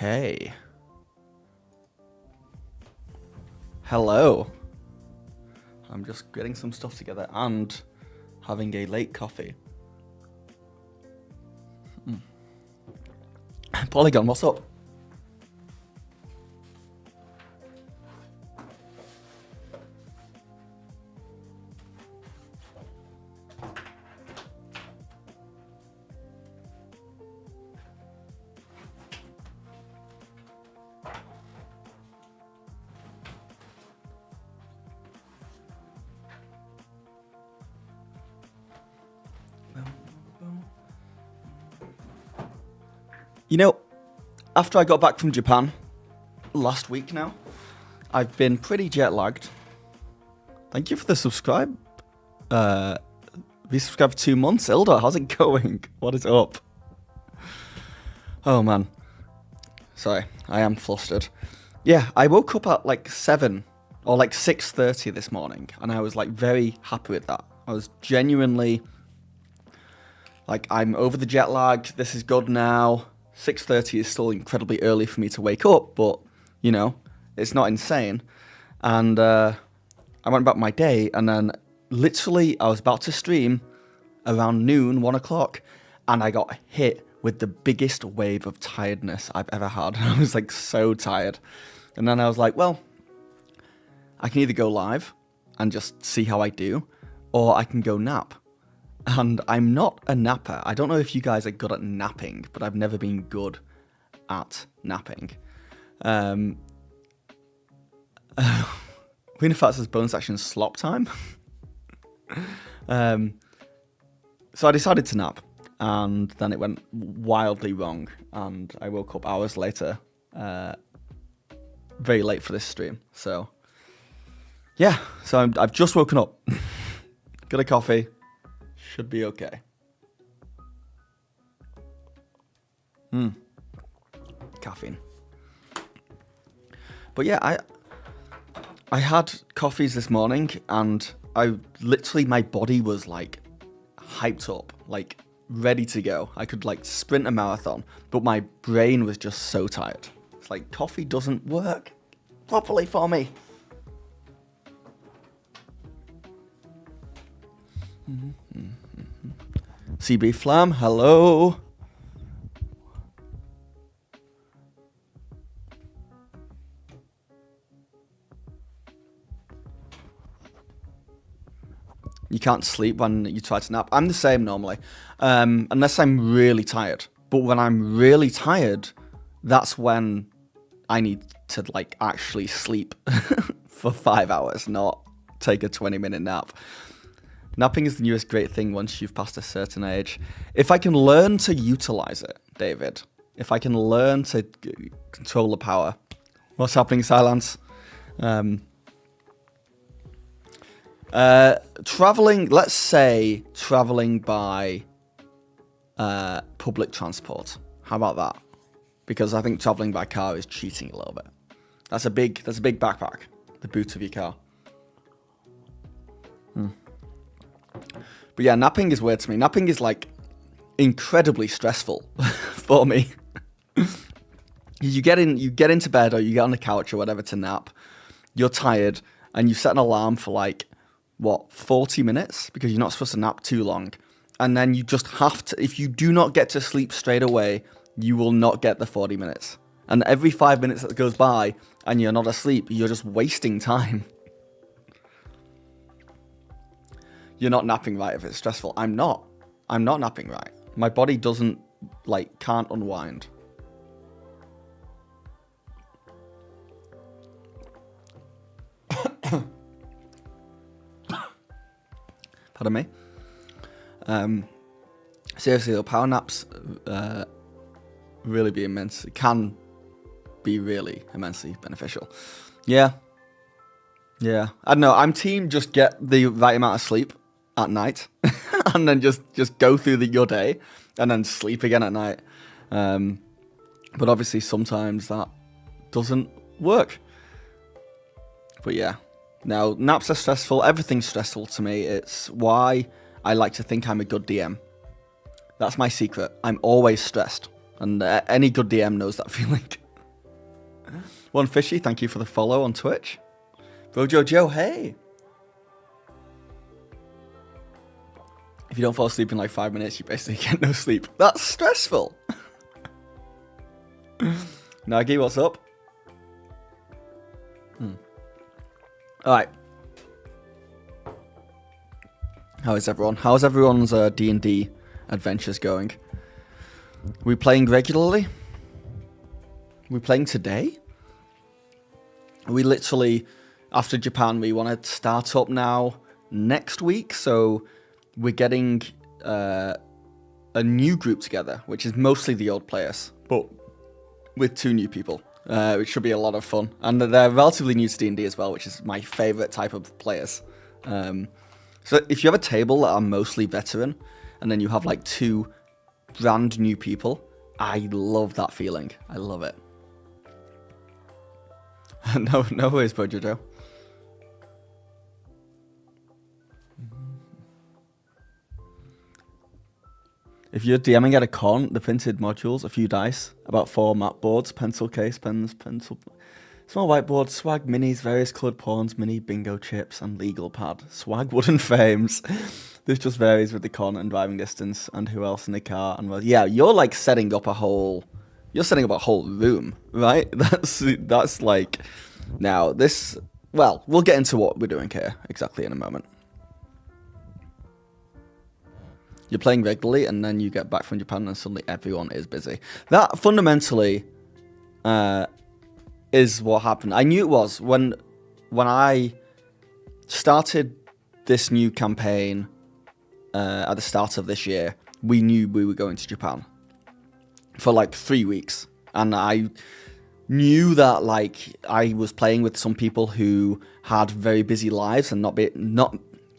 Okay. Hello. I'm just getting some stuff together and having a late coffee. Polygon, what's up? You know, after I got back from Japan last week now, I've been pretty jet lagged. Thank you for the subscribe. We subscribed for 2 months. Ilda, how's it going? What is up? Oh man. Sorry, I am flustered. Yeah, I woke up at like 7 or like 6:30 this morning, and I was like very happy with that. I was genuinely like, I'm over the jet lag. This is good now. 6:30 is still incredibly early for me to wake up, but, you know, it's not insane. And I went about my day, and then literally I was about to stream around noon, 1 o'clock, and I got hit with the biggest wave of tiredness I've ever had. I was like so tired. And then I was like, well, I can either go live and just see how I do, or I can go nap. And I'm not a napper. I don't know if you guys are good at napping, but I've never been good at napping. Winifat says bonus action slop time. So I decided to nap, and then it went wildly wrong, and I woke up hours later, very late for this stream. So yeah, so I've just woken up, got a coffee. Should be okay. Caffeine. But yeah, I had coffees this morning, and I literally, my body was like hyped up, like ready to go. I could like sprint a marathon, but my brain was just so tired. It's like coffee doesn't work properly for me. CB Flam, hello. You can't sleep when you try to nap. I'm the same normally, unless I'm really tired. But when I'm really tired, that's when I need to like actually sleep for 5 hours, not take a 20-minute nap. Napping is the newest great thing once you've passed a certain age. If I can learn to utilize it, David, if I can learn to control the power. What's happening, Silence? Traveling, let's say traveling by public transport. How about that? Because I think traveling by car is cheating a little bit. That's a big backpack, the boot of your car. But yeah, napping is weird to me. Napping is like incredibly stressful for me. You get into bed, or you get on the couch or whatever to nap. You're tired, and you set an alarm for like, what, 40 minutes? Because you're not supposed to nap too long. And then you just have to, if you do not get to sleep straight away, you will not get the 40 minutes. And every 5 minutes that goes by and you're not asleep, you're just wasting time. You're not napping right if it's stressful. I'm not napping right. My body doesn't, like, can't unwind. Pardon me. Seriously though, power naps really be immense. It can be really immensely beneficial. Yeah. I don't know. I'm team just get the right amount of sleep at night, and then just go through your day, and then sleep again at night. But obviously sometimes that doesn't work. But yeah. Now, naps are stressful. Everything's stressful to me. It's why I like to think I'm a good DM. That's my secret. I'm always stressed. And any good DM knows that feeling. One Fishy, thank you for the follow on Twitch. Brojo Joe, hey. If you don't fall asleep in like 5 minutes, you basically get no sleep. That's stressful. Nagi, what's up? Alright. How is everyone? How's everyone's D&D adventures going? Are we playing regularly? Are we playing today? We literally, after Japan, we want to start up now next week. So we're getting a new group together, which is mostly the old players, but with 2 new people, which should be a lot of fun. And they're relatively new to D&D as well, which is my favourite type of players. So if you have a table that are mostly veteran, and then you have like 2 brand new people, I love that feeling. I love it. no worries, Bro Jojo. If you're DMing at a con, the printed modules, a few dice, about 4 map boards, pencil case, pens, pencil, small whiteboard, swag minis, various coloured pawns, mini bingo chips, and legal pad. Swag wooden frames. This just varies with the con and driving distance and who else in the car. And well, yeah, you're like setting up a whole room, right? That's like, now this, well, we'll get into what we're doing here exactly in a moment. You're playing regularly, and then you get back from Japan, and suddenly everyone is busy. That fundamentally is what happened. I knew it was when I started this new campaign at the start of this year. We knew we were going to Japan for like 3 weeks, and I knew that like I was playing with some people who had very busy lives and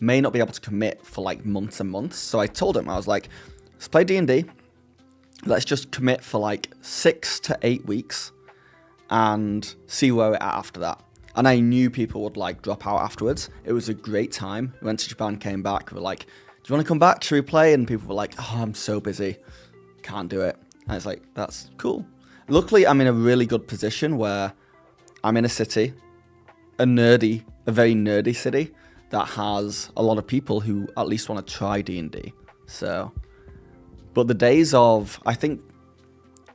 may not be able to commit for like months and months. So I told him, I was like, let's play D&D. Let's just commit for like 6 to 8 weeks and see where we're at after that. And I knew people would like drop out afterwards. It was a great time. We went to Japan, came back. We were like, do you want to come back? Should we play? And people were like, oh, I'm so busy. Can't do it. And it's like, that's cool. Luckily, I'm in a really good position where I'm in a city, a very nerdy city, that has a lot of people who at least want to try D&D. So, but the days of, I think,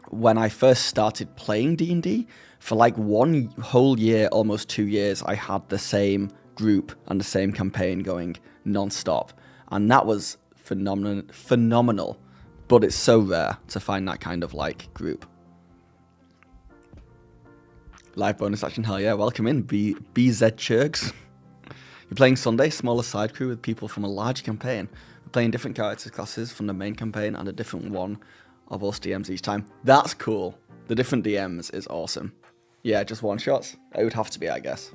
when I first started playing D&D, for like 1 whole year, almost 2 years, I had the same group and the same campaign going non-stop. And that was phenomenal. But it's so rare to find that kind of like group. Live bonus action, hell yeah, welcome in, BZ Churgs. You're playing Sunday, smaller side crew with people from a large campaign. We're playing different character classes from the main campaign and a different one of us DMs each time. That's cool. The different DMs is awesome. Yeah, just one shots. It would have to be, I guess.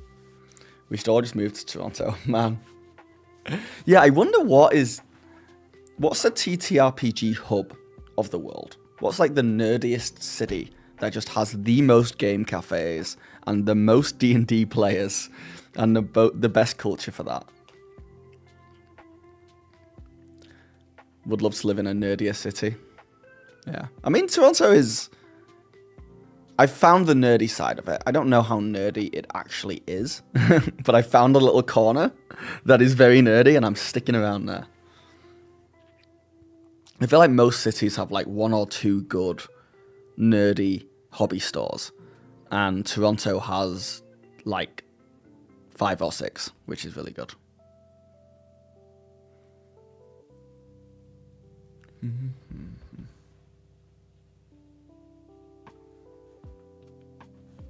We should all just move to Toronto, man. Yeah, I wonder what's the TTRPG hub of the world? What's like the nerdiest city that just has the most game cafes and the most D&D players? And the best culture for that. Would love to live in a nerdier city. Yeah. I mean, Toronto is... I found the nerdy side of it. I don't know how nerdy it actually is. But I found a little corner that is very nerdy, and I'm sticking around there. I feel like most cities have like 1 or 2 good nerdy hobby stores. And Toronto has like 5 or 6, which is really good.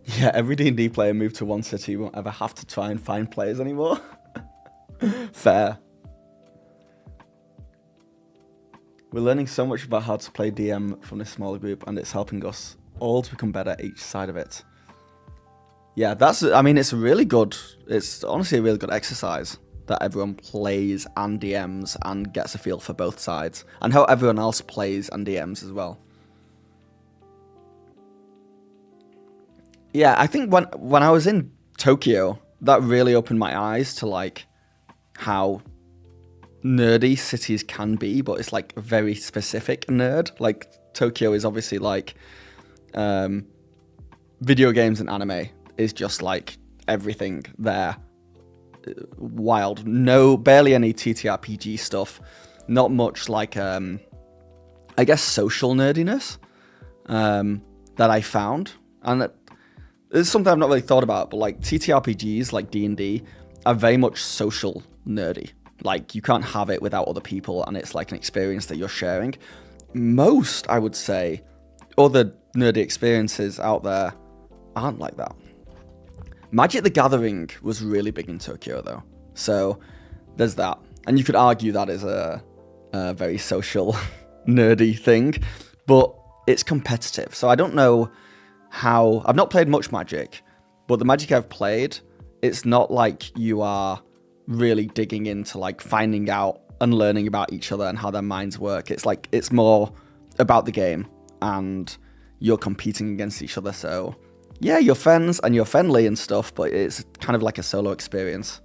Yeah, every D&D player moved to one city won't ever have to try and find players anymore. Fair. We're learning so much about how to play DM from this smaller group, and it's helping us all to become better each side of it. Yeah, it's honestly a really good exercise that everyone plays and DMs and gets a feel for both sides, and how everyone else plays and DMs as well. Yeah, I think when I was in Tokyo, that really opened my eyes to like how nerdy cities can be, but it's like a very specific nerd. Like Tokyo is obviously like video games and anime is just like everything there. Wild. No, barely any TTRPG stuff. Not much like, I guess, social nerdiness that I found. And it's something I've not really thought about, but like TTRPGs like D&D are very much social nerdy. Like you can't have it without other people, and it's like an experience that you're sharing. Most, I would say, other nerdy experiences out there aren't like that. Magic the Gathering was really big in Tokyo, though. So there's that. And you could argue that is a very social, nerdy thing. But it's competitive. So I don't know how... I've not played much Magic. But the Magic I've played, it's not like you are really digging into like finding out and learning about each other and how their minds work. It's like it's more about the game. And you're competing against each other. So... yeah, you're friends and you're friendly and stuff, but it's kind of like a solo experience.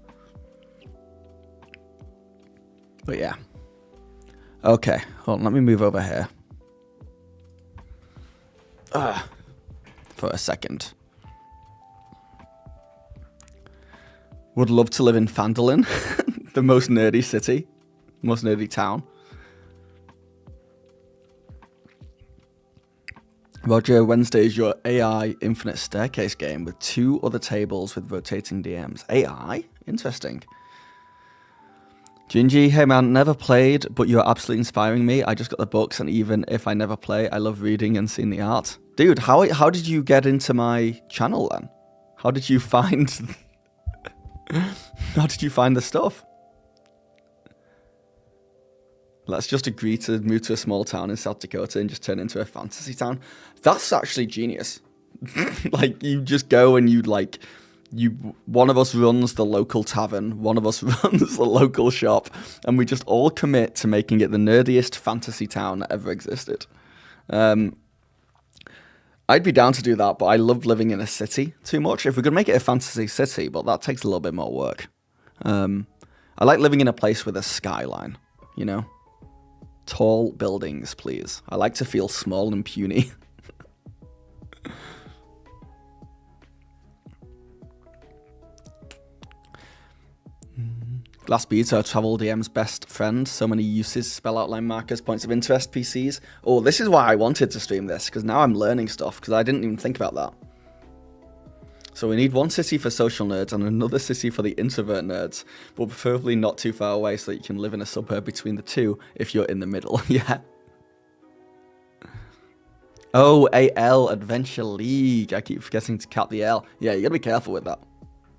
But yeah. Okay, hold on, let me move over here. For a second. Would love to live in Phandalin, the most nerdy city, most nerdy town. Roger, Wednesday is your AI Infinite Staircase game with 2 other tables with rotating DMs. AI? Interesting. Gingy, hey man, never played, but you're absolutely inspiring me. I just got the books, and even if I never play, I love reading and seeing the art. Dude, how did you get into my channel then? How did you find... how did you find the stuff? Let's just agree to move to a small town in South Dakota and just turn it into a fantasy town. That's actually genius. Like, you just go and one of us runs the local tavern, one of us runs the local shop, and we just all commit to making it the nerdiest fantasy town that ever existed. I'd be down to do that, but I love living in a city too much. If we could make it a fantasy city, but that takes a little bit more work. I like living in a place with a skyline, you know? Tall buildings, please. I like to feel small and puny. Glass beads are Travel DM's best friend. So many uses, spell outline markers, points of interest, PCs. Oh, this is why I wanted to stream this, because now I'm learning stuff, because I didn't even think about that. So we need one city for social nerds and another city for the introvert nerds, but preferably not too far away so that you can live in a suburb between the two if you're in the middle. Yeah. Oh, AL, Adventure League. I keep forgetting to cap the L. Yeah, you gotta be careful with that.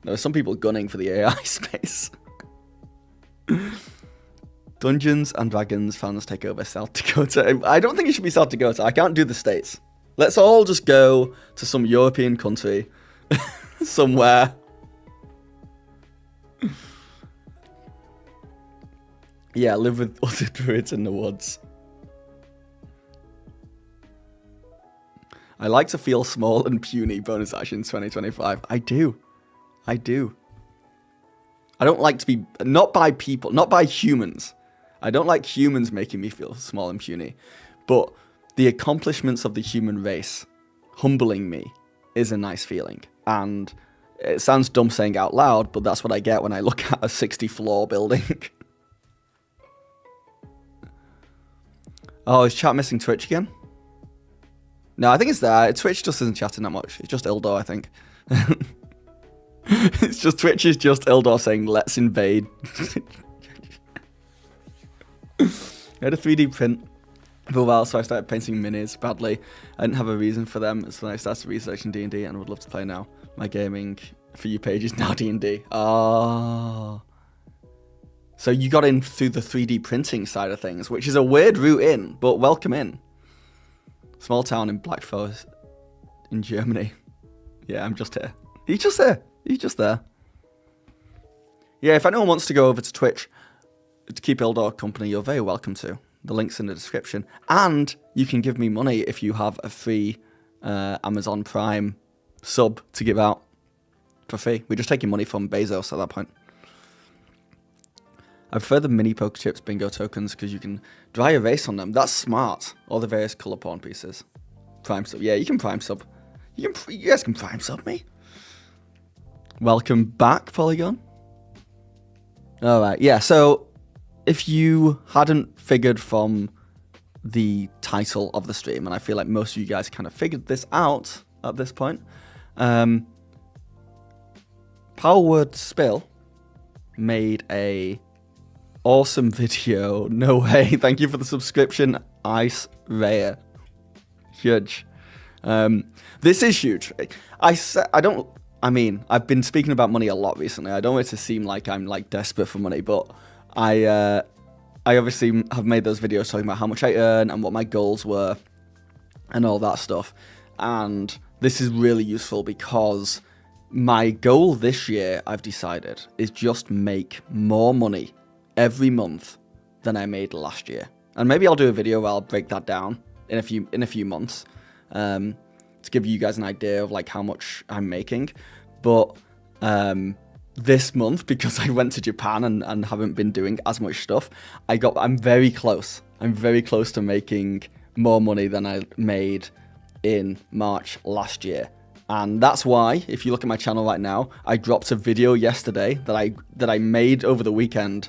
There are some people gunning for the AI space. Dungeons and Dragons fans take over South Dakota. I don't think it should be South Dakota. I can't do the states. Let's all just go to some European country. Somewhere. Yeah, live with other druids in the woods. I like to feel small and puny, bonus action 2025. I do. I don't like to be... not by people, not by humans. I don't like humans making me feel small and puny. But the accomplishments of the human race humbling me is a nice feeling. And it sounds dumb saying out loud, but that's what I get when I look at a 60-floor building. Oh, is chat missing Twitch again? No, I think it's there. Twitch just isn't chatting that much. It's just Ildor, I think. It's just Twitch is just Ildor saying, let's invade. I had a 3D print for a while, so I started painting minis badly. I didn't have a reason for them, so I started researching D&D and would love to play now. My gaming for you page is now D&D. Oh. So you got in through the 3D printing side of things, which is a weird route in, but welcome in. Small town in Black Forest in Germany. Yeah, I'm just here. He's just there. He's just there. Yeah, if anyone wants to go over to Twitch to keep Ildor company, you're very welcome to. The link's in the description. And you can give me money if you have a free Amazon Prime sub to give out for free. We're just taking money from Bezos at that point. I prefer the mini poker chips bingo tokens because you can dry erase on them. That's smart. All the various color pawn pieces. Prime sub. Yeah, you can prime sub. You guys can prime sub me. Welcome back, Polygon. All right, yeah. So if you hadn't figured from the title of the stream, and I feel like most of you guys kind of figured this out at this point, Power Word Spill made a awesome video. No way. Thank you for the subscription, Ice Raya. Huge. This is huge. I've been speaking about money a lot recently. I don't want it to seem like I'm like desperate for money, but I obviously have made those videos talking about how much I earn and what my goals were and all that stuff. And this is really useful because my goal this year, I've decided, is just make more money every month than I made last year. And maybe I'll do a video where I'll break that down in a few months to give you guys an idea of like how much I'm making. But this month, because I went to Japan and haven't been doing as much stuff, I'm very close. I'm very close to making more money than I made in March last year. And that's why, if you look at my channel right now, I dropped a video yesterday that I made over the weekend,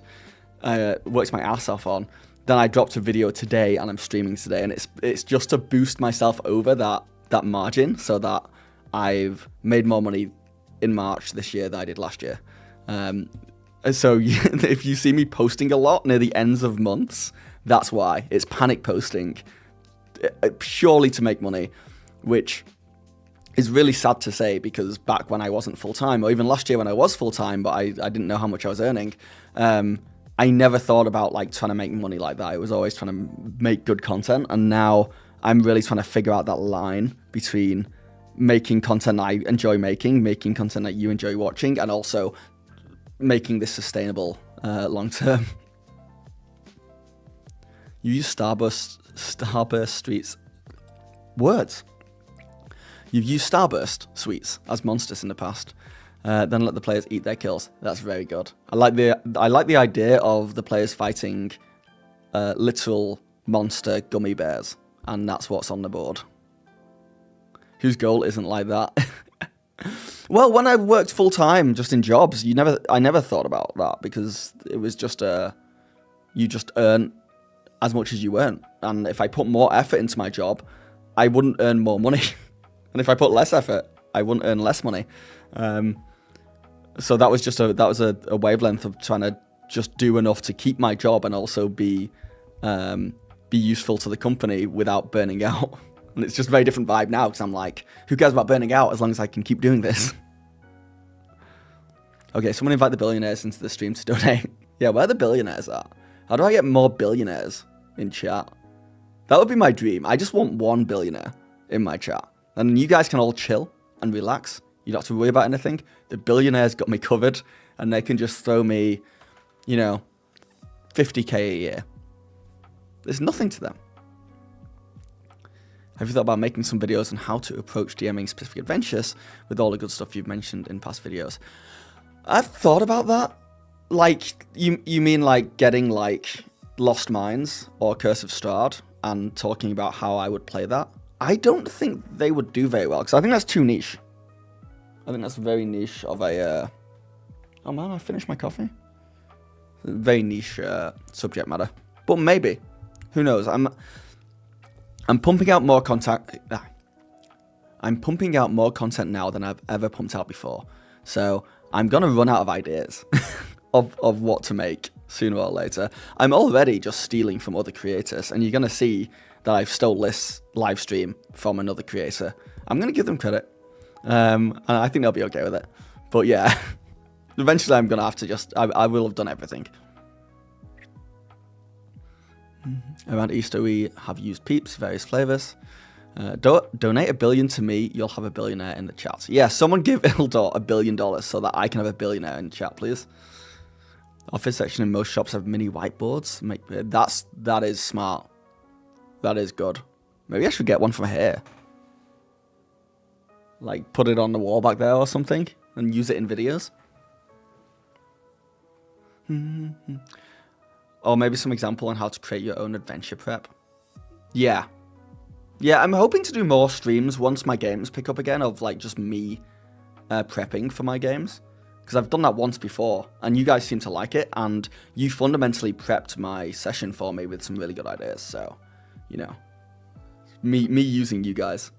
worked my ass off on. Then I dropped a video today, and I'm streaming today, and it's just to boost myself over that margin, so that I've made more money in March this year than I did last year. So if you see me posting a lot near the ends of months, that's why. It's panic posting, purely to make money, which is really sad to say, because back when I wasn't full-time, or even last year when I was full-time, but I didn't know how much I was earning, I never thought about like trying to make money like that. I was always trying to make good content, and now I'm really trying to figure out that line between making content I enjoy making content that you enjoy watching, and also making this sustainable long-term. You use Starburst Streets words. You've used Starburst Sweets as monsters in the past. Then let the players eat their kills. That's very good. I like the idea of the players fighting literal monster gummy bears, and that's what's on the board. Whose goal isn't like that? Well, when I worked full time, just in jobs, I never thought about that, because it was just you just earn as much as you earn, and if I put more effort into my job, I wouldn't earn more money. And if I put less effort, I wouldn't earn less money. So that was just a wavelength of trying to just do enough to keep my job and also be useful to the company without burning out. And it's just a very different vibe now, because I'm like, who cares about burning out as long as I can keep doing this? Okay, someone invite the billionaires into the stream to donate. Yeah, where are the billionaires at? How do I get more billionaires in chat? That would be my dream. I just want one billionaire in my chat. And you guys can all chill and relax. You don't have to worry about anything. The billionaires got me covered, and they can just throw me, 50k a year. There's nothing to them. Have you thought about making some videos on how to approach DMing specific adventures with all the good stuff you've mentioned in past videos? I've thought about that. Like, you mean like getting like Lost Mines or Curse of Strahd and talking about how I would play that? I don't think they would do very well, because I think that's too niche. I think that's very niche of a... Oh man, I finished my coffee. Very niche subject matter. But maybe. Who knows? I'm pumping out more content. I'm pumping out more content now than I've ever pumped out before. So I'm going to run out of ideas of what to make sooner or later. I'm already just stealing from other creators, and you're going to see that I've stole this live stream from another creator. I'm going to give them credit. And I think they'll be okay with it. But yeah, eventually I'm going to have to I will have done everything. Around Easter, we have used Peeps, various flavors. Donate $1 billion to me, you'll have a billionaire in the chat. Yeah, someone give Ildor $1 billion so that I can have a billionaire in the chat, please. Office section in most shops have mini whiteboards. That is smart. That is good. Maybe I should get one from here. Like, put it on the wall back there or something, and use it in videos. Or maybe some example on how to create your own adventure prep. Yeah. Yeah, I'm hoping to do more streams once my games pick up again of like just me prepping for my games. Because I've done that once before, and you guys seem to like it, and you fundamentally prepped my session for me with some really good ideas. So, you know, me using you guys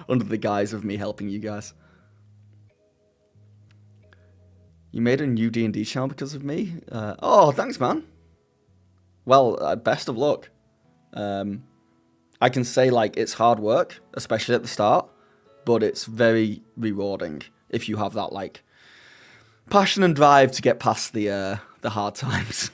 under the guise of me helping you guys. You made a new D&D channel because of me? Oh, thanks, man. Well, best of luck. I can say, like, it's hard work, especially at the start, but it's very rewarding if you have that, like, passion and drive to get past the hard times.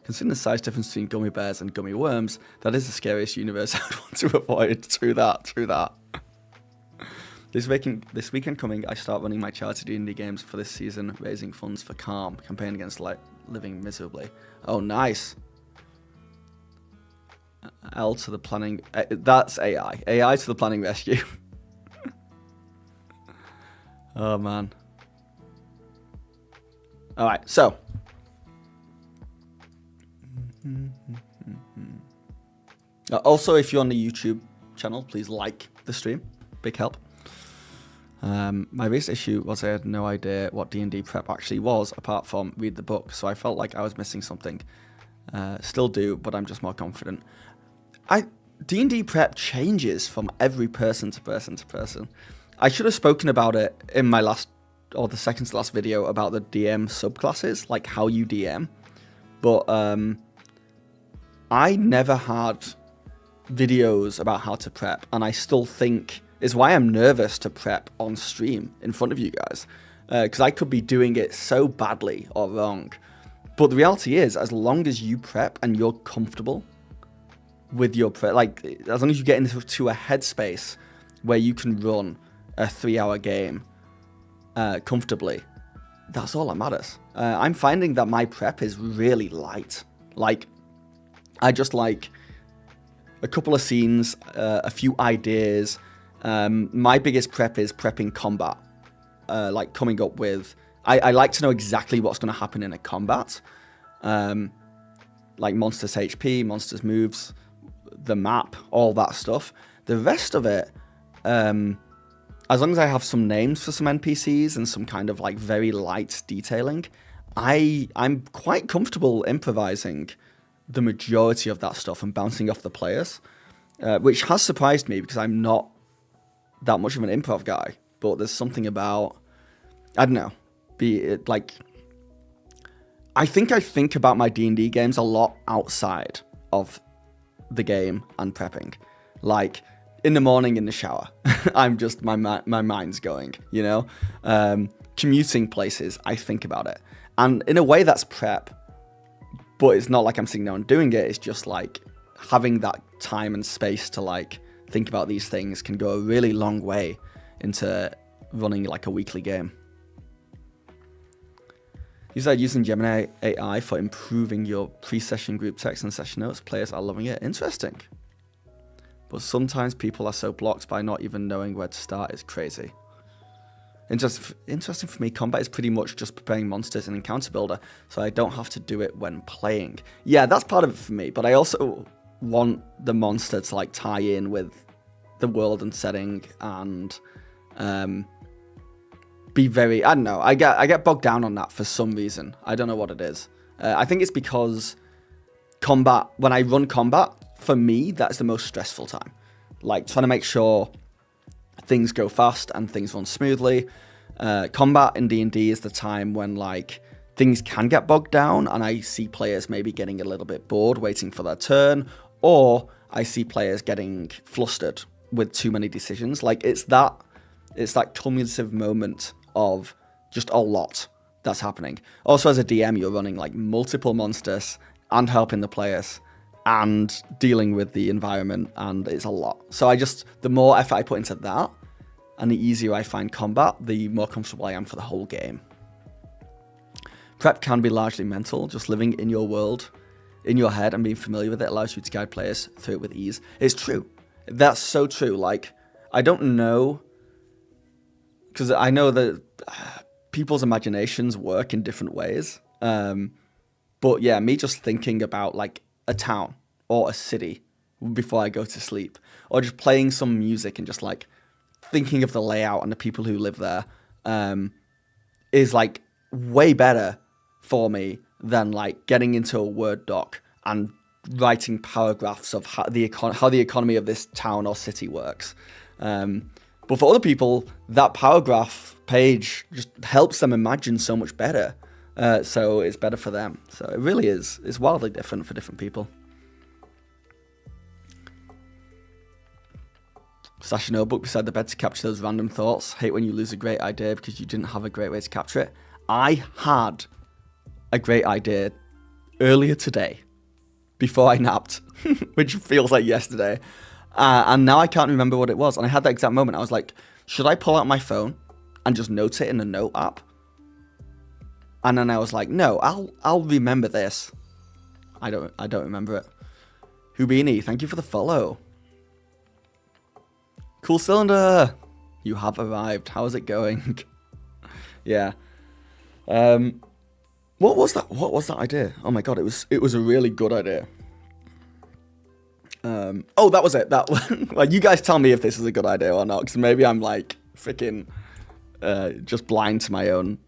Considering the size difference between gummy bears and gummy worms, that is the scariest universe I'd want to avoid. True that. This weekend coming, I start running my charity D&D games for this season, raising funds for Calm, campaign against living miserably. Oh, nice. L to the planning... that's AI. AI to the planning rescue. Oh, man. Alright, so. Also, if you're on the YouTube channel, please like the stream. Big help. My biggest issue was I had no idea what D&D prep actually was, apart from read the book, so I felt like I was missing something. Still do, but I'm just more confident. D&D prep changes from every person to person to person. I should have spoken about it in my last, or the second to last video about the DM subclasses, like how you DM. But I never had videos about how to prep, and I still think is why I'm nervous to prep on stream in front of you guys, because I could be doing it so badly or wrong. But the reality is, as long as you prep and you're comfortable with your prep, like as long as you get into a headspace where you can run a 3-hour game comfortably, that's all that matters. I'm finding that my prep is really light. Like, I just like a couple of scenes, a few ideas. My biggest prep is prepping combat, like coming up with... I like to know exactly what's going to happen in a combat, like monsters' HP, monsters' moves, the map, all that stuff. The rest of it, as long as I have some names for some NPCs and some kind of like very light detailing, I'm quite comfortable improvising the majority of that stuff and bouncing off the players, which has surprised me because I'm not that much of an improv guy. But there's something about, I don't know, I think about my D&D games a lot outside of the game and prepping. Like, in the morning in the shower, I'm just, my mind's going, you know? Commuting places, I think about it. And in a way that's prep, but it's not like I'm sitting down and doing it. It's just like having that time and space to like think about these things can go a really long way into running like a weekly game. You said using Gemini AI for improving your pre-session group text and session notes. Players are loving it. Interesting. But sometimes people are so blocked by not even knowing where to start. It's crazy. Interesting for me, combat is pretty much just preparing monsters and encounter builder, so I don't have to do it when playing. Yeah, that's part of it for me, but I also want the monster to like tie in with the world and setting and be very, I don't know, I get bogged down on that for some reason. I don't know what it is. I think it's because combat, when I run combat, for me, that's the most stressful time. Like, trying to make sure things go fast and things run smoothly. Combat in D&D is the time when, like, things can get bogged down, and I see players maybe getting a little bit bored waiting for their turn, or I see players getting flustered with too many decisions. Like, it's that cumulative moment of just a lot that's happening. Also, as a DM, you're running, like, multiple monsters and helping the players and dealing with the environment, and it's a lot. So the more effort I put into that, and the easier I find combat, the more comfortable I am for the whole game. Prep can be largely mental. Just living in your world, in your head, and being familiar with it allows you to guide players through it with ease. It's true. That's so true. Like, I don't know, because I know that people's imaginations work in different ways. But yeah, me just thinking about like a town or a city before I go to sleep, or just playing some music and just like thinking of the layout and the people who live there, is like way better for me than like getting into a Word doc and writing paragraphs of how the economy of this town or city works. But for other people, that paragraph page just helps them imagine so much better. So it's better for them. So it really is. It's wildly different for different people. Stash a notebook beside the bed to capture those random thoughts. Hate when you lose a great idea because you didn't have a great way to capture it. I had a great idea earlier today before I napped, which feels like yesterday. And now I can't remember what it was. And I had that exact moment. I was like, should I pull out my phone and just note it in a note app? And then I was like, no, I'll remember this. I don't remember it. Houdini, thank you for the follow. Cool Cylinder, you have arrived. How is it going? Yeah. What was that? What was that idea? Oh my god, it was a really good idea. Oh, that was it. That like, you guys tell me if this is a good idea or not, because maybe I'm like freaking just blind to my own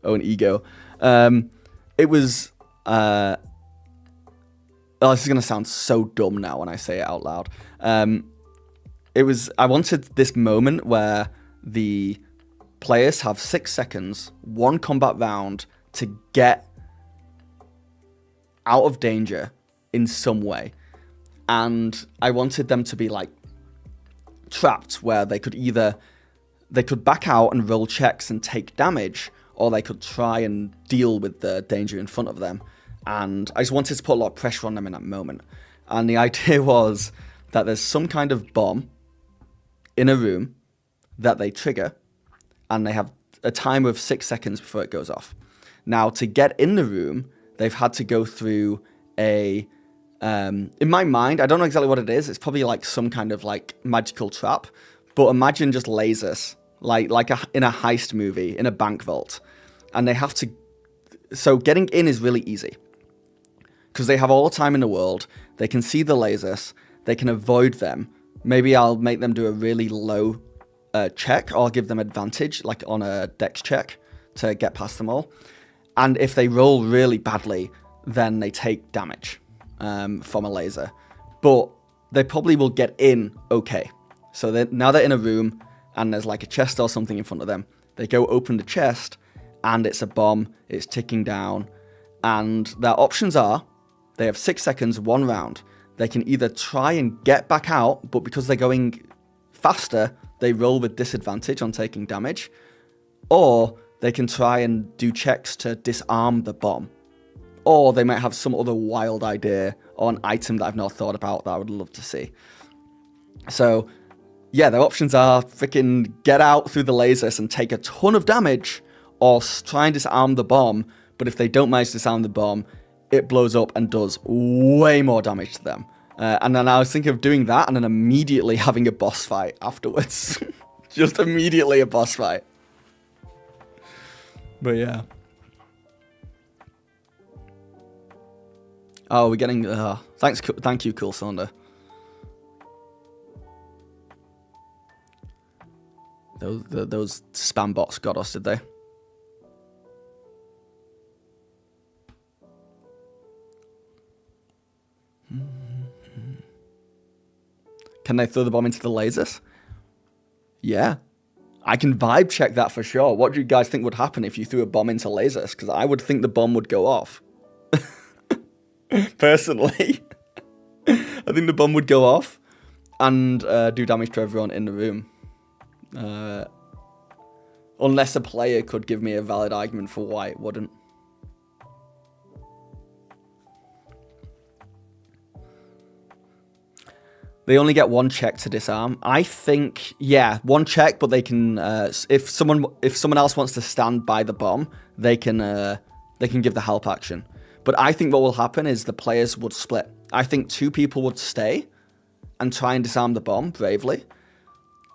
ego. It was. Oh, this is gonna sound so dumb now when I say it out loud. I wanted this moment where the players have 6 seconds, 1 combat round, to get out of danger in some way. And I wanted them to be like trapped, where they could back out and roll checks and take damage, or they could try and deal with the danger in front of them. And I just wanted to put a lot of pressure on them in that moment. And the idea was that there's some kind of bomb in a room that they trigger, and they have a timer of 6 seconds before it goes off. Now, to get in the room, they've had to go through in my mind, I don't know exactly what it is. It's probably like some kind of like magical trap, but imagine just lasers, in a heist movie, in a bank vault. And they have to, so getting in is really easy, because they have all the time in the world. They can see the lasers, they can avoid them. Maybe I'll make them do a really low check, or I'll give them advantage, like on a dex check, to get past them all. And if they roll really badly, then they take damage from a laser. But they probably will get in okay. So now they're in a room, and there's like a chest or something in front of them. They go open the chest, and it's a bomb. It's ticking down. And their options are, they have 6 seconds, 1 round. They can either try and get back out, but because they're going faster, they roll with disadvantage on taking damage. Or they can try and do checks to disarm the bomb. Or they might have some other wild idea or an item that I've not thought about that I would love to see. So, yeah, their options are freaking get out through the lasers and take a ton of damage, or try and disarm the bomb, but if they don't manage to disarm the bomb, it blows up and does way more damage to them. And then I was thinking of doing that and then immediately having a boss fight afterwards. Just immediately a boss fight. But yeah. Oh, we're getting... thank you, Cool Cylinder. Those spam bots got us, did they? Can they throw the bomb into the lasers? Yeah. I can vibe check that for sure. What do you guys think would happen if you threw a bomb into lasers? Because I would think the bomb would go off. Personally. I think the bomb would go off and do damage to everyone in the room. Unless a player could give me a valid argument for why it wouldn't. They only get 1 check to disarm. I think, yeah, 1 check, but they can. If someone else wants to stand by the bomb, they can give the help action. But I think what will happen is the players would split. I think 2 people would stay and try and disarm the bomb bravely,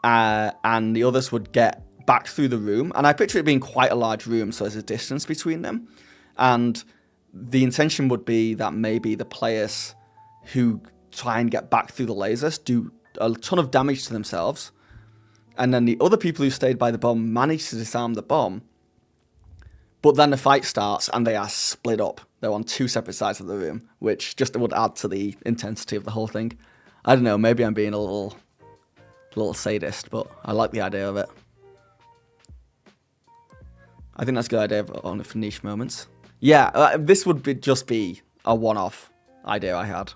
and the others would get back through the room. And I picture it being quite a large room, so there's a distance between them. And the intention would be that maybe the players who try and get back through the lasers do a ton of damage to themselves. And then the other people who stayed by the bomb manage to disarm the bomb. But then the fight starts and they are split up. They're on two separate sides of the room, which just would add to the intensity of the whole thing. I don't know, maybe I'm being a little sadist, but I like the idea of it. I think that's a good idea on for niche moments. Yeah, this would just be a one-off idea I had.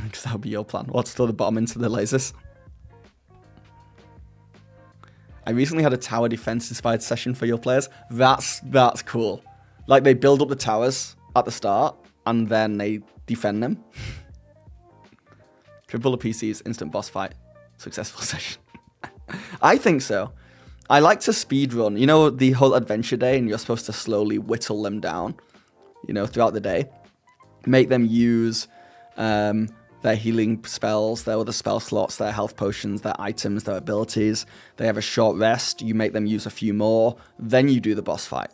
Because that would be your plan. What's throw the bomb into the lasers? I recently had a tower defense inspired session for your players. That's cool. Like, they build up the towers at the start, and then they defend them. Triple PCs, instant boss fight, successful session. I think so. I like to speedrun. You know, the whole adventure day, and you're supposed to slowly whittle them down, you know, throughout the day. Make them use their healing spells, their other spell slots, their health potions, their items, their abilities. They have a short rest. You make them use a few more. Then you do the boss fight.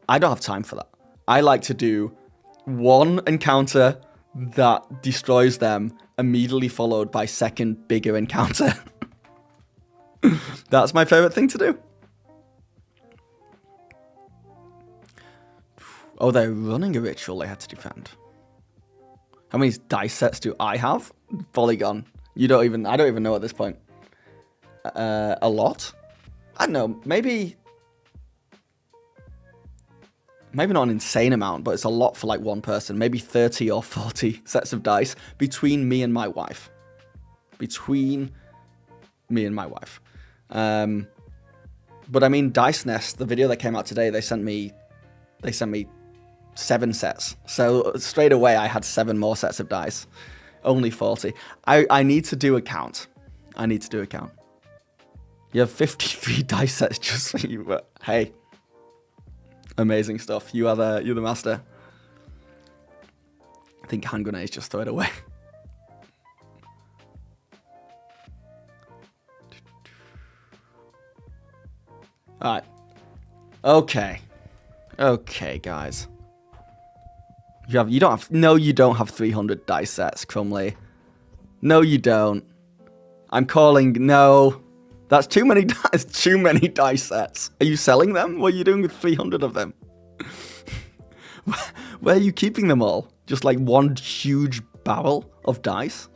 I don't have time for that. I like to do one encounter that destroys them, immediately followed by second bigger encounter. That's my favorite thing to do. Oh, they're running a ritual they had to defend. How many dice sets do I have? Polygon. I don't even know at this point. A lot? I don't know. Maybe not an insane amount, but it's a lot for like one person. Maybe 30 or 40 sets of dice between me and my wife. But I mean, Dice Nest, the video that came out today, they sent me 7 sets. So straight away, I had 7 more sets of dice. Only 40. I need to do a count. You have 53 dice sets just for you, but hey. Amazing stuff. You're the master. I think hand grenades, just throw it away. Alright. Okay, guys. You don't have 300 dice sets, Crumley. No, you don't. I'm calling no. That's too many dice sets. Are you selling them? What are you doing with 300 of them? Where are you keeping them all? Just like one huge barrel of dice?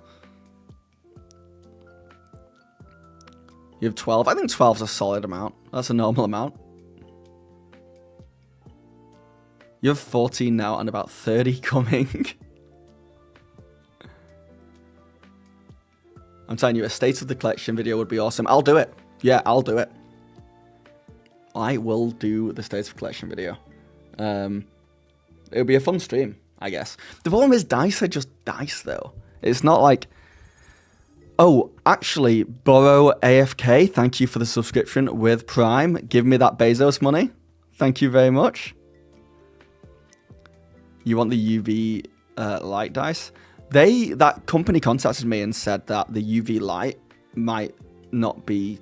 You have 12. I think 12 is a solid amount. That's a normal amount. You have 14 now and about 30 coming. I'm telling you, a State of the Collection video would be awesome. I'll do it. Yeah, I'll do it. I will do the State of Collection video. It'll be a fun stream, I guess. The problem is dice are just dice, though. It's not like... Oh, actually, Borrow AFK, thank you for the subscription with Prime. Give me that Bezos money. Thank you very much. You want the UV light dice? That company contacted me and said that the UV light might not be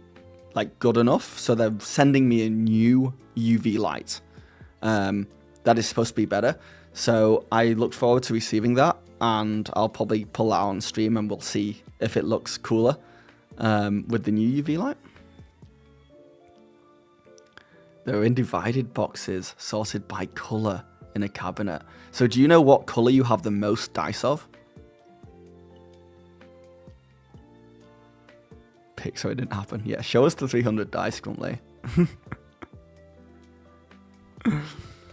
like good enough, so they're sending me a new UV light that is supposed to be better. So I look forward to receiving that, and I'll probably pull that on stream and we'll see if it looks cooler with the new UV light. They're in divided boxes, sorted by color in a cabinet. So do you know what color you have the most dice of? Pick so it didn't happen. Yeah, show us the 300 dice, Grumley.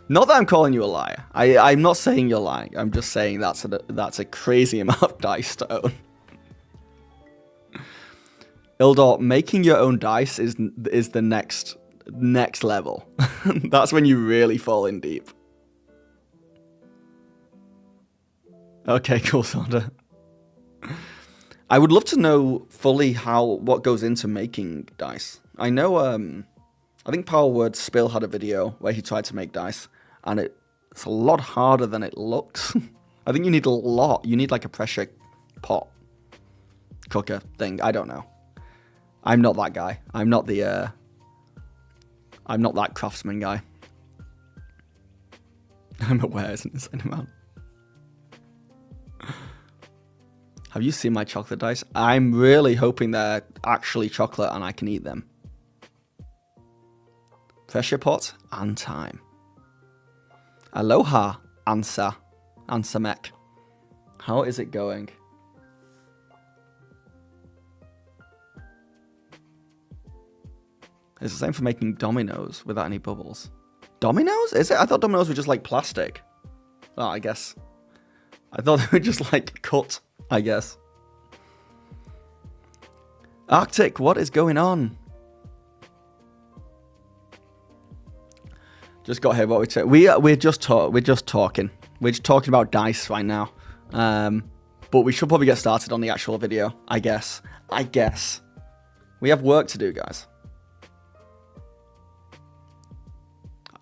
Not that I'm calling you a liar. I'm not saying you're lying. I'm just saying that's a crazy amount of dice to own. Ildor, making your own dice is the next level. That's when you really fall in deep. Okay, cool, Sander. I would love to know fully what goes into making dice. I know, I think Power Word Spill had a video where he tried to make dice, and it's a lot harder than it looks. I think you need a lot. You need like a pressure pot cooker thing. I don't know. I'm not that guy. I'm not that craftsman guy. I'm aware it's an insane amount. Have you seen my chocolate dice? I'm really hoping they're actually chocolate and I can eat them. Pressure pot and time. Aloha, Ansa. Ansamek. How is it going? It's the same for making dominoes without any bubbles. Dominoes? Is it? I thought dominoes were just like plastic. Oh, I guess. I thought they were just like cut, I guess. Arctic, what is going on? Just got here. What we're just talking. We're just talking about dice right now. But we should probably get started on the actual video. I guess. We have work to do, guys.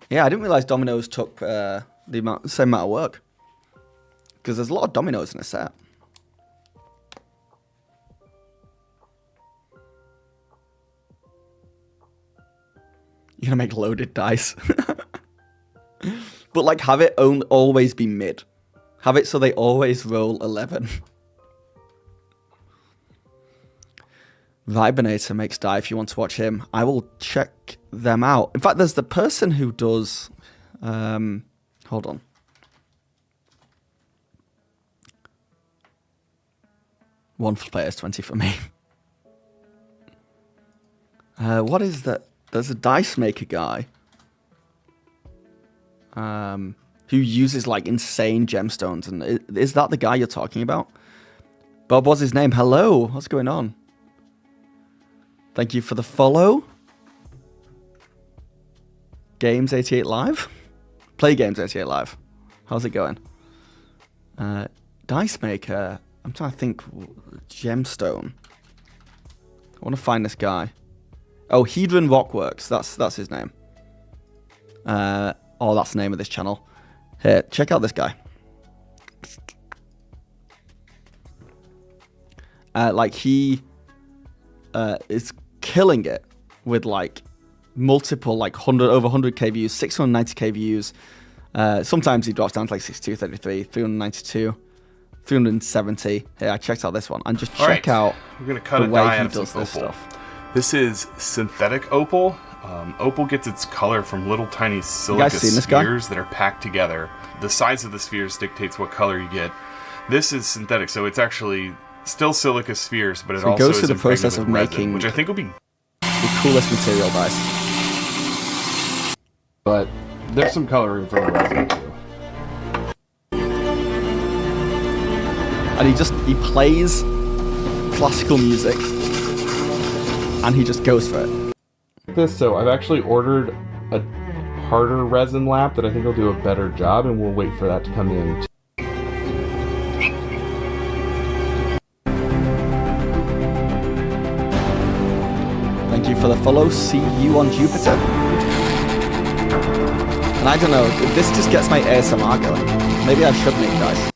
Yeah, I didn't realize dominoes took the same amount of work. Because there's a lot of dominoes in a set. You're gonna make loaded dice. But like, have it always be mid. Have it so they always roll 11. Vibinator makes die if you want to watch him. I will check them out. In fact, there's the person who does... hold on. One for players, 20 for me. What is that? There's a dice maker guy. Who uses like insane gemstones. And is that the guy you're talking about? Bob, what's his name? Hello, what's going on? Thank you for the follow. Games 88 Live? Play Games 88 Live. How's it going? Dice Maker. I'm trying to think. Gemstone. I want to find this guy. Oh, Hedron Rockworks. That's his name. Oh, that's the name of this channel. Here, check out this guy. Like he is killing it with like multiple like over 100k views, 690k views. Sometimes he drops down to like 62, 33, 392, 370. Here, I checked out this one and just check out we're gonna cut the a way die he out of does some this opal. stuff. This is synthetic opal. Opal gets its color from little tiny silica guys seen this guy? spheres that are packed together. The size of the spheres dictates what color you get. This is synthetic, so it's actually still silica spheres, but it So it also goes is through the impregnated process with of resin, making which I think will be. the coolest material dice. But there's some coloring from the resin too. And he plays classical music and he just goes for it. So I've actually ordered a harder resin lap that I think will do a better job, and we'll wait for that to come in. Thank you for the follow. See you on Jupiter. And I don't know, this just gets my ASMR going. Maybe I should make dice.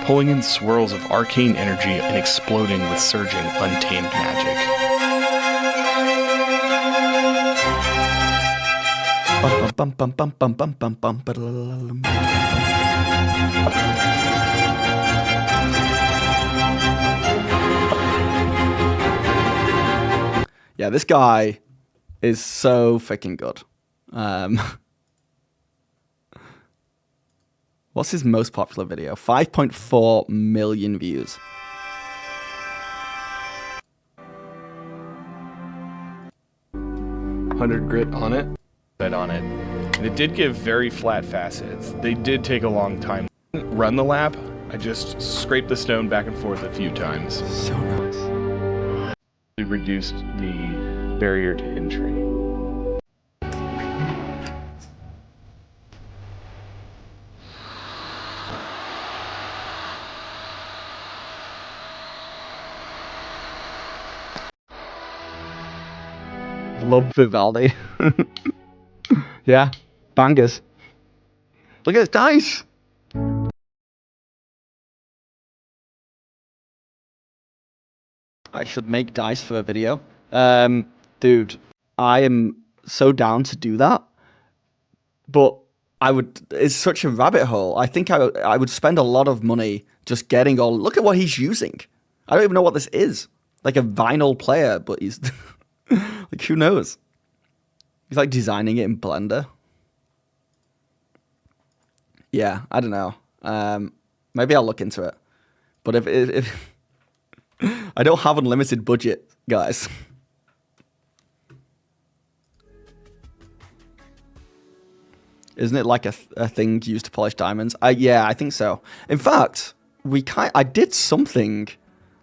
Pulling in swirls of arcane energy and exploding with surging, untamed magic. Yeah, this guy is so freaking good. What's his most popular video? 5.4 million views. Grit on it. And it did give very flat facets. They did take a long time. Run the lap. I just scraped the stone back and forth a few times. So nice. We reduced the barrier to entry. Love Vivaldi. Yeah, bangers. Look at this dice. I should make dice for a video. Dude, I am so down to do that. But it's such a rabbit hole. I think I would spend a lot of money just getting look at what he's using. I don't even know what this is. Like a vinyl player, but he's, like, who knows? He's like designing it in Blender. Yeah, I don't know. Maybe I'll look into it. But if I don't have unlimited budget, guys. Isn't it like a thing used to polish diamonds? Yeah, I think so. In fact, I did something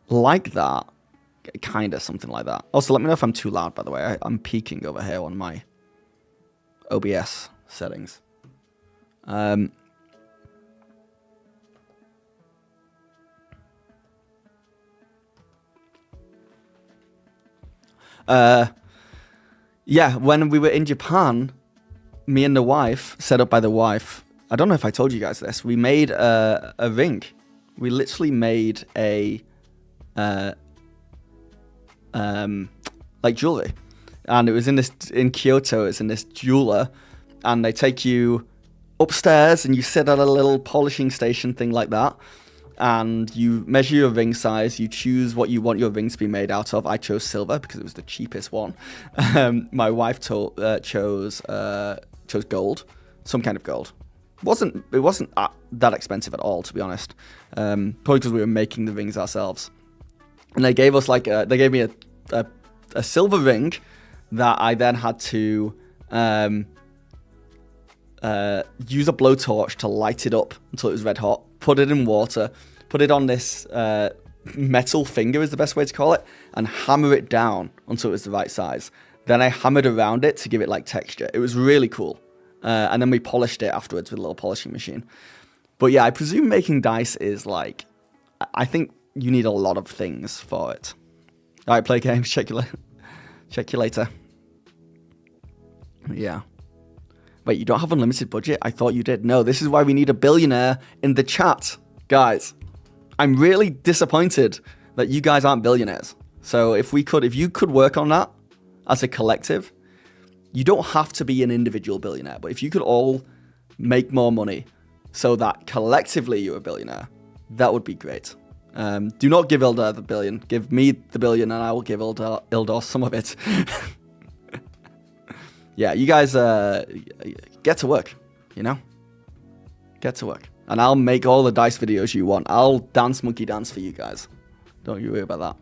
like that. Kind of something like that. Also, let me know if I'm too loud, by the way. I'm peaking over here on my OBS settings. Yeah, when we were in Japan, me and the wife, set up by the wife, I don't know if I told you guys this, we made a ring. We literally made a like jewelry, and it was in Kyoto. It's in this jeweler, and they take you upstairs and you sit at a little polishing station thing like that, and you measure your ring size. You choose what you want your ring to be made out of. I chose silver because it was the cheapest one. My wife chose gold, some kind of gold. It wasn't that expensive at all, to be honest. Probably because we were making the rings ourselves. And they gave us they gave me a silver ring that I then had to use a blowtorch to light it up until it was red hot, put it in water, put it on this metal finger is the best way to call it, and hammer it down until it was the right size. Then I hammered around it to give it like texture. It was really cool. And then we polished it afterwards with a little polishing machine. But yeah, I presume making dice is like, I think you need a lot of things for it. All right, play games. Check you later. Yeah. Wait, you don't have unlimited budget? I thought you did. No, this is why we need a billionaire in the chat. Guys, I'm really disappointed that you guys aren't billionaires. So if you could work on that as a collective, you don't have to be an individual billionaire, but if you could all make more money so that collectively you're a billionaire, that would be great. Do not give Ildar the billion. Give me the billion and I will give Ildar some of it. Yeah, you guys get to work, you know? Get to work. And I'll make all the dice videos you want. I'll dance monkey dance for you guys. Don't you worry about that.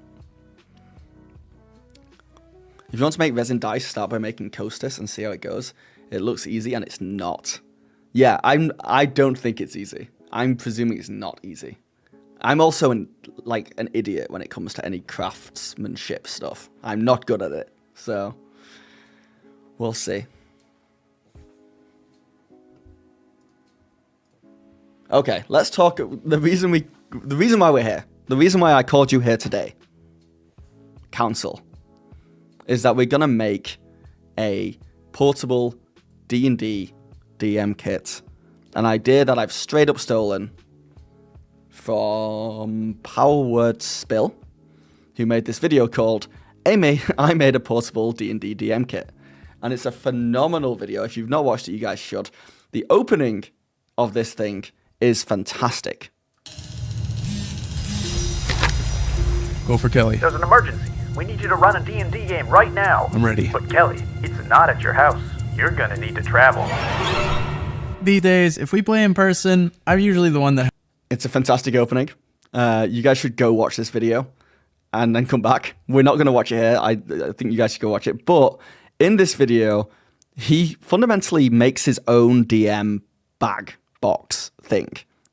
If you want to make resin dice, start by making Costas and see how it goes. It looks easy and it's not. Yeah, I don't think it's easy. I'm presuming it's not easy. I'm also an idiot when it comes to any craftsmanship stuff. I'm not good at it, so we'll see. Okay, let's talk. The reason why we're here, the reason why I called you here today, Council, is that we're gonna make a portable D&D DM kit, an idea that I've straight up stolen from Power Word Spill, who made this video called I made a portable D&D DM kit. And it's a phenomenal video. If you've not watched it, you guys should. The opening of this thing is fantastic. Go for Kelly. There's an emergency. We need you to run a D&D game right now. I'm ready. But Kelly, it's not at your house. You're gonna need to travel. These days, if we play in person, I'm usually the one that... It's a fantastic opening. You guys should go watch this video and then come back. We're not going to watch it here. I think you guys should go watch it. But in this video, he fundamentally makes his own DM bag box thing.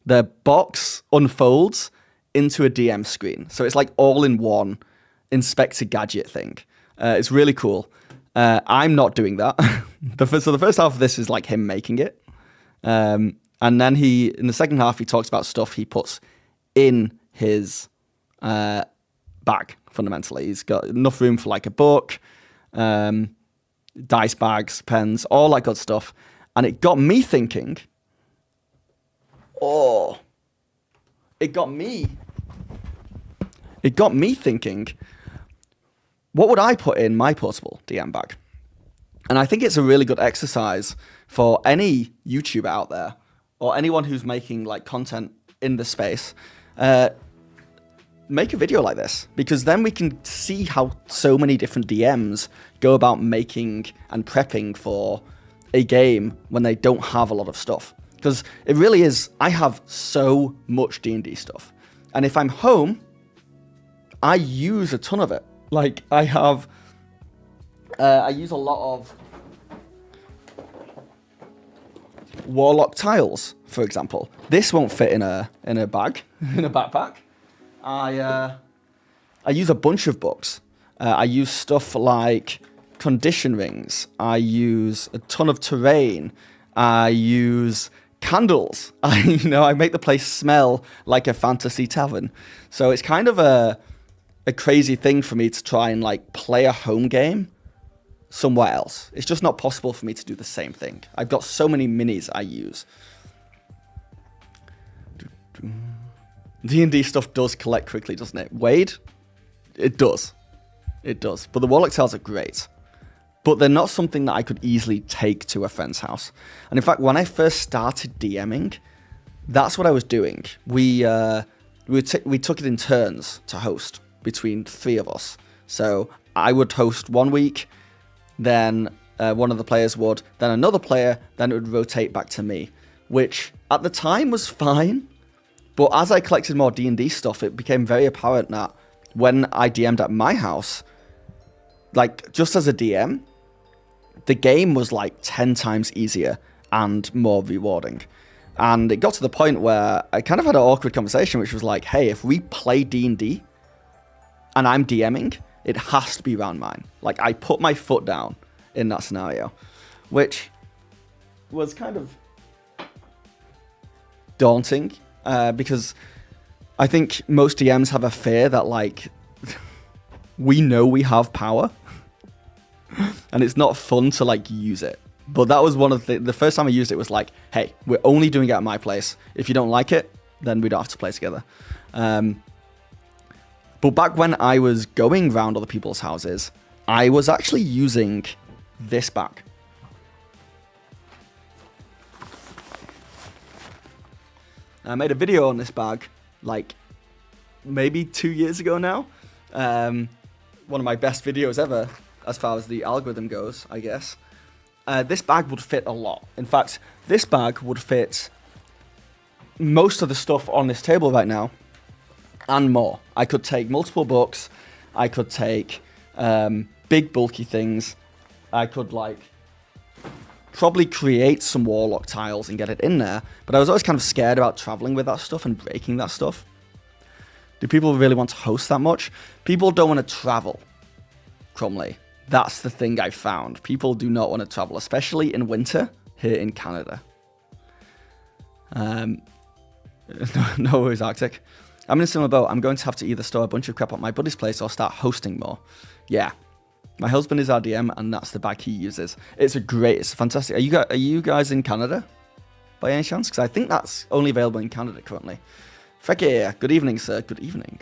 The box unfolds into a DM screen. So it's like all in one Inspector Gadget thing. It's really cool. I'm not doing that. So the first half of this is like him making it. And then in the second half, he talks about stuff he puts in his bag, fundamentally. He's got enough room for like a book, dice bags, pens, all that good stuff. And it got me thinking, what would I put in my portable DM bag? And I think it's a really good exercise for any YouTuber out there or anyone who's making like content in the space. Make a video like this, because then we can see how so many different DMs go about making and prepping for a game when they don't have a lot of stuff. Because it really is, I have so much D&D stuff. And if I'm home, I use a ton of it. Like, I use a lot of Warlock tiles, for example. This won't fit in a bag, in a backpack. I use a bunch of books. I use stuff like condition rings. I use a ton of terrain. I use candles. I make the place smell like a fantasy tavern. So it's kind of a crazy thing for me to try and like play a home game somewhere else. It's just not possible for me to do the same thing. I've got so many minis I use. D&D stuff does collect quickly, doesn't it? Wade? It does. It does. But the Warlock tiles are great. But they're not something that I could easily take to a friend's house. And in fact, when I first started DMing, that's what I was doing. We took it in turns to host between 3 of us. So I would host 1 week, then one of the players would, then another player, then it would rotate back to me, which at the time was fine. But as I collected more D&D stuff, it became very apparent that when I DM'd at my house, like, just as a DM, the game was like 10 times easier and more rewarding. And it got to the point where I kind of had an awkward conversation, which was like, hey, if we play D&D and I'm DMing, it has to be around mine. Like, I put my foot down in that scenario, which was kind of daunting. Because I think most DMs have a fear that, like, we know we have power and it's not fun to, like, use it. But that was one of the first time I used it was like, hey, we're only doing it at my place. If you don't like it, then we don't have to play together. But back when I was going around other people's houses, I was actually using this bag. I made a video on this bag, like, maybe 2 years ago now. One of my best videos ever, as far as the algorithm goes, I guess. This bag would fit a lot. In fact, this bag would fit most of the stuff on this table right now, and more. I could take multiple books. I could take big, bulky things. I could, like, probably create some Warlock tiles and get it in there, but I was always kind of scared about traveling with that stuff and breaking that stuff. Do people really want to host that much? People don't want to travel, Crumley. That's the thing I found. People do not want to travel, especially in winter here in Canada. No worries, Arctic. I'm in a similar boat. I'm going to have to either store a bunch of crap at my buddy's place or start hosting more. Yeah. My husband is our DM, and that's the bag he uses. It's fantastic. Are you guys in Canada, by any chance? Because I think that's only available in Canada currently. Fekir, good evening, sir. Good evening.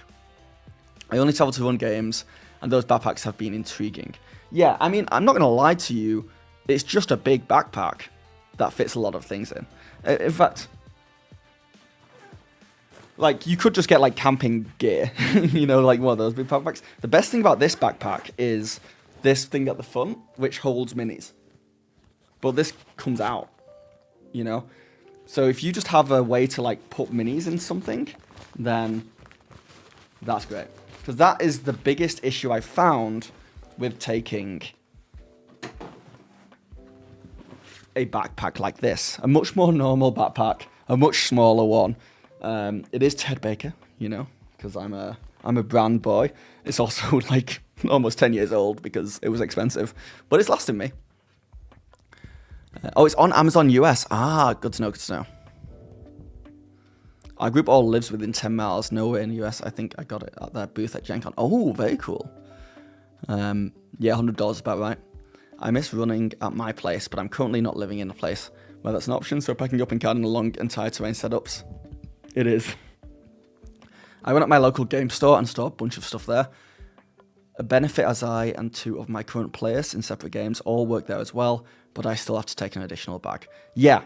I only travel to run games, and those backpacks have been intriguing. Yeah, I mean, I'm not going to lie to you. It's just a big backpack that fits a lot of things in. In fact, like, you could just get, like, camping gear, like one of those big backpacks. The best thing about this backpack is this thing at the front, which holds minis. But this comes out, So if you just have a way to, like, put minis in something, then that's great. Because that is the biggest issue I found with taking a backpack like this. A much more normal backpack, a much smaller one. It is Ted Baker, because I'm a brand boy. It's also, like, almost 10 years old because it was expensive, but it's lasting me. It's on Amazon US. Good to know. Our group all lives within 10 miles, nowhere in the US. I think I got it at their booth at Gen Con. Oh, very cool. Yeah, $100 is about right. I miss running at my place, but I'm currently not living in a place where that's an option, so packing up in Canada along entire terrain setups. It is. I went at my local game store and store a bunch of stuff there. A benefit as I and 2 of my current players in separate games all work there as well, but I still have to take an additional bag. Yeah,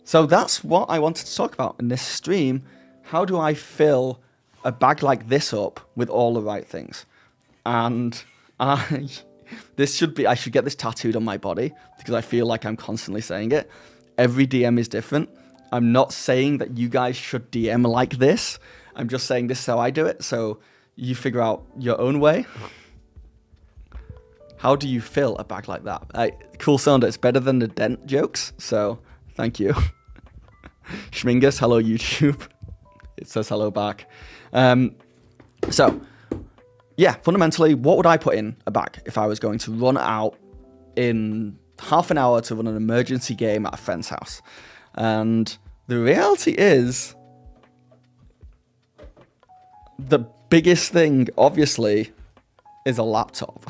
so that's what I wanted to talk about in this stream. How do I fill a bag like this up with all the right things? And I should get this tattooed on my body because I feel like I'm constantly saying it. Every DM is different. I'm not saying that you guys should DM like this. I'm just saying this is how I do it. So you figure out your own way. How do you fill a bag like that? Cool Cylinder, it's better than the dent jokes. So thank you. Schmingus, hello YouTube. It says hello back. So yeah, fundamentally, what would I put in a bag if I was going to run out in half an hour to run an emergency game at a friend's house? And the reality is, the biggest thing, obviously, is a laptop.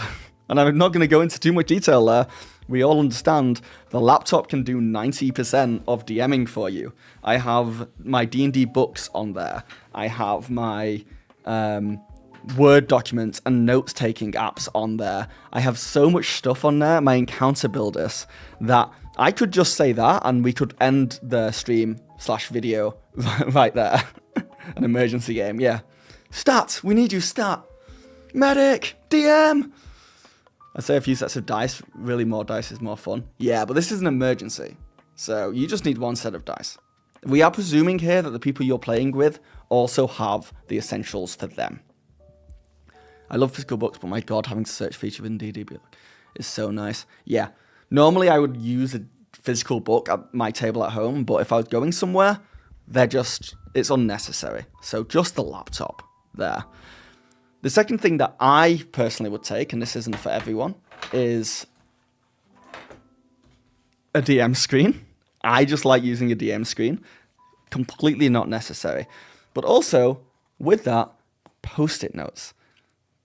And I'm not going to go into too much detail there. We all understand the laptop can do 90% of DMing for you. I have my D&D books on there. I have my Word documents and notes-taking apps on there. I have so much stuff on there, my encounter builders, that I could just say that and we could end the stream/video right there. An emergency game, yeah. Stat, we need you, stat. Medic, DM. I say a few sets of dice. Really, more dice is more fun. Yeah, but this is an emergency. So you just need 1 set of dice. We are presuming here that the people you're playing with also have the essentials for them. I love physical books, but my god, having to search for each of in D&D is so nice. Yeah, normally I would use a physical book at my table at home, but if I was going somewhere, it's unnecessary. So just the laptop there. The second thing that I personally would take, and this isn't for everyone, is a DM screen. I just like using a DM screen. Completely not necessary. But also, with that, Post-it notes.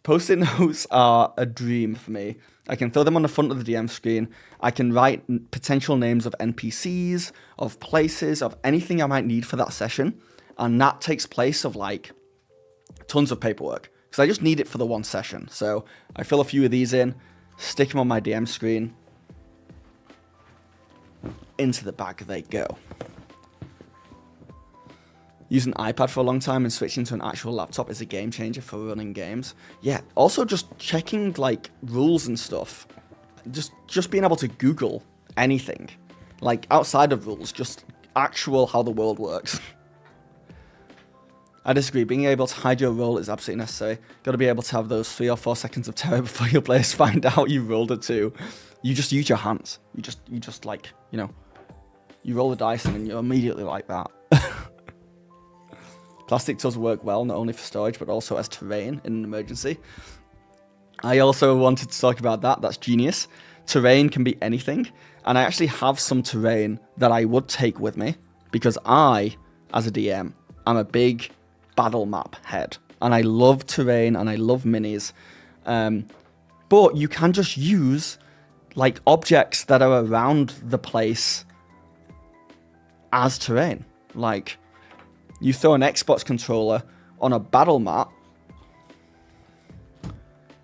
Post-it notes are a dream for me. I can throw them on the front of the DM screen. I can write potential names of NPCs, of places, of anything I might need for that session. And that takes place of like tons of paperwork. Because I just need it for the one session. So I fill a few of these in, stick them on my DM screen. Into the bag they go. Using an iPad for a long time and switching to an actual laptop is a game changer for running games. Yeah, also just checking like rules and stuff. Just being able to Google anything. Like outside of rules, just actual how the world works. I disagree. Being able to hide your roll is absolutely necessary. Got to be able to have those 3 or 4 seconds of terror before your players find out you rolled a 2. You just use your hands. You just like, you know, you roll the dice and then you're immediately like that. Plastic does work well, not only for storage, but also as terrain in an emergency. I also wanted to talk about that. That's genius. Terrain can be anything. And I actually have some terrain that I would take with me because I, as a DM, am a big battle map head. And I love terrain and I love minis. But you can just use like objects that are around the place as terrain. Like, you throw an Xbox controller on a battle map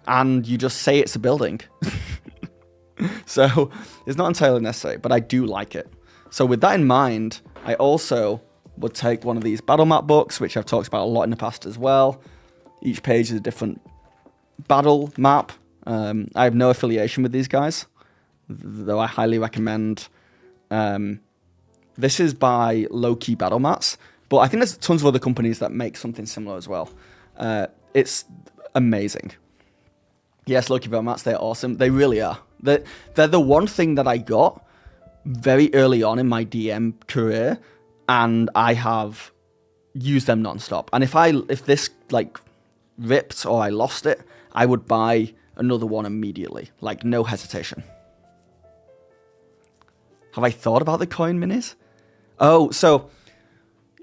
and you just say it's a building. So it's not entirely necessary, but I do like it. So with that in mind, I also would take one of these battle map books, which I've talked about a lot in the past as well. Each page is a different battle map. I have no affiliation with these guys, though I highly recommend. This is by Low Key Battle Mats. But I think there's tons of other companies that make something similar as well. It's amazing. Yes, Loki Battle Mats, they're awesome. They really are. They're the one thing that I got very early on in my DM career, and I have used them nonstop. And if this like ripped or I lost it, I would buy another one immediately, like no hesitation. Have I thought about the coin minis? Oh, so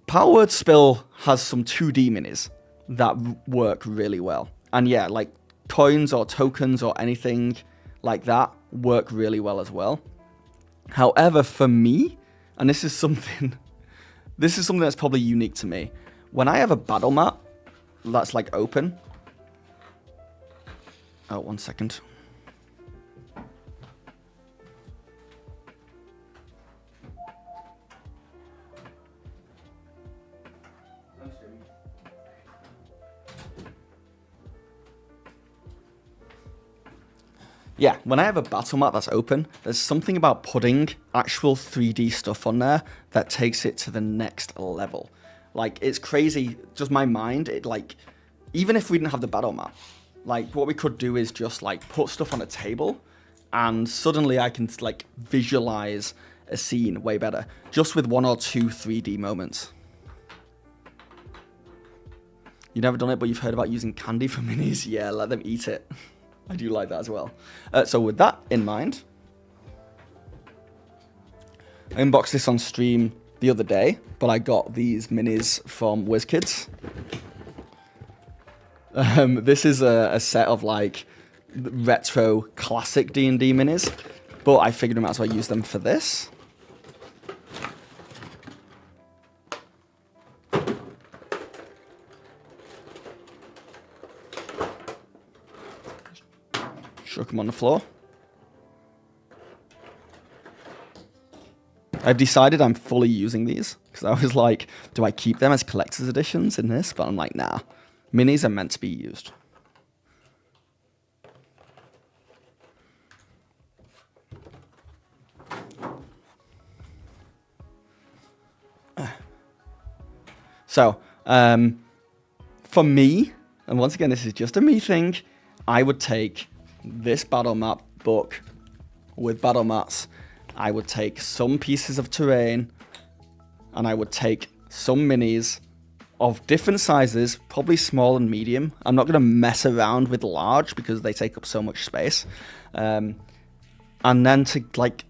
Power Word Spill has some 2D minis that work really well. And yeah, like coins or tokens or anything like that work really well as well. However, for me, and this is something that's probably unique to me, when I have a battle map that's like open, Oh, 1 second. Yeah, when I have a battle map that's open, there's something about putting actual 3D stuff on there that takes it to the next level. Like, it's crazy, just my mind, it like, even if we didn't have the battle map, like, what we could do is just, like, put stuff on a table, and suddenly I can, like, visualize a scene way better, just with 1 or 2 3D moments. You've never done it, but you've heard about using candy for minis? Yeah, let them eat it. I do like that as well. So with that in mind, I unboxed this on stream the other day, but I got these minis from WizKids. This is a set of like retro classic D&D minis, but I figured I might as well use them for this. Shook them on the floor. I've decided I'm fully using these because I was like, do I keep them as collector's editions in this? But I'm like, nah. Minis are meant to be used. So, for me, and once again, this is just a me thing, I would take this battle map book with battle mats. I would take some pieces of terrain, and I would take some minis of different sizes, probably small and medium. I'm not going to mess around with large because they take up so much space. And then to like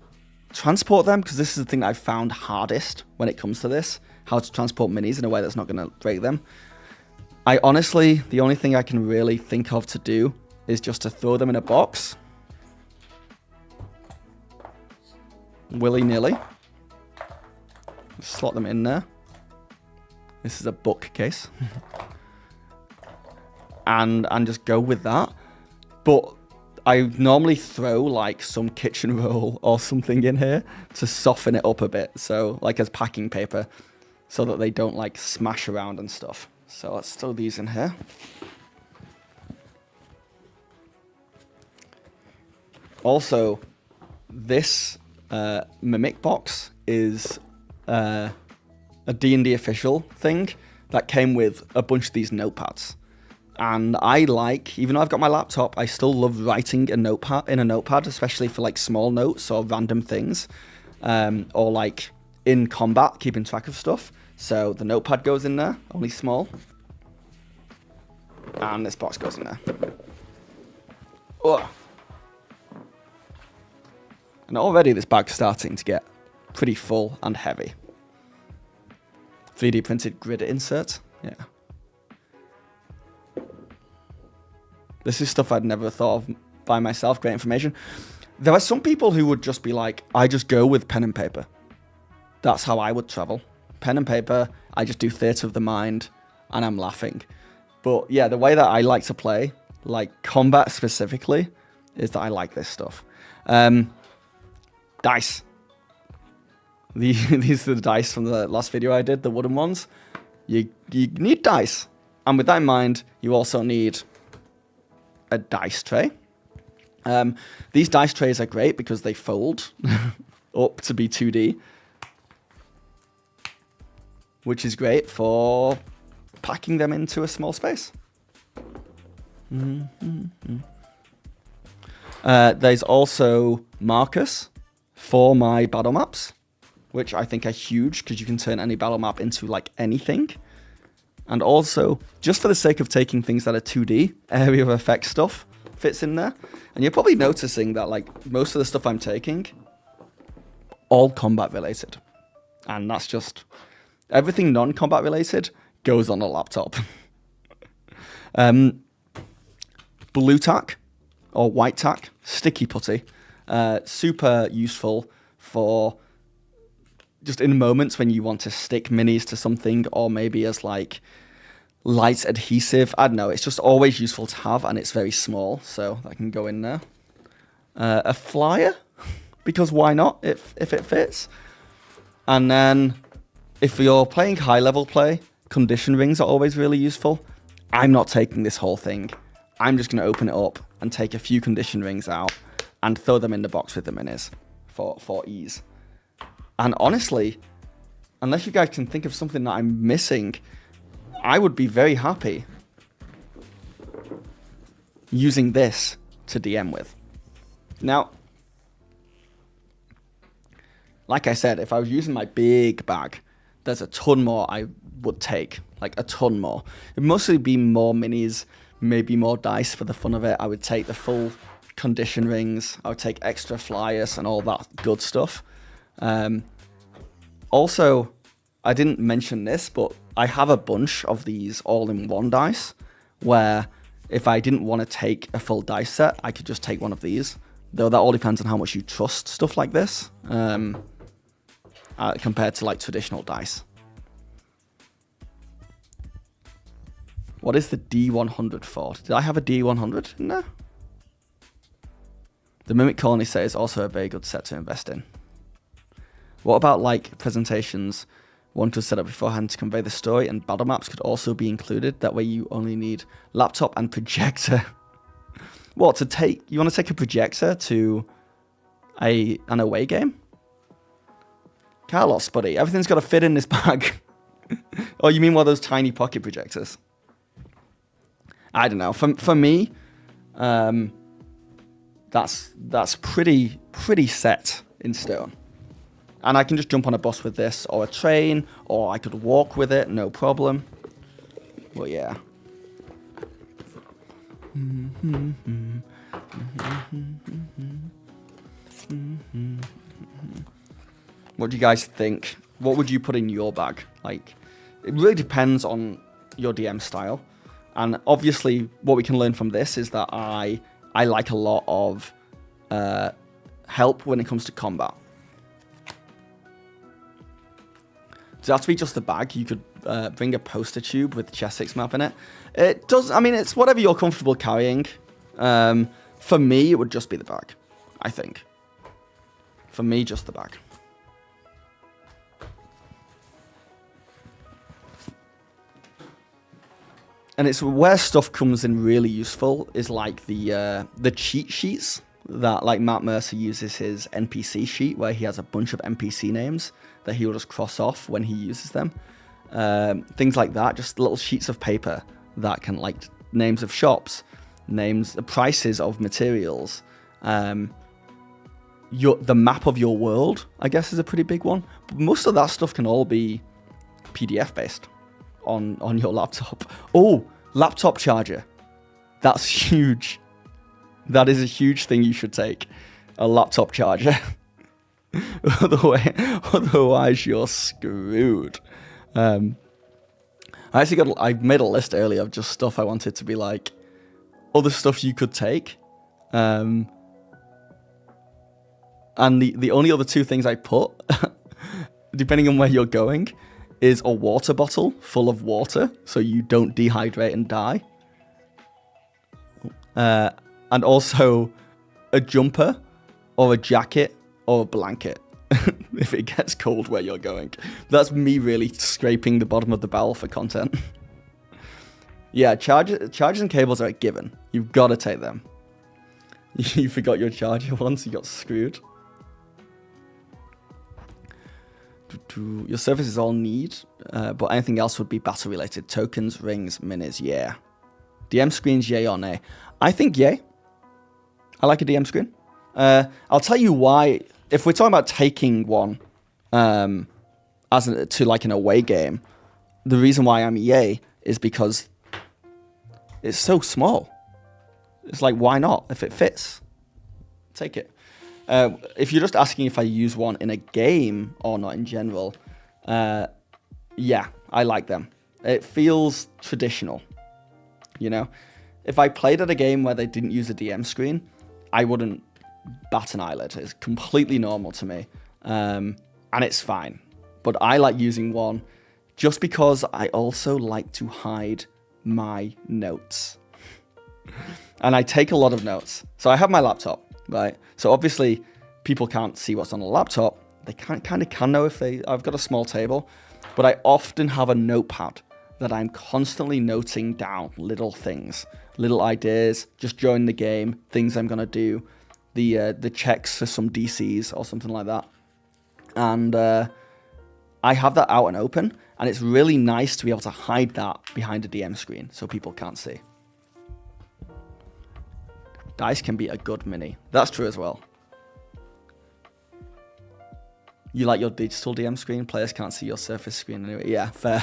transport them, because this is the thing that I've found hardest when it comes to this, how to transport minis in a way that's not going to break them. I honestly, the only thing I can really think of to do is just to throw them in a box. Willy-nilly. Slot them in there. This is a bookcase. and just go with that. But I normally throw like some kitchen roll or something in here to soften it up a bit. So like as packing paper, so that they don't like smash around and stuff. So let's throw these in here. Also, this Mimic box is a D&D official thing that came with a bunch of these notepads. And I like, even though I've got my laptop, I still love writing a notepad in a notepad, especially for like small notes or random things, or like in combat, keeping track of stuff. So the notepad goes in there, only small. And this box goes in there. Ugh. And already this bag's starting to get pretty full and heavy. 3D printed grid insert. Yeah. This is stuff I'd never thought of by myself. Great information. There are some people who would just be like, I just go with pen and paper. That's how I would travel. Pen and paper, I just do theatre of the mind, and I'm laughing. But yeah, the way that I like to play, like combat specifically, is that I like this stuff. Dice. These are the dice from the last video I did, the wooden ones. You need dice. And with that in mind, you also need a dice tray. These dice trays are great because they fold up to be 2D, which is great for packing them into a small space. There's also markers for my battle maps, which I think are huge because you can turn any battle map into like anything. And also, just for the sake of taking things that are 2D, area of effect stuff fits in there. And you're probably noticing that like most of the stuff I'm taking, all combat related. And that's just, everything non-combat related goes on a laptop. Blue tack or white tack, sticky putty, super useful for just in moments when you want to stick minis to something, or maybe as like light adhesive. I don't know. It's just always useful to have, and it's very small, so that can go in there. A flyer, because why not, if it fits. And then, if you're playing high-level play, condition rings are always really useful. I'm not taking this whole thing. I'm just going to open it up and take a few condition rings out and throw them in the box with the minis for ease. And honestly, unless you guys can think of something that I'm missing, I would be very happy using this to DM with. Now, like I said, if I was using my big bag, there's a ton more I would take, like a ton more. It'd mostly be more minis, maybe more dice for the fun of it. I would take the full condition rings. I would take extra flyers and all that good stuff. Also, I didn't mention this, but I have a bunch of these all-in-one dice where if I didn't want to take a full dice set, I could just take one of these. Though that all depends on how much you trust stuff like this compared to like traditional dice. What is the D100 for? Did I have a D100 in there? The Mimic Colony set is also a very good set to invest in. What about like presentations one to set up beforehand to convey the story, and battle maps could also be included? That way you only need laptop and projector. What, you want to take a projector to an away game? Carlos, buddy, everything's got to fit in this bag. Oh, you mean one of those tiny pocket projectors? I don't know. For me, that's pretty set in stone. And I can just jump on a bus with this, or a train, or I could walk with it, no problem. Well, yeah. What do you guys think? What would you put in your bag? Like, it really depends on your DM style. And obviously, what we can learn from this is that I like a lot of help when it comes to combat. Does it have to be just the bag? You could bring a poster tube with Chessex map in it. It does. I mean, it's whatever you're comfortable carrying. For me, it would just be the bag, I think. For me, just the bag. And it's where stuff comes in really useful is like the cheat sheets that like Matt Mercer uses his NPC sheet where he has a bunch of NPC names that he'll just cross off when he uses them. Things like that, just little sheets of paper that can like names of shops, prices of materials, the map of your world, I guess, is a pretty big one. But most of that stuff can all be PDF based on your laptop. Oh, laptop charger. That's huge. That is a huge thing you should take. A laptop charger. Otherwise you're screwed. I made a list earlier of just stuff I wanted to be like other stuff you could take. And the only other two things I put, depending on where you're going, is a water bottle full of water so you don't dehydrate and die. And also a jumper or a jacket or a blanket if it gets cold where you're going. That's me really scraping the bottom of the barrel for content. Yeah, chargers and cables are a given. You've got to take them. You forgot your charger once, you got screwed. Your services all need, but anything else would be battle related. Tokens, rings, minis, yeah. DM screens, yay or nay? I think yay. I like a DM screen. I'll tell you why. If we're talking about taking one to like an away game, the reason why I'm yay is because it's so small. It's like, why not? If it fits, take it. If you're just asking if I use one in a game or not in general, yeah, I like them. It feels traditional, you know? If I played at a game where they didn't use a DM screen, I wouldn't bat an eyelid. It's completely normal to me, and it's fine. But I like using one just because I also like to hide my notes. And I take a lot of notes. So I have my laptop, right? So obviously people can't see what's on a laptop. They kind of can know if I've got a small table, but I often have a notepad that I'm constantly noting down little things, little ideas, just during the game, things I'm going to do, the checks for some DCs or something like that. And I have that out and open, and it's really nice to be able to hide that behind a DM screen so people can't see. Dice can be a good mini. That's true as well. You like your digital DM screen? Players can't see your Surface screen anyway. Yeah, fair.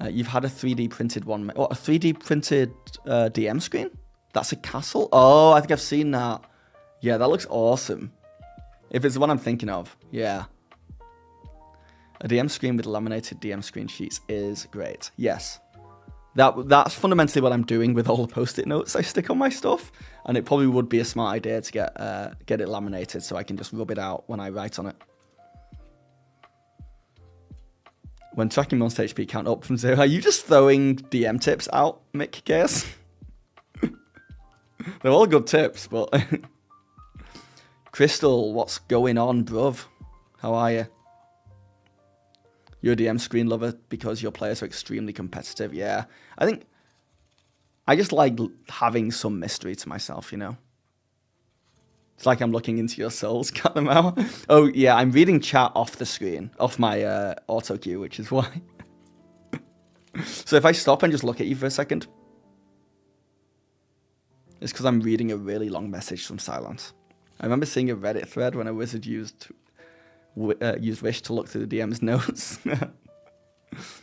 You've had a 3D printed one. What, a 3D printed DM screen? That's a castle? Oh, I think I've seen that. Yeah, that looks awesome. If it's the one I'm thinking of, yeah. A DM screen with laminated DM screen sheets is great. Yes. That's fundamentally what I'm doing with all the post-it notes I stick on my stuff, and it probably would be a smart idea to get it laminated so I can just rub it out when I write on it. When tracking monster HP count up from 0, are you just throwing DM tips out, Mick Chaos? They're all good tips, but... Crystal, what's going on, bruv? How are you? You're a DM screen lover because your players are extremely competitive. Yeah, I think I just like having some mystery to myself, you know? It's like I'm looking into your souls, cut them out. Oh, yeah, I'm reading chat off the screen, off my auto cue, which is why. So if I stop and just look at you for a second, it's because I'm reading a really long message from silence. I remember seeing a Reddit thread when a wizard used Wish to look through the DM's notes.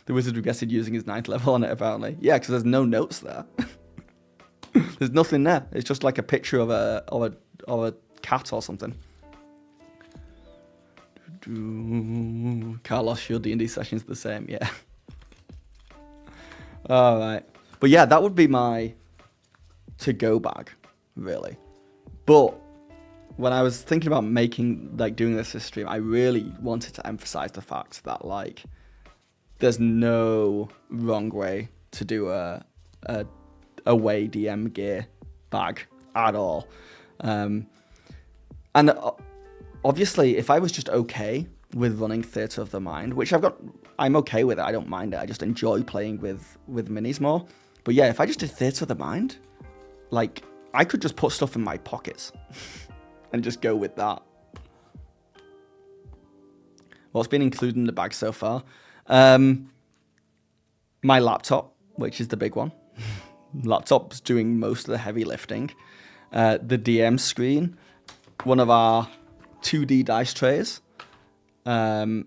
The wizard regretted using his 9th level on it, apparently. Yeah, because there's no notes there. There's nothing there. It's just like a picture of a cat or something. Carlos, your D&D session's the same, yeah. All right. But yeah, that would be my to-go bag, really. But when I was thinking about doing this stream, I really wanted to emphasize the fact that, like, there's no wrong way to do a away DM gear bag at all. And obviously, if I was just okay with running Theatre of the Mind, which I'm okay with it. I don't mind it. I just enjoy playing with minis more. But yeah, if I just did Theatre of the Mind, like, I could just put stuff in my pockets. And just go with that. What's been included in the bag so far? My laptop, which is the big one. Laptop's doing most of the heavy lifting. The DM screen, one of our 2D dice trays, some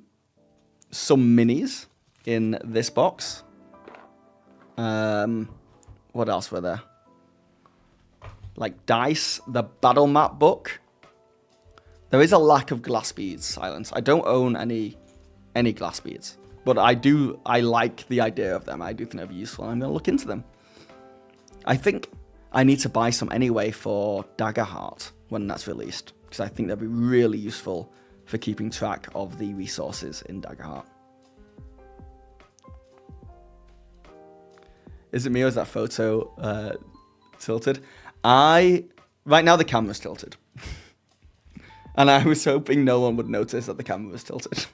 minis in this box. What else were there? Like dice, the battle map book. There is a lack of glass beads, Silence. I don't own any glass beads, but I like the idea of them. I do think they'll be useful, and I'm going to look into them. I think I need to buy some anyway for Daggerheart when that's released, because I think they'll be really useful for keeping track of the resources in Daggerheart. Is it me or is that photo tilted? Right now the camera's tilted. And I was hoping no one would notice that the camera was tilted.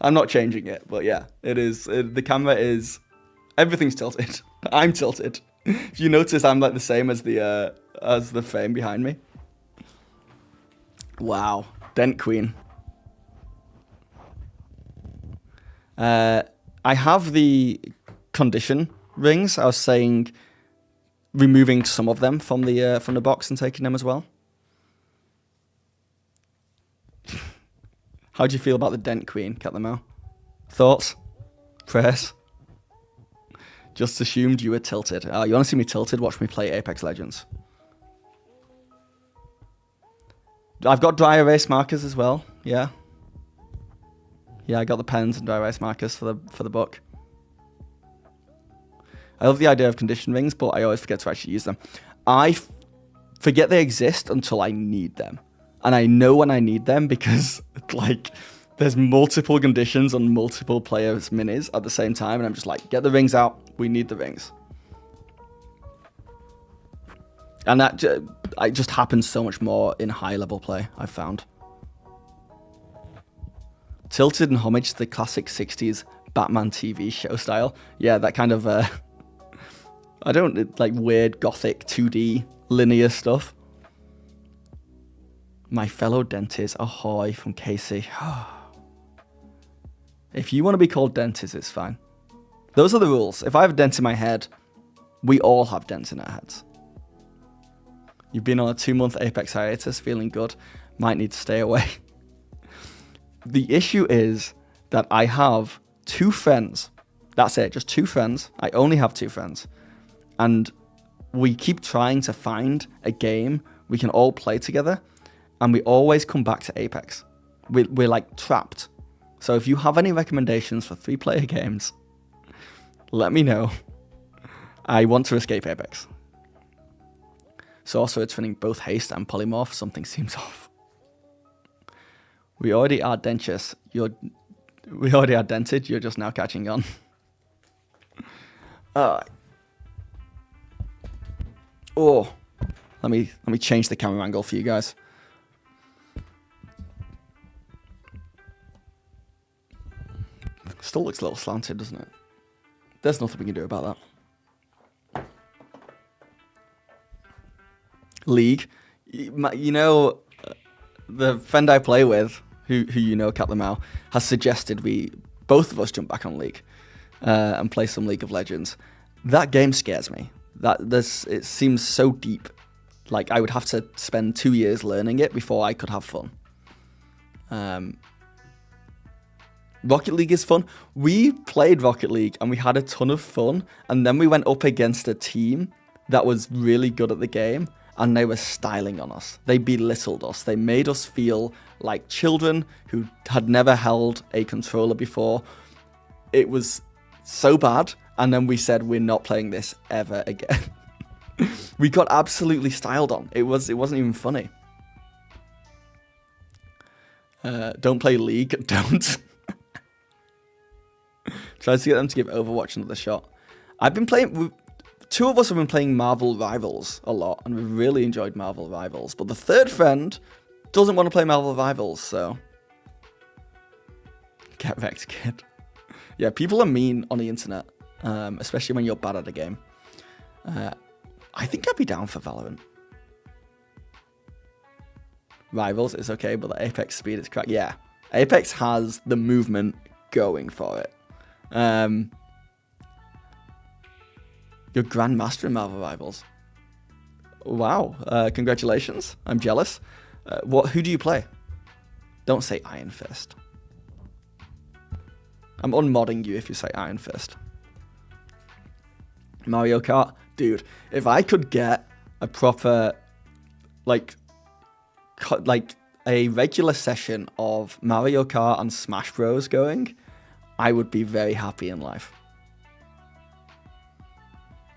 I'm not changing it, but yeah, it is. The camera is... Everything's tilted. I'm tilted. If you notice, I'm like the same as the frame behind me. Wow. Dent Queen. I have the condition rings. I was saying removing some of them from the box and taking them as well. How do you feel about the Dent Queen, Catlemau? Thoughts? Prayers? Just assumed you were tilted. You want to see me tilted? Watch me play Apex Legends. I've got dry erase markers as well. Yeah. Yeah, I got the pens and dry erase markers for the book. I love the idea of condition rings, but I always forget to actually use them. I forget they exist until I need them. And I know when I need them because, like, there's multiple conditions on multiple players' minis at the same time, and I'm just like, get the rings out. We need the rings. And that it just happens so much more in high-level play, I've found. Tilted in homage to the classic 60s Batman TV show style. Yeah, that kind of, I don't, like, weird gothic 2D linear stuff. My fellow dentist, ahoy, from Casey. If you want to be called dentist, it's fine. Those are the rules. If I have a dent in my head, we all have dents in our heads. You've been on a 2-month Apex hiatus, feeling good. Might need to stay away. The issue is that I have 2 friends. That's it, just 2 friends. I only have 2 friends. And we keep trying to find a game we can all play together. And we always come back to Apex. We're like trapped. So if you have any recommendations for 3-player games, let me know. I want to escape Apex. Sorcerer turning both haste and polymorph. Something seems off. We already are dentures. We already are dented. You're just now catching on. Oh, let me change the camera angle for you guys. Still looks a little slanted, doesn't it? There's nothing we can do about that. League, you know, the friend I play with, who you know, Cat the Mao, has suggested both of us jump back on League and play some League of Legends. That game scares me. It seems so deep. Like I would have to spend 2 years learning it before I could have fun. Rocket League is fun. We played Rocket League and we had a ton of fun, and then we went up against a team that was really good at the game. And they were styling on us. They belittled us. They made us feel like children who had never held a controller before. It was so bad. And then we said, we're not playing this ever again. We got absolutely styled on. It wasn't even funny. Don't play League. Don't. Tries to get them to give Overwatch another shot. I've been playing... 2 of us have been playing Marvel Rivals a lot, and we've really enjoyed Marvel Rivals. But the third friend doesn't want to play Marvel Rivals, so... Get wrecked, kid. Yeah, people are mean on the internet, especially when you're bad at a game. I think I'd be down for Valorant. Rivals is okay, but the Apex speed is cracked. Yeah, Apex has the movement going for it. You're Grandmaster in Marvel Rivals. Wow, congratulations. I'm jealous. Who do you play? Don't say Iron Fist. I'm unmodding you if you say Iron Fist. Mario Kart? Dude, if I could get a proper, like a regular session of Mario Kart and Smash Bros going, I would be very happy in life.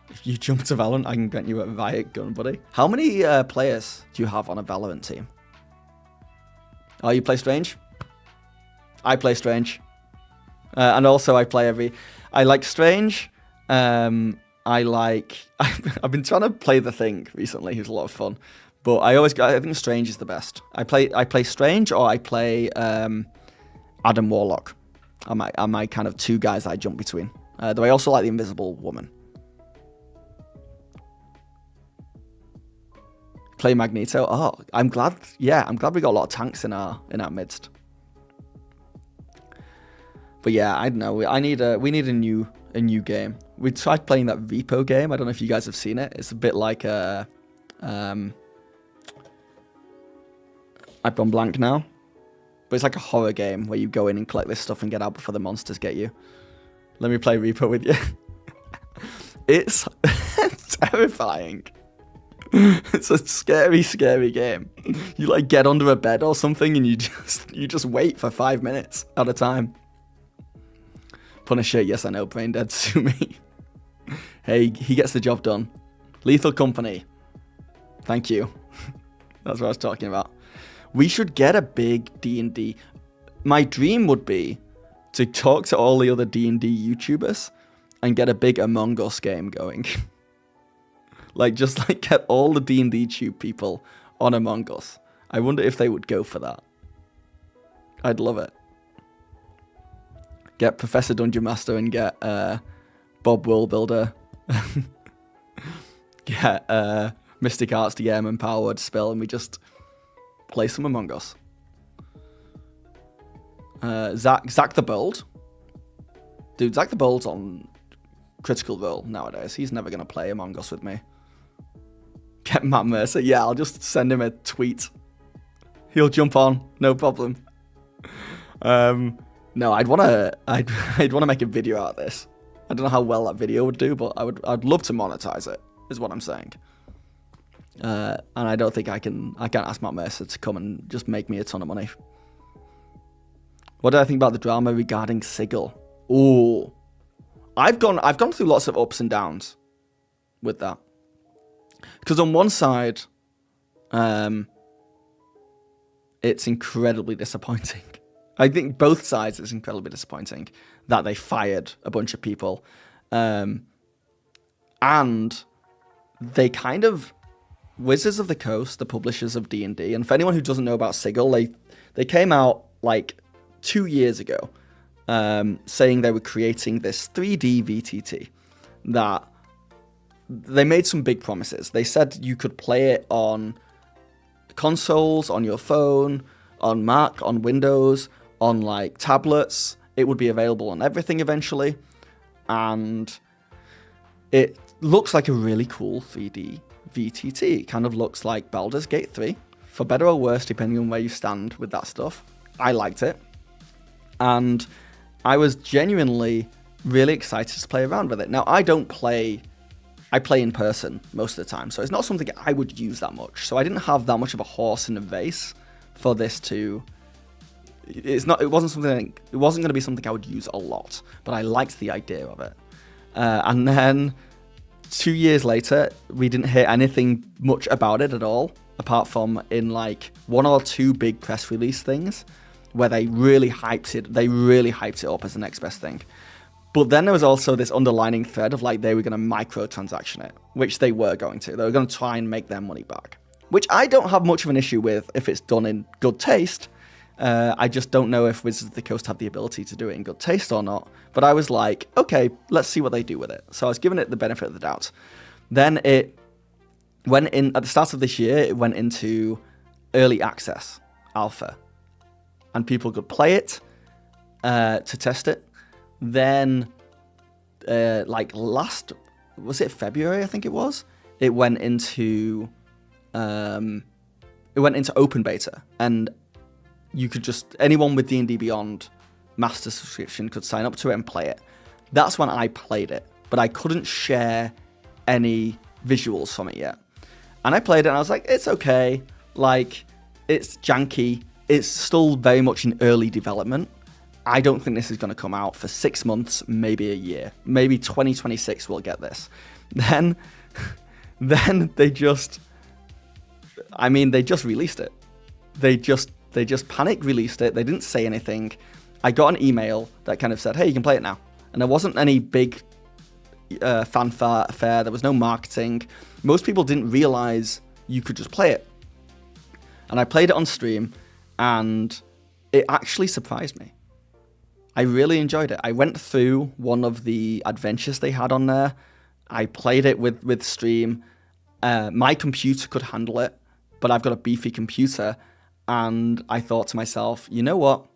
If you jump to Valorant, I can get you a riot gun, buddy. How many players do you have on a Valorant team? Oh, you play Strange? I play Strange. And also I like Strange. I've been trying to play The Thing recently, who's a lot of fun. But I think Strange is the best. I play Strange, or I play Adam Warlock. Are my kind of 2 guys that I jump between. Though I also like the Invisible Woman. Play Magneto. Oh, I'm glad we got a lot of tanks in our midst. But yeah, I don't know. We need a new game. We tried playing that Repo game. I don't know if you guys have seen it. It's a bit like a I've gone blank now. But it's like a horror game where you go in and collect this stuff and get out before the monsters get you. Let me play Repo with you. It's terrifying. It's a scary, scary game. You like get under a bed or something and you just wait for 5 minutes at a time. Punisher, yes I know, brain dead, sue me. Hey, he gets the job done. Lethal Company. Thank you. That's what I was talking about. We should get a big D&D my dream would be to talk to all the other D&D YouTubers and get a big Among Us game going. Just get all the D&D tube people on Among Us. I wonder if they would go for that. I'd love it. Get Professor Dungeon Master and get Bob Worldbuilder. Get Mystic Arts DM and Power Spell, and we just play some Among Us. Zach the Bold. Dude, Zach the Bold's on Critical Role nowadays. He's never going to play Among Us with me. Get Matt Mercer. Yeah, I'll just send him a tweet. He'll jump on, no problem. No, I'd want to make a video out of this. I don't know how well that video would do, but I'd love to monetize it, is what I'm saying. And I don't think I can't ask Matt Mercer to come and just make me a ton of money. What do I think about the drama regarding Sigil? Ooh. I've gone through lots of ups and downs with that. Because on one side, it's incredibly disappointing. I think both sides is incredibly disappointing that they fired a bunch of people. And they kind of... Wizards of the Coast, the publishers of D&D, and for anyone who doesn't know about Sigil, they came out 2 years ago saying they were creating this 3D VTT that they made some big promises. They said you could play it on consoles, on your phone, on Mac, on Windows, on tablets. It would be available on everything eventually. And it looks like a really cool 3D VTT. It kind of looks like Baldur's Gate 3, for better or worse, depending on where you stand with that stuff. I liked it. And I was genuinely really excited to play around with it. Now, I play in person most of the time, so it's not something I would use that much. So I didn't have that much of a horse in the race for this to... It wasn't going to be something I would use a lot, but I liked the idea of it. And then 2 years later, we didn't hear anything much about it at all, apart from in 1 or 2 big press release things where they really hyped it up as the next best thing. But then there was also this underlining thread of they were going to microtransaction it, which they were going to. They were going to try and make their money back, which I don't have much of an issue with if it's done in good taste. I just don't know if Wizards of the Coast have the ability to do it in good taste or not. But I was like, okay, let's see what they do with it. So I was giving it the benefit of the doubt. Then it went in, at the start of this year, it went into early access, alpha. And people could play it to test it. Then, was it February, I think it was? It went into open beta. And you could anyone with D&D Beyond Master subscription could sign up to it and play it. That's when I played it, but I couldn't share any visuals from it yet. And I played it and I was like, it's okay. It's janky. It's still very much in early development. I don't think this is going to come out for 6 months, maybe a year. Maybe 2026 we'll get this. Then they just released it. They just panic released it. They didn't say anything. I got an email that kind of said, hey, you can play it now. And there wasn't any big fanfare. There was no marketing. Most people didn't realize you could just play it. And I played it on stream, and it actually surprised me. I really enjoyed it. I went through one of the adventures they had on there. I played it with stream. My computer could handle it, but I've got a beefy computer. And I thought to myself, you know what?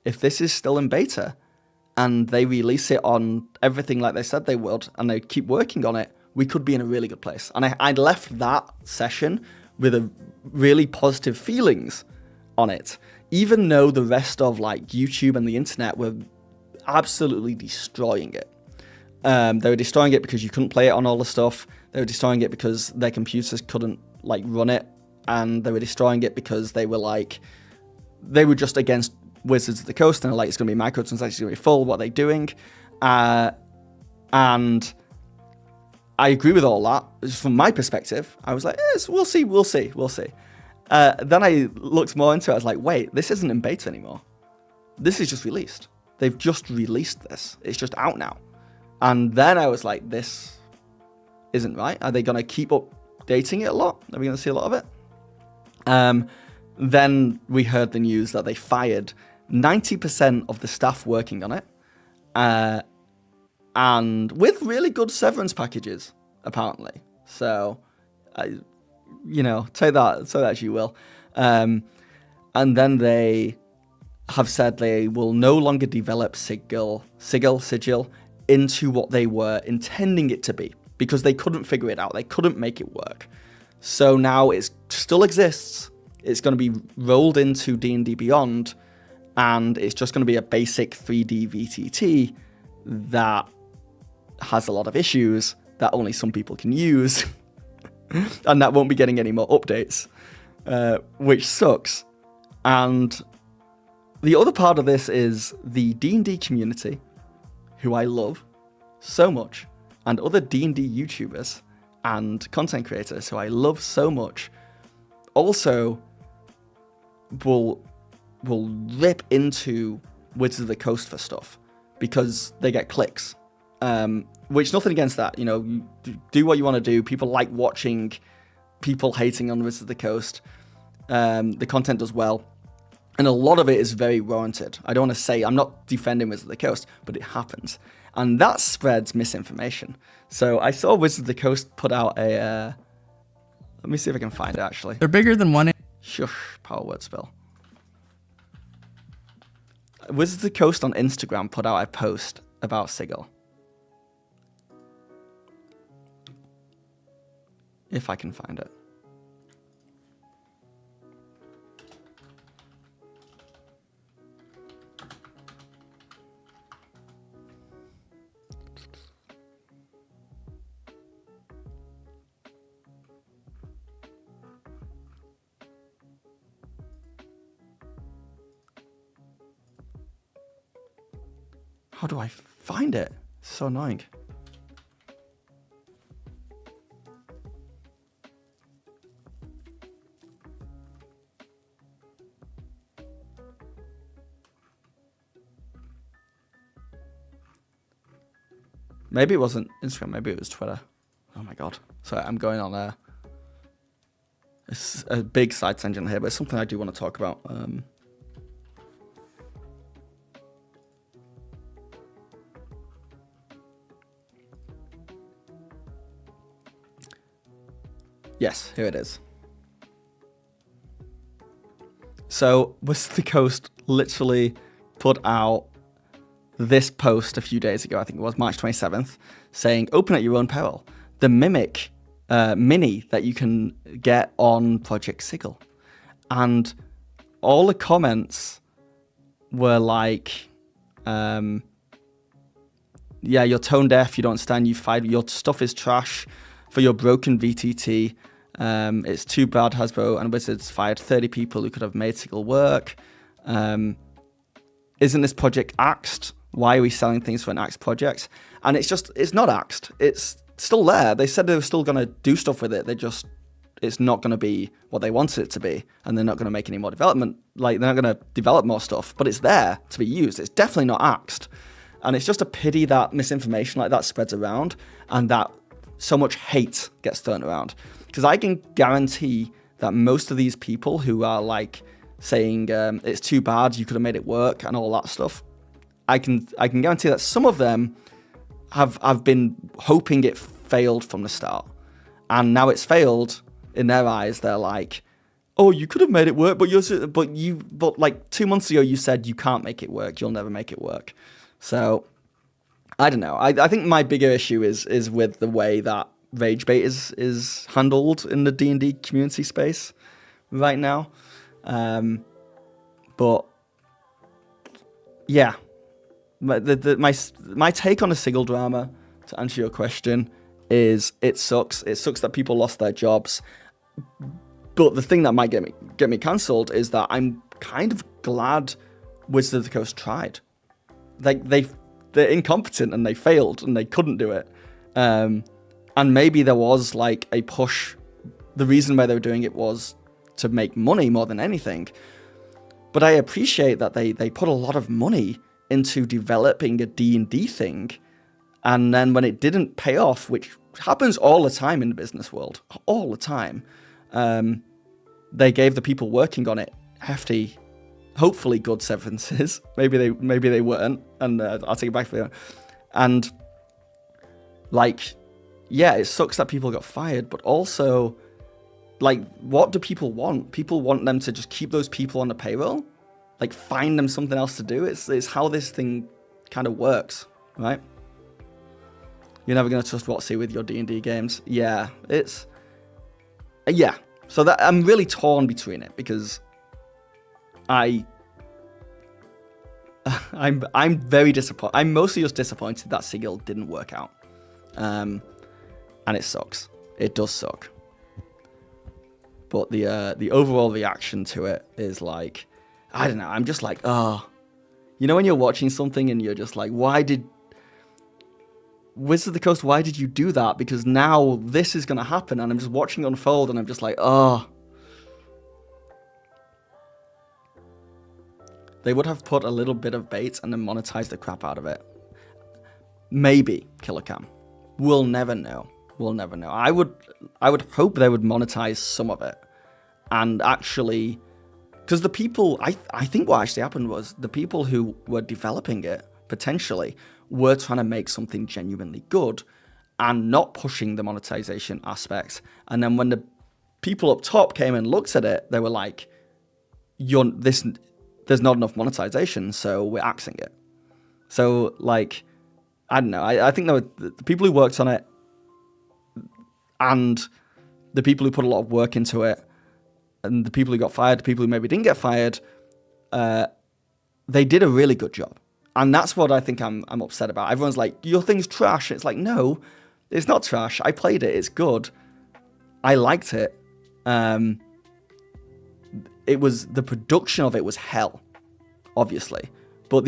If this is still in beta and they release it on everything like they said they would, and they keep working on it, we could be in a really good place. And I'd left that session with a really positive feelings on it, even though the rest of YouTube and the internet were absolutely destroying it. They were destroying it because you couldn't play it on all the stuff. They were destroying it because their computers couldn't run it. And they were destroying it because they were just against Wizards of the Coast, and it's going to be microtransactions, it's going to be full, what are they doing? And I agree with all that. Just from my perspective, I was like, yes, we'll see. Then I looked more into it, I was like, wait, this isn't in beta anymore. this is just released. They've just released this. It's just out now. And then I was like, this isn't right. Are they going to keep updating it a lot? Are we going to see a lot of it? Then we heard the news that they fired 90% of the staff working on it. And with really good severance packages, apparently. So, say that as you will. And then they have said they will no longer develop Sigil into what they were intending it to be, because they couldn't figure it out. They couldn't make it work. So now it still exists. It's going to be rolled into D&D Beyond, and it's just going to be a basic 3D VTT that has a lot of issues that only some people can use, and that won't be getting any more updates, which sucks. And the other part of this is the D&D community, who I love so much, and other D&D YouTubers and content creators who I love so much, also will rip into Wizards of the Coast for stuff because they get clicks. Which, nothing against that. You do what you want to do. People like watching people hating on Wizards of the Coast. The content does well. And a lot of it is very warranted. I don't want to say, I'm not defending Wizards of the Coast, but it happens. And that spreads misinformation. So I saw Wizards of the Coast put out a... let me see if I can find it, actually. They're bigger than one. Shush, power word spell. Wizards of the Coast on Instagram put out a post about Sigil. If I can find it. How do I find it? It's so annoying. Maybe it wasn't Instagram, maybe it was Twitter. Oh my god. Sorry, I'm going on a big side tangent here, but it's something I do want to talk about. Yes, here it is. So, Wizards of the Coast literally put out this post a few days ago, I think it was March 27th, saying, open at your own peril. The Mimic mini that you can get on Project Sigil. And all the comments were like, yeah, you're tone deaf, you don't understand, your stuff is trash for your broken VTT. It's too bad Hasbro and Wizards fired 30 people who could have made Sigil work. Isn't this project axed? Why are we selling things for an axed project? And it's not axed. It's still there. They said they were still going to do stuff with it. It's not going to be what they wanted it to be. And they're not going to make any more development. Like, they're not going to develop more stuff, but it's there to be used. It's definitely not axed. And it's just a pity that misinformation like that spreads around and that so much hate gets thrown around. Because I can guarantee that most of these people who are like saying it's too bad, you could have made it work and all that stuff, I can guarantee that some of them have been hoping it failed from the start. And now it's failed in their eyes. They're like, oh, you could have made it work, but like 2 months ago you said you can't make it work, you'll never make it work. So I don't know. I think my bigger issue is with the way that rage bait is handled in the D&D community space right now. But yeah, my take on the Sigil drama, to answer your question, is it sucks. It sucks that people lost their jobs. But the thing that might get me cancelled is that I'm kind of glad Wizards of the Coast tried. Like they're incompetent and they failed and they couldn't do it. And maybe there was like a push. The reason why they were doing it was to make money more than anything. But I appreciate that they put a lot of money into developing a D&D thing, and then when it didn't pay off, which happens all the time in the business world, all the time, they gave the people working on it hefty, hopefully good severances. Maybe they weren't, and I'll take it back for you. And like, yeah, it sucks that people got fired, but also, like, what do people want? People want them to just keep those people on the payroll, like find them something else to do. It's how this thing kind of works, right? You're never gonna trust WotC with your D&D games. Yeah, yeah. So that I'm really torn between it because I'm very disappointed. I'm mostly just disappointed that Sigil didn't work out, and it sucks. It does suck. But the overall reaction to it is like, I don't know. I'm just like, you know, when you're watching something and you're just like, Wizards of the Coast, why did you do that? Because now this is going to happen, and I'm just watching it unfold, and I'm just like, They would have put a little bit of bait and then monetized the crap out of it. Maybe, Killer Cam. We'll never know. We'll never know. I would hope they would monetize some of it. And actually, because the people, I think what actually happened was the people who were developing it, potentially, were trying to make something genuinely good and not pushing the monetization aspects. And then when the people up top came and looked at it, they were like, there's not enough monetization, so we're axing it. So, like, I don't know. I think the people who worked on it and the people who put a lot of work into it and the people who got fired, the people who maybe didn't get fired, they did a really good job. And that's what I think I'm upset about. Everyone's like, your thing's trash. It's like, no, it's not trash. I played it. It's good. I liked it. It was, the production of it was hell, obviously. But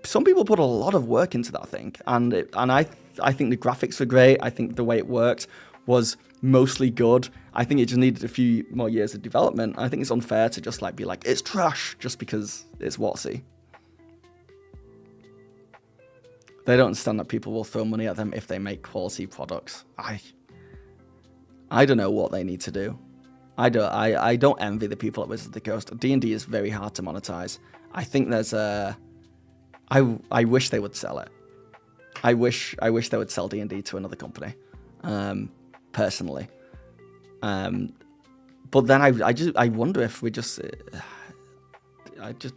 some people put a lot of work into that thing. And I think the graphics were great. I think the way it worked was mostly good. I think it just needed a few more years of development. I think it's unfair to just like be like, it's trash just because it's WotC. They don't understand that people will throw money at them if they make quality products. I don't know what they need to do. I don't envy the people at Wizards of the Coast. D&D is very hard to monetize. I think there's I wish they would sell it. I wish they would sell D&D to another company, personally. But then I wonder if we just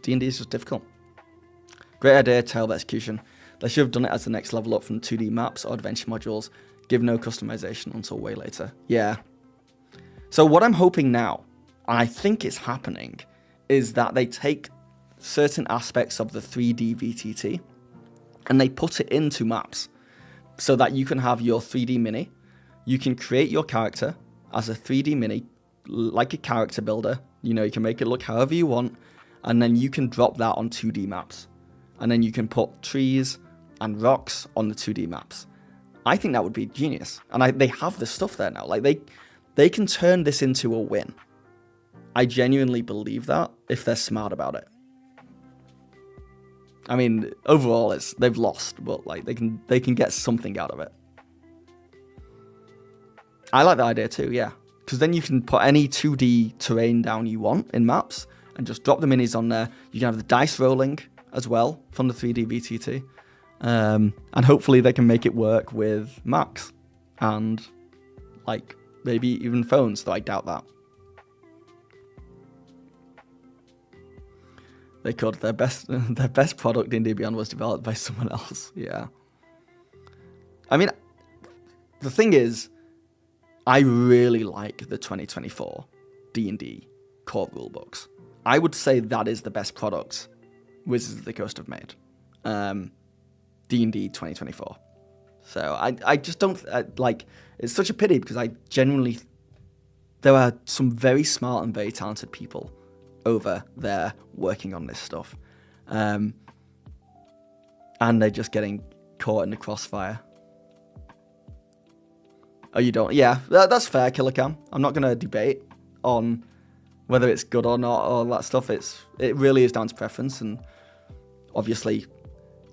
D&D is just difficult. Great idea, terrible execution. They should have done it as the next level up from 2D maps or adventure modules. Give no customization until way later. Yeah. So what I'm hoping now, and I think it's happening, is that they take certain aspects of the 3D VTT and they put it into maps so that you can have your 3D mini. You can create your character as a 3D mini, like a character builder. You know, you can make it look however you want, and then you can drop that on 2D maps. And then you can put trees and rocks on the 2D maps. I think that would be genius. And they have the stuff there now. Like, they can turn this into a win. I genuinely believe that if they're smart about it. I mean, overall, they've lost, but like they can get something out of it. I like the idea too, yeah. Because then you can put any 2D terrain down you want in maps and just drop the minis on there. You can have the dice rolling as well from the 3D VTT. And hopefully they can make it work with Macs and like maybe even phones, though I doubt that. They could. Their best product, D&D Beyond, was developed by someone else. Yeah. I mean, the thing is, I really like the 2024 D&D core rulebooks. I would say that is the best product Wizards of the Coast have made. D&D 2024. So I just don't, like, it's such a pity because I genuinely, there are some very smart and very talented people over there working on this stuff. And they're just getting caught in the crossfire. Oh, you don't? Yeah, that's fair, Killer Cam. I'm not going to debate on whether it's good or not, all that stuff. It really is down to preference, and obviously,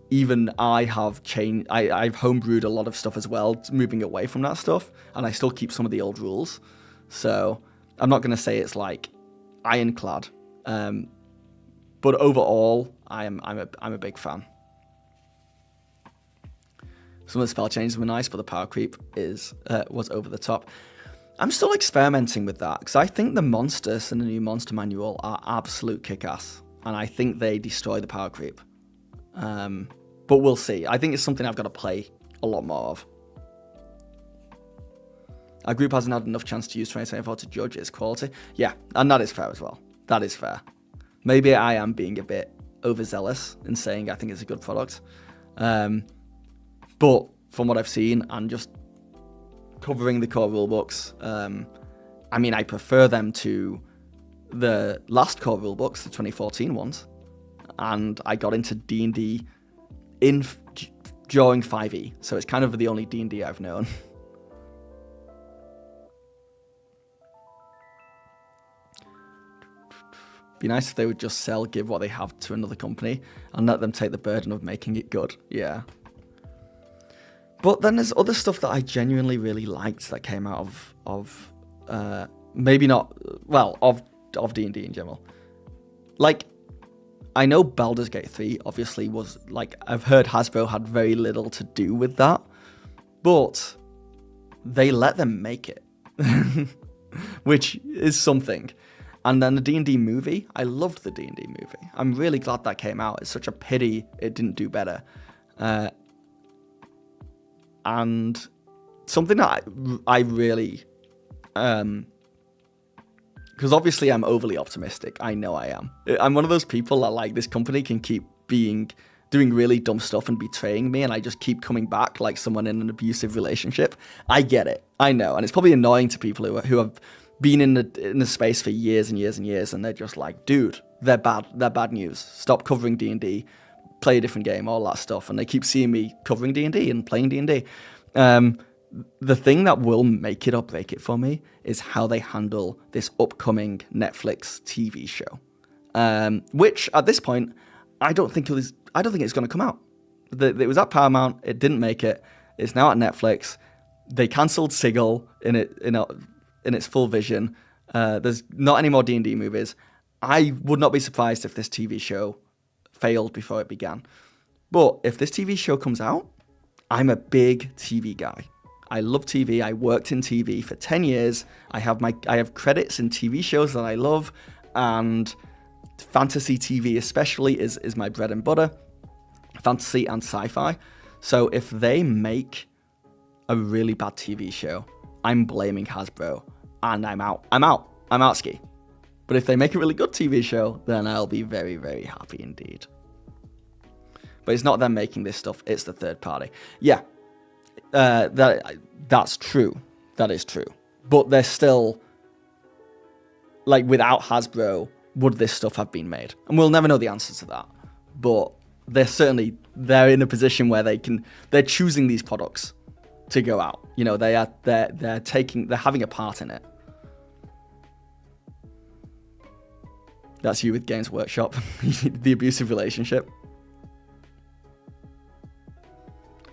even I have changed. I've homebrewed a lot of stuff as well, moving away from that stuff, and I still keep some of the old rules. So I'm not going to say it's like ironclad, but overall, I'm a big fan. Some of the spell changes were nice, but the power creep was over the top. I'm still experimenting with that, because I think the monsters in the new monster manual are absolute kick-ass, and I think they destroy the power creep. But we'll see. I think it's something I've got to play a lot more of. Our group hasn't had enough chance to use 2024 to judge its quality. Yeah, and that is fair as well. That is fair. Maybe I am being a bit overzealous in saying I think it's a good product. But from what I've seen and just covering the core rulebooks, I mean, I prefer them to the last core rulebooks, the 2014 ones. And I got into D&D during 5e, so it's kind of the only D&D I've known. Be nice if they would just give what they have to another company and let them take the burden of making it good. Yeah. But then there's other stuff that I genuinely really liked that came out of maybe not, well, of D&D in general. Like, I know Baldur's Gate 3 obviously was, like, I've heard Hasbro had very little to do with that, but they let them make it, which is something. And then the D&D movie, I loved the D&D movie. I'm really glad that came out. It's such a pity it didn't do better. And something that I really... because obviously I'm overly optimistic. I know I am. I'm one of those people that, like, this company can keep doing really dumb stuff and betraying me, and I just keep coming back like someone in an abusive relationship. I get it. I know. And it's probably annoying to people who have been in the space for years and years and years, and they're just like, dude, they're bad. They're bad news. Stop covering D&D. Play a different game, all that stuff. And they keep seeing me covering D&D and playing D&D. The thing that will make it or break it for me is how they handle this upcoming Netflix TV show, which at this point I don't think it's going to come out. It was at Paramount. It didn't make it. It's now at Netflix. They cancelled Sigil in its full vision. There's not any more D&D movies. I would not be surprised if this TV show failed before it began. But if this TV show comes out, I'm a big TV guy. I love TV. I worked in TV for 10 years. I have credits in TV shows that I love, and fantasy TV especially is my bread and butter. Fantasy and sci-fi. So if they make a really bad TV show, I'm blaming Hasbro, and I'm out ski. But if they make a really good TV show, then I'll be very, very happy indeed. But it's not them making this stuff, it's the third party. Yeah, that's true. That is true. But they're still, like, without Hasbro, would this stuff have been made? And we'll never know the answer to that. But they're in a position where they're choosing these products to go out. You know, they're having a part in it. That's you with Games Workshop, the abusive relationship.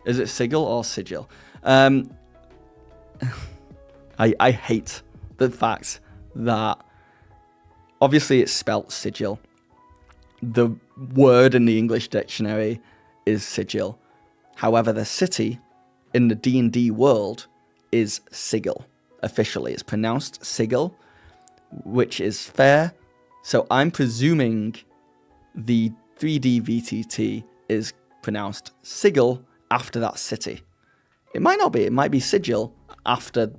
Is it Sigil or Sigil? I hate the fact that obviously it's spelt Sigil. The word in the English dictionary is Sigil. However, the city in the D&D world is Sigil. Officially, it's pronounced Sigil, which is fair. So I'm presuming the 3D VTT is pronounced Sigil after that city. It might not be. It might be Sigil after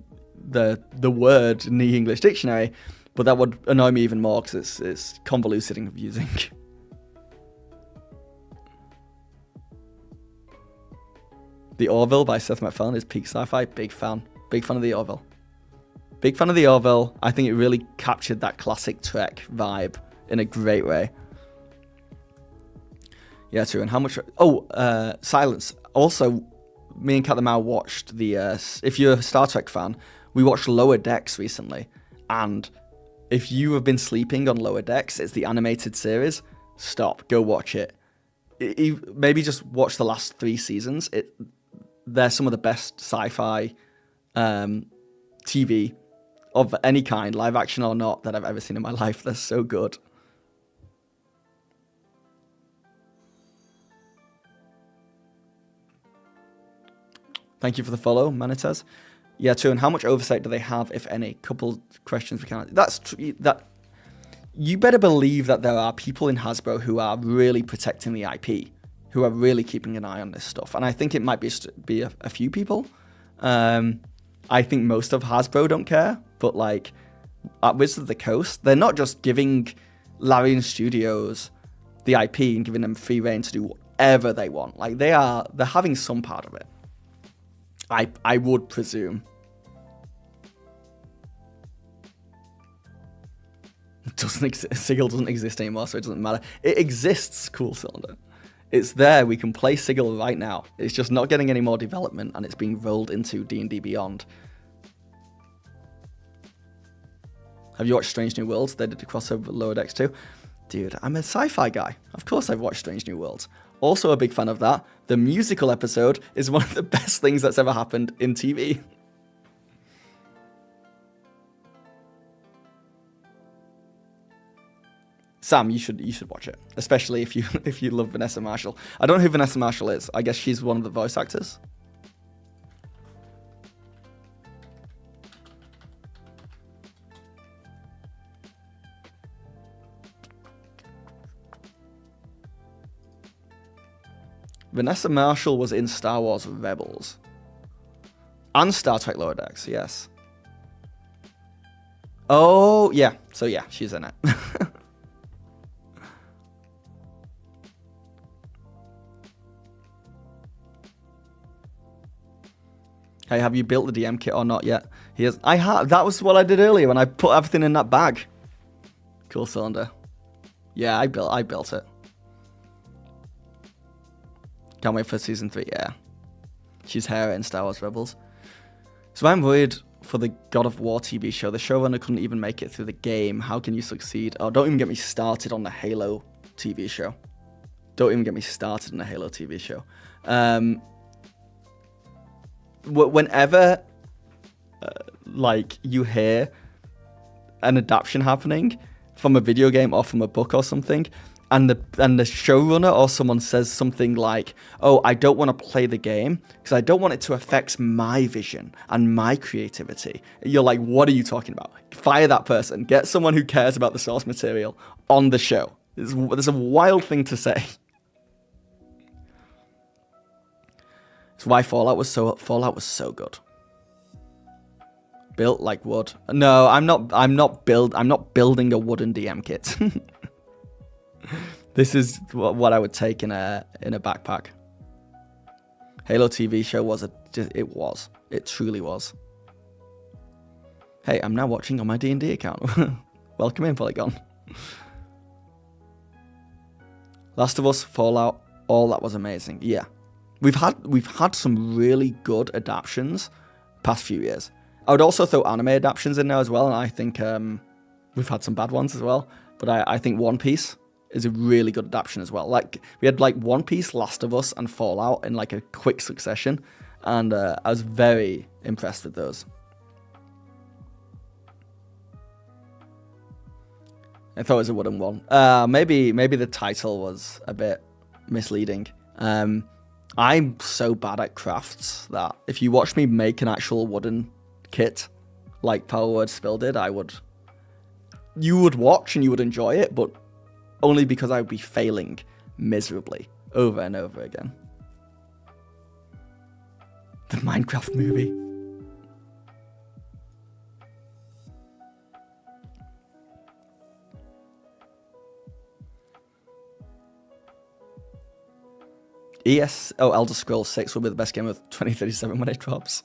the word in the English dictionary, but that would annoy me even more because it's convoluted and confusing. The Orville by Seth MacFarlane is peak sci-fi. Big fan. Big fan of the Orville. Big fan of the Orville. I think it really captured that classic Trek vibe in a great way. Yeah, true. And how much... Silence. Also, me and Cat the Mouse watched the... if you're a Star Trek fan, we watched Lower Decks recently. And If you have been sleeping on Lower Decks, it's the animated series. Stop. Go watch it. Maybe just watch the last 3 seasons. They're some of the best sci-fi TV of any kind, live action or not, that I've ever seen in my life. They're so good. Thank you for the follow, Manitas. Yeah, true. And how much oversight do they have, if any? Couple questions we can't. That's true. That you better believe that there are people in Hasbro who are really protecting the IP, who are really keeping an eye on this stuff. And I think it might be a few people. I think most of Hasbro don't care, but like at Wizards of the Coast, they're not just giving Larian Studios the IP and giving them free reign to do whatever they want. Like they're having some part of it. I would presume. Sigil doesn't exist anymore, so it doesn't matter. It exists, Cool Cylinder. It's there. We can play Sigil right now. It's just not getting any more development, and it's being rolled into D&D Beyond. Have you watched Strange New Worlds? They did a crossover with Lower Decks too. Dude, I'm a sci-fi guy. Of course I've watched Strange New Worlds. Also a big fan of that. The musical episode is one of the best things that's ever happened in TV. Sam, you should watch it, especially if you love Vanessa Marshall. I don't know who Vanessa Marshall is. I guess she's one of the voice actors. Vanessa Marshall was in Star Wars Rebels. And Star Trek Lower Decks, yes. Oh, yeah. So, yeah, she's in it. Hey, have you built the DM kit or not yet? He has. I have. That was what I did earlier when I put everything in that bag. Cool Cylinder. Yeah, I built it. Can't wait for season 3, yeah. She's Hera in Star Wars Rebels. So I'm worried for the God of War TV show. The showrunner couldn't even make it through the game. How can you succeed? Oh, don't even get me started on the Halo TV show. Don't even get me started on the Halo TV show. Whenever, like, you hear an adaptation happening from a video game or from a book or something, and the showrunner or someone says something like, oh, I don't want to play the game because I don't want it to affect my vision and my creativity. You're like, what are you talking about? Fire that person. Get someone who cares about the source material on the show. There's a wild thing to say. That's why Fallout was so good. Built like wood. No, I'm not building a wooden DM kit. This is what I would take in a backpack. Halo TV show it truly was. Hey, I'm now watching on my D&D account. Welcome in, Polygon. Last of Us, Fallout, all that was amazing. Yeah. We've had some really good adaptions past few years. I would also throw anime adaptions in there as well, and I think we've had some bad ones as well. But I think One Piece is a really good adaptation as well. Like we had like One Piece, Last of Us, and Fallout in like a quick succession, and I was very impressed with those. I thought it was a wooden one. Maybe the title was a bit misleading. I'm so bad at crafts that if you watch me make an actual wooden kit, like Power Word Spill did, you would watch and you would enjoy it, but only because I would be failing miserably over and over again. The Minecraft movie. Elder Scrolls 6 will be the best game of 2037 when it drops.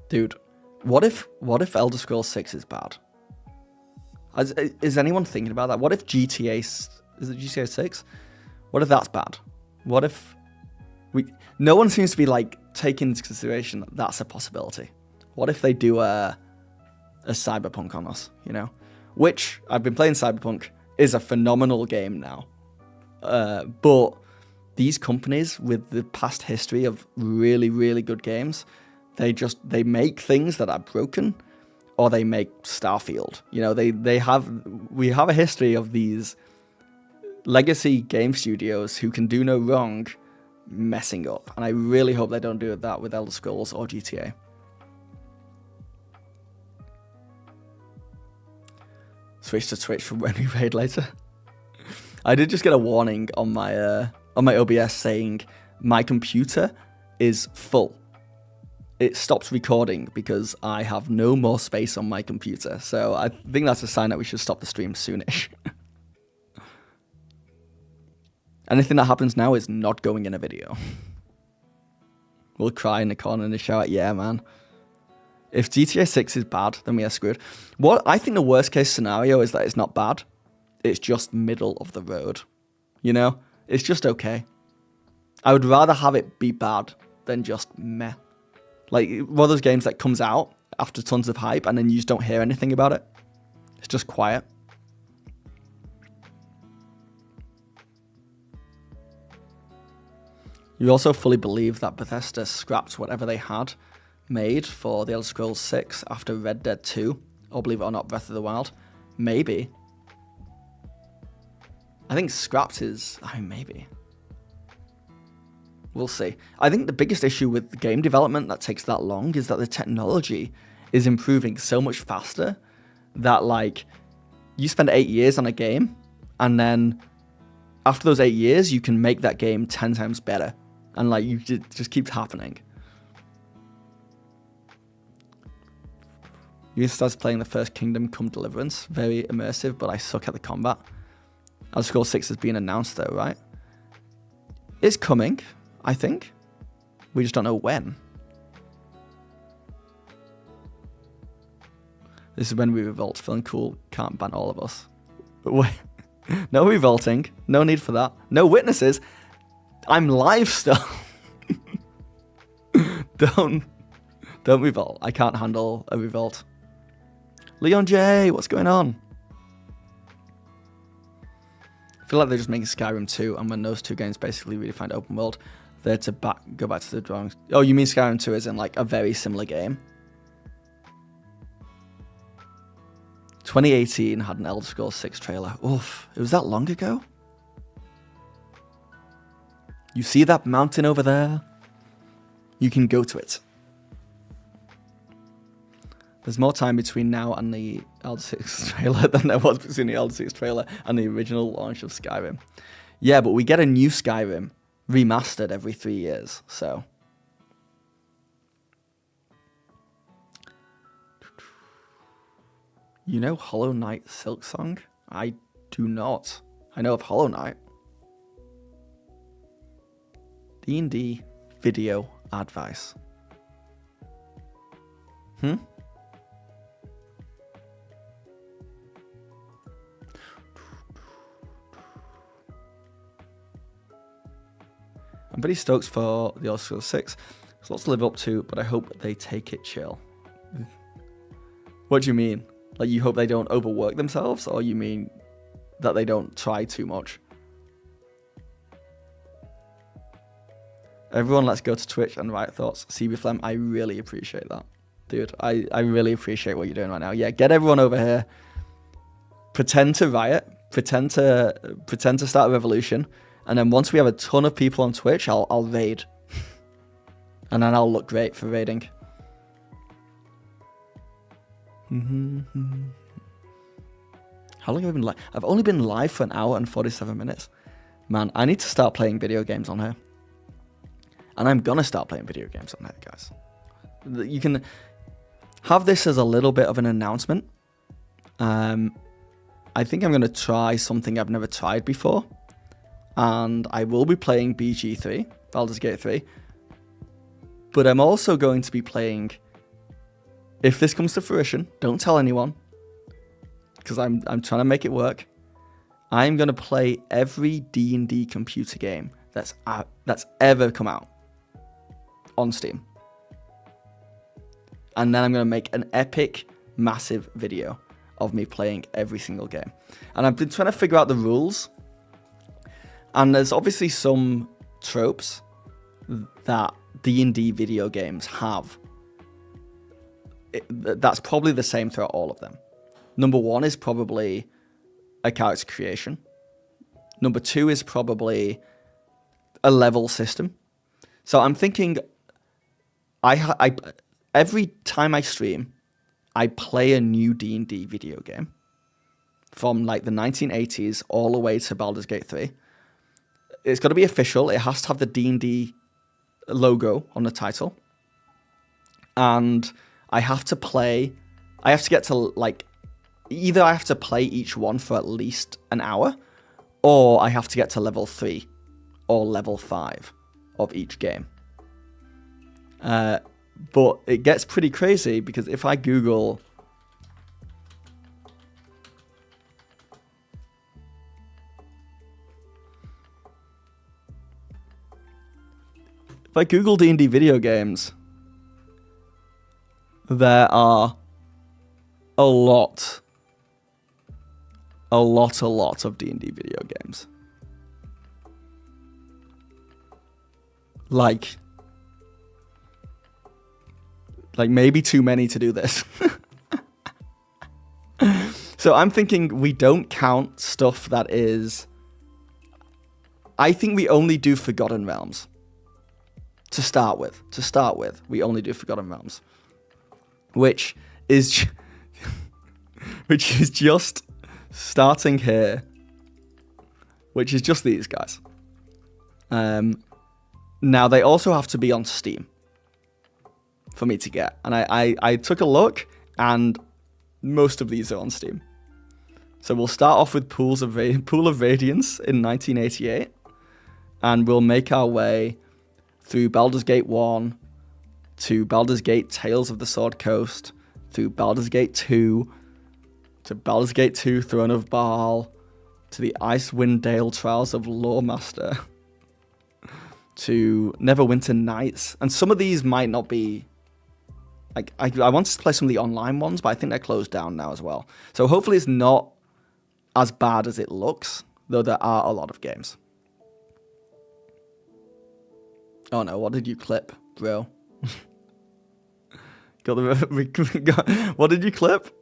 Dude, what if Elder Scrolls 6 is bad? Is anyone thinking about that? What if GTA 6? What if that's bad? What if no one seems to be like take into consideration that that's a possibility. What if they do a Cyberpunk on us, you know? Which, I've been playing Cyberpunk, is a phenomenal game now. But these companies with the past history of really, really good games, they make things that are broken, or they make Starfield. You know, we have a history of these legacy game studios who can do no wrong messing up. And I really hope they don't do that with Elder Scrolls or GTA. Switch to Twitch for when we raid later. I did just get a warning on my OBS saying my computer is full. It stops recording because I have no more space on my computer. So I think that's a sign that we should stop the stream soonish. Anything that happens now is not going in a video. We'll cry in the corner and shout, yeah, man. If GTA 6 is bad, then we are screwed. What I think the worst case scenario is that it's not bad. It's just middle of the road. You know? It's just okay. I would rather have it be bad than just meh. Like, one of those games that comes out after tons of hype and then you just don't hear anything about it. It's just quiet. You also fully believe that Bethesda scrapped whatever they had made for the Elder Scrolls 6 after Red Dead 2, or believe it or not, Breath of the Wild? Maybe. I think scrapped is, maybe. We'll see. I think the biggest issue with game development that takes that long is that the technology is improving so much faster that, like, you spend 8 years on a game, and then after those 8 years, you can make that game 10 times better. And, like, it just keeps happening. You started playing the first Kingdom Come Deliverance. Very immersive, but I suck at the combat. Elder Scrolls 6 has been announced, though, right? It's coming, I think. We just don't know when. This is when we revolt. Feeling cool. Can't ban all of us. Wait. No revolting. No need for that. No witnesses. I'm live still. Don't revolt. I can't handle a revolt. Leon J, what's going on? I feel like they're just making Skyrim 2, and when those two games basically redefined open world, they're to go back to the drawings. Oh, you mean Skyrim 2 is in like a very similar game? 2018 had an Elder Scrolls 6 trailer. Oof, it was that long ago? You see that mountain over there? You can go to it. There's more time between now and the Elder 6 trailer than there was between the Elder 6 trailer and the original launch of Skyrim. Yeah, but we get a new Skyrim remastered every 3 years, so. You know Hollow Knight Silk Song? I do not. I know of Hollow Knight. D&D video advice. I'm pretty stoked for the Elder Scrolls 6. There's lots to live up to, but I hope they take it chill. What do you mean? Like, you hope they don't overwork themselves, or you mean that they don't try too much? Everyone, let's go to Twitch and write thoughts. CB I really appreciate that. Dude, I really appreciate what you're doing right now. Yeah, get everyone over here. Pretend to riot. Pretend to start a revolution. And then once we have a ton of people on Twitch, I'll raid. And then I'll look great for raiding. How long have I been live? I've only been live for an hour and 47 minutes. Man, I need to start playing video games on here. And I'm gonna start playing video games on here, guys. You can have this as a little bit of an announcement. I think I'm gonna try something I've never tried before. And I will be playing BG3, Baldur's Gate 3. But I'm also going to be playing, if this comes to fruition, don't tell anyone, because I'm trying to make it work. I'm going to play every D&D computer game that's ever come out on Steam. And then I'm going to make an epic, massive video of me playing every single game. And I've been trying to figure out the rules. And there's obviously some tropes that D&D video games have. That's probably the same throughout all of them. Number 1 is probably a character creation. Number 2 is probably a level system. So I'm thinking, every time I stream, I play a new D&D video game from like the 1980s all the way to Baldur's Gate 3. It's got to be official. It has to have the D&D logo on the title. And I have to get to like, either I have to play each one for at least an hour, or I have to get to level 3 or level 5 of each game. But it gets pretty crazy because if I Google D&D video games, there are a lot of D&D video games. Like maybe too many to do this. So I'm thinking we don't count stuff that is... I think we only do Forgotten Realms. To start with, we only do Forgotten Realms. Which is just starting here. Which is just these guys. Now, they also have to be on Steam for me to get. And I took a look, and most of these are on Steam. So we'll start off with Pool of Radiance in 1988, and we'll make our way through Baldur's Gate 1, to Baldur's Gate Tales of the Sword Coast, through Baldur's Gate 2, to Baldur's Gate 2 Throne of Baal, to the Icewind Dale Trials of Loremaster, to Neverwinter Nights. And some of these might not be... Like, I wanted to play some of the online ones, but I think they're closed down now as well. So hopefully it's not as bad as it looks, though there are a lot of games. Oh no, what did you clip, bro? What did you clip?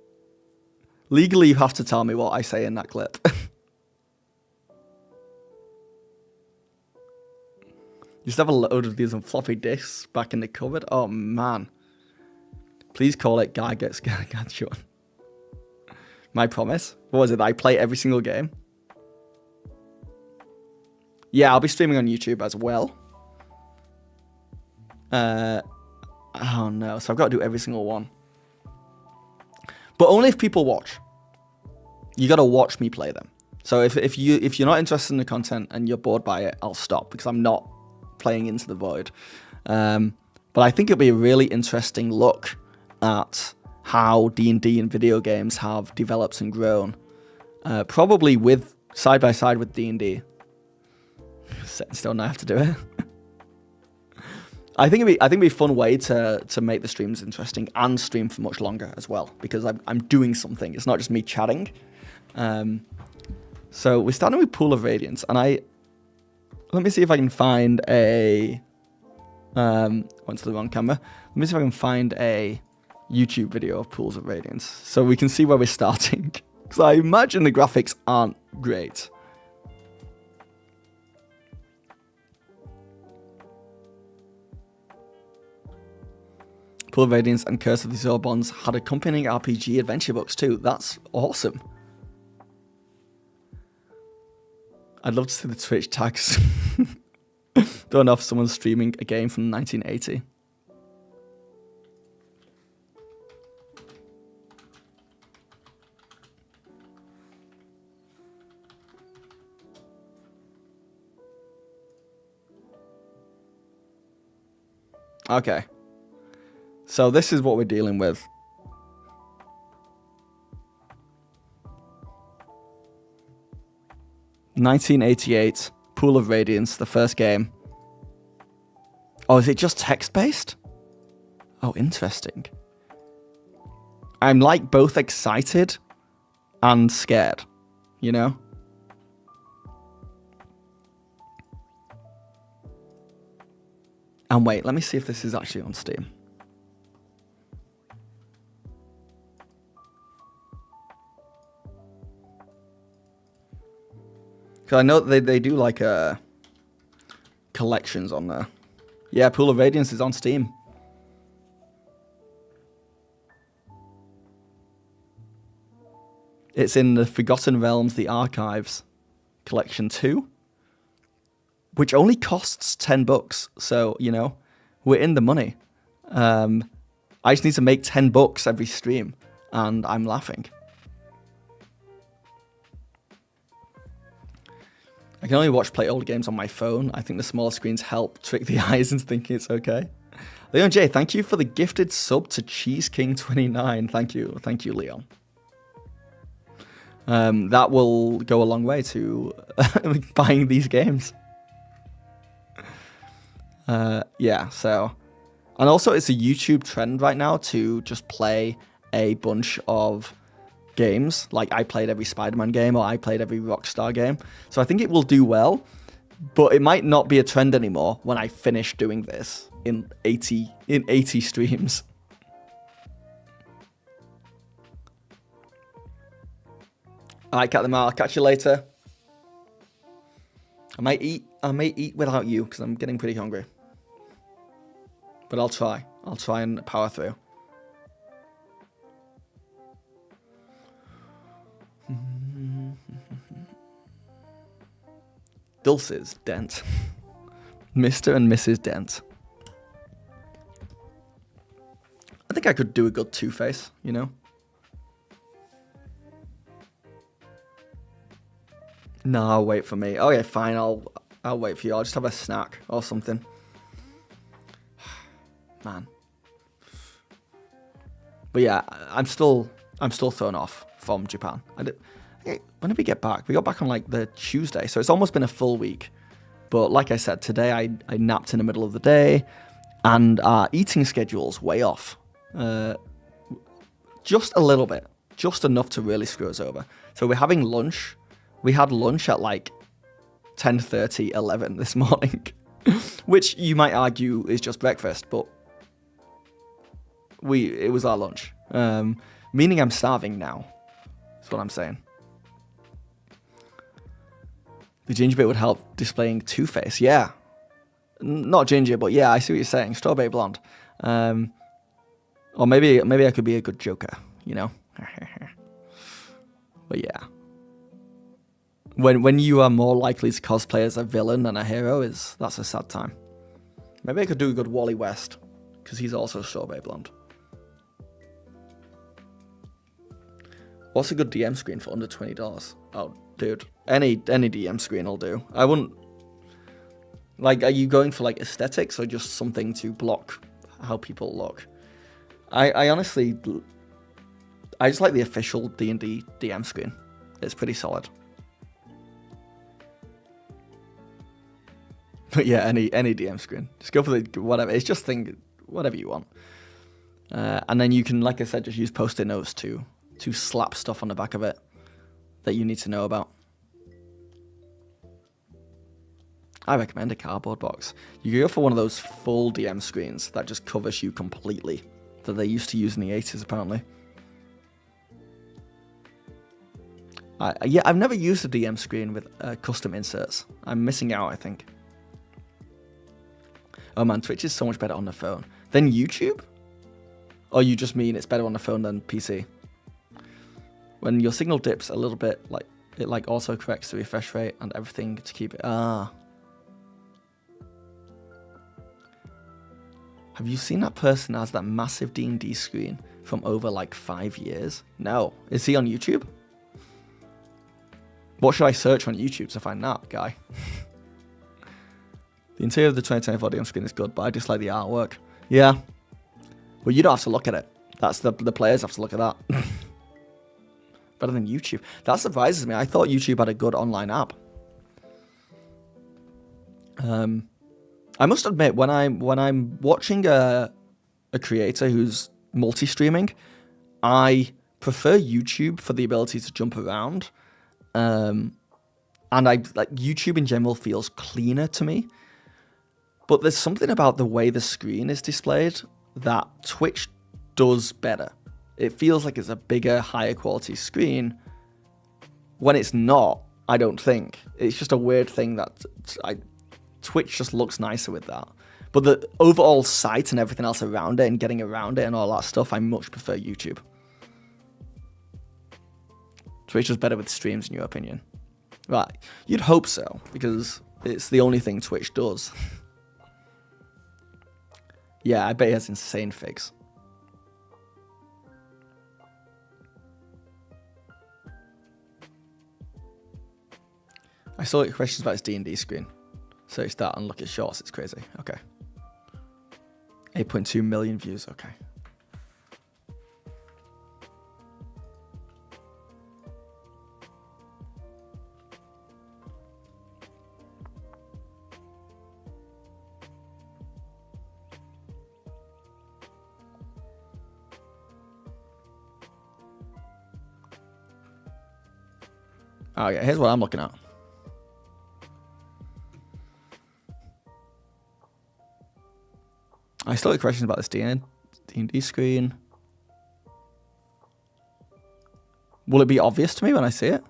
Legally, you have to tell me what I say in that clip. Just have a load of these on floppy disks back in the cupboard. Oh man. Please call it Guy Gets Gargantuan. My promise. What was it? That I play every single game? Yeah, I'll be streaming on YouTube as well. Oh no, so I've got to do every single one. But only if people watch. You got to watch me play them. So if you're not interested in the content and you're bored by it, I'll stop because I'm not playing into the void. But I think it'll be a really interesting look at how D&D and video games have developed and grown. Probably with side by side with D&D. Set in stone, I have to do it. I think it'd be a fun way to make the streams interesting and stream for much longer as well, because I'm doing something. It's not just me chatting. So we're starting with Pool of Radiance, and let me see if I can find a went to the wrong camera. Let me see if I can find a YouTube video of Pools of Radiance so we can see where we're starting. Because I imagine the graphics aren't great. Pool of Radiance and Curse of the Zorbons had accompanying RPG adventure books too. That's awesome. I'd love to see the Twitch tags. Don't know if someone's streaming a game from 1980. Okay. So this is what we're dealing with. (1988) Pool of Radiance, the first game. Oh, is it just text-based? Oh, interesting. I'm like both excited and scared, you know? And wait, let me see if this is actually on Steam. Because I know they do like collections on there. Yeah, Pool of Radiance is on Steam. It's in the Forgotten Realms, the Archives Collection 2, which only costs $10. So, you know, we're in the money. I just need to make $10 every stream, and I'm laughing. I can only play old games on my phone. I think the smaller screens help trick the eyes into thinking it's okay. Leon J, thank you for the gifted sub to Cheese King 29. Thank you, Leon. That will go a long way to buying these games. Yeah, so... And also, it's a YouTube trend right now to just play a bunch of games. Like, I played every Spider-Man game, or I played every Rockstar game. So I think it will do well, but it might not be a trend anymore when I finish doing this in 80 streams. Alright, Cat the Mar, I'll catch you later. I may eat without you, because I'm getting pretty hungry. But I'll try. I'll try and power through. Dulce's Dent. Mr. and Mrs. Dent. I think I could do a good Two-Face, you know? No, wait for me. Okay, fine. I'll wait for you. I'll just have a snack or something. Man. But yeah, I'm still thrown off from Japan. When did we get back? We got back on like the Tuesday, so it's almost been a full week. But like I said, today I napped in the middle of the day, and our eating schedule's way off. Just a little bit. Just enough to really screw us over. So we're having lunch. We had lunch at like 10:30, 11 this morning, which you might argue is just breakfast, but it was our lunch. Meaning I'm starving now. That's what I'm saying. The ginger bit would help displaying Two-Face. Yeah. Not ginger, but yeah, I see what you're saying. Strawberry blonde. Or maybe I could be a good Joker, you know? But yeah. When you are more likely to cosplay as a villain than a hero, that's a sad time. Maybe I could do a good Wally West, because he's also strawberry blonde. What's a good DM screen for under $20? Oh, dude, any DM screen will do. I wouldn't... Like, are you going for, like, aesthetics or just something to block how people look? I honestly... I just like the official D&D DM screen. It's pretty solid. But yeah, any DM screen. Just go for the whatever. It's just whatever you want. And then you can, like I said, just use post-it notes to slap stuff on the back of it that you need to know about. I recommend a cardboard box. You can go for one of those full DM screens that just covers you completely, that they used to use in the 80s apparently. Yeah, I've never used a DM screen with custom inserts. I'm missing out, I think. Oh man, Twitch is so much better on the phone than YouTube? Or you just mean it's better on the phone than PC? When your signal dips a little bit, like it like auto corrects the refresh rate and everything to keep it. Have you seen that person that has that massive D&D screen from over like 5 years? No. Is he on YouTube? What should I search on YouTube to find that guy? The interior of the 2024 DM screen is good, but I dislike the artwork. Yeah. Well, you don't have to look at it. That's the players have to look at that. Better than YouTube. That surprises me. I thought YouTube had a good online app. I must admit, when I'm watching a creator who's multi-streaming, I prefer YouTube for the ability to jump around. And I like YouTube in general feels cleaner to me. But there's something about the way the screen is displayed that Twitch does better. It feels like it's a bigger, higher quality screen. When it's not, I don't think. It's just a weird thing that Twitch just looks nicer with that. But the overall site and everything else around it and getting around it and all that stuff, I much prefer YouTube. Twitch is better with streams, in your opinion? Right. You'd hope so, because it's the only thing Twitch does. Yeah, I bet he has insane figs. I saw questions about his D&D screen. Search that and look at shorts. It's crazy. Okay. 8.2 million views. Okay. Oh yeah, here's what I'm looking at. I still get questions about this D&D screen. Will it be obvious to me when I see it?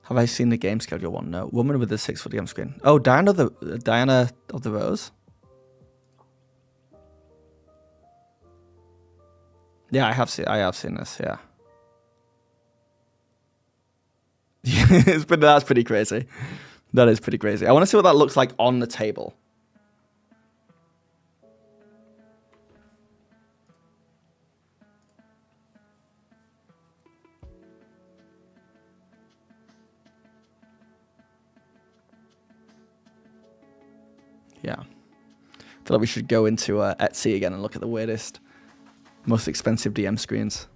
Have I seen the game schedule one? No. Woman with the 6-foot DM screen. Oh, Diana of the Rose. Yeah, I have seen this. Yeah. That's pretty crazy. That is pretty crazy. I want to see what that looks like on the table. Yeah. I feel like we should go into Etsy again and look at the weirdest, most expensive DM screens.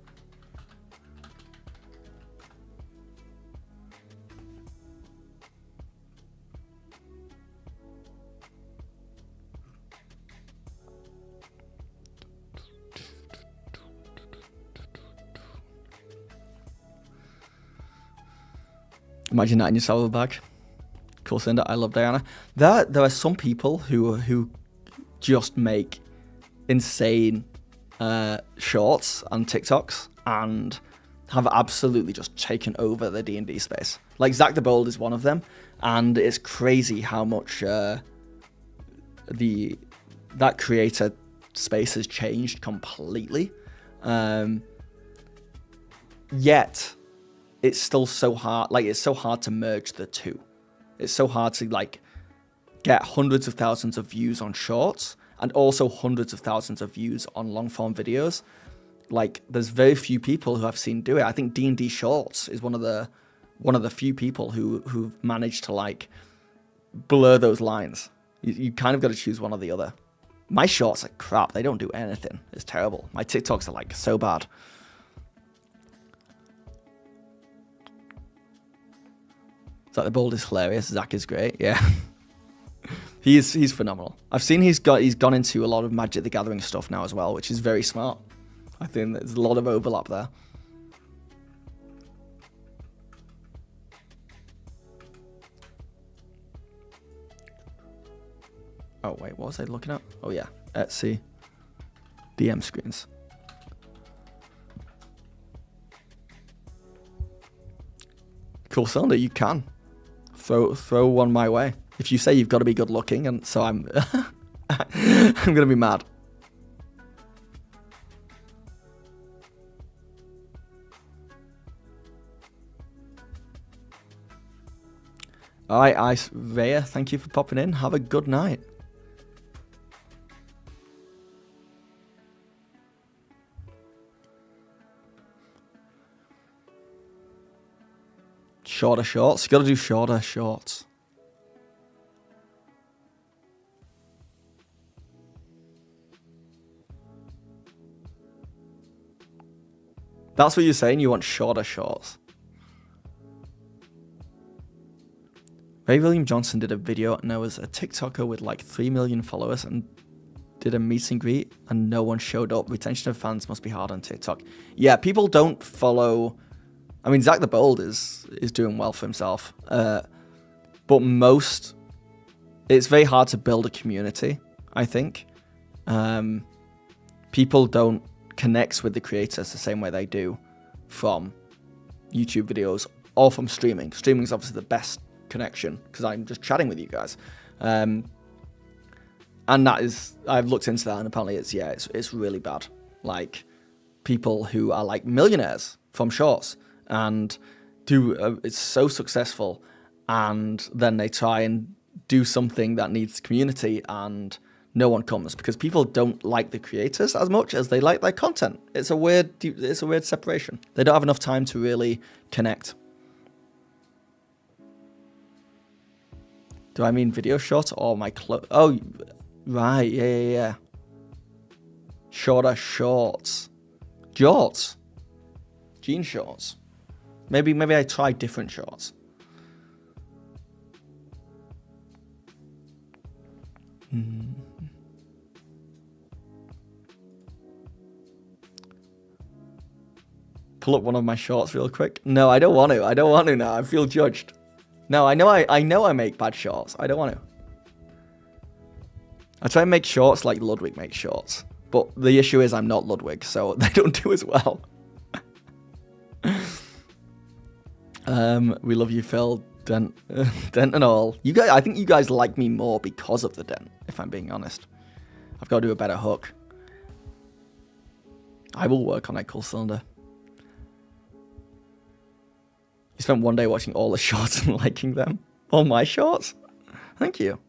Imagine that in your salad bag. Cool, Cinder. I love Diana. There are some people who just make insane shorts and TikToks and have absolutely just taken over the D&D space. Like Zach the Bold is one of them, and it's crazy how much that creator space has changed completely. Yet it's still so hard. Like it's so hard to merge the two. It's so hard to like get hundreds of thousands of views on shorts and also hundreds of thousands of views on long form videos. Like there's very few people who I've seen do it. I think D&D Shorts is one of the few people who've managed to like blur those lines. You kind of got to choose one or the other. My shorts are crap. They don't do anything. It's terrible. My TikToks are like so bad. Zach the Bold is hilarious. Zach is great. Yeah. He's phenomenal. I've seen he's gone into a lot of Magic the Gathering stuff now as well, which is very smart. I think there's a lot of overlap there. Oh wait, what was I looking at? Oh yeah, Etsy DM screens. Cool cylinder, you can throw one my way. If you say you've got to be good looking, and so I'm I'm gonna be mad. All right, Rhea, thank you for popping in. Have a good night. Shorter shorts. You got to do shorter shorts. That's what you're saying? You want shorter shorts? Ray William Johnson did a video and there was a TikToker with like 3 million followers and did a meet and greet and no one showed up. Retention of fans must be hard on TikTok. Yeah, people don't follow. I mean, Zach the Bold is doing well for himself. But it's very hard to build a community, I think. People don't connect with the creators the same way they do from YouTube videos or from streaming. Streaming is obviously the best connection because I'm just chatting with you guys. And that is, I've looked into that and apparently it's really bad. Like people who are like millionaires from shorts and it's so successful and then they try and do something that needs community and no one comes because people don't like the creators as much as they like their content. It's a weird separation. They don't have enough time to really connect. Do I mean video short or my Oh, right, yeah. Shorter shorts. Jorts. Jean shorts. Maybe I try different shorts. Pull up one of my shorts real quick. No, I don't want to now. I feel judged. No, I know I make bad shorts. I don't want to. I try and make shorts like Ludwig makes shorts. But the issue is I'm not Ludwig, so they don't do as well. We love you, Phil. Dent and all. You guys, I think you guys like me more because of the dent, if I'm being honest. I've got to do a better hook. I will work on it, Cool Cylinder. You spent one day watching all the shorts and liking them. All my shorts? Thank you.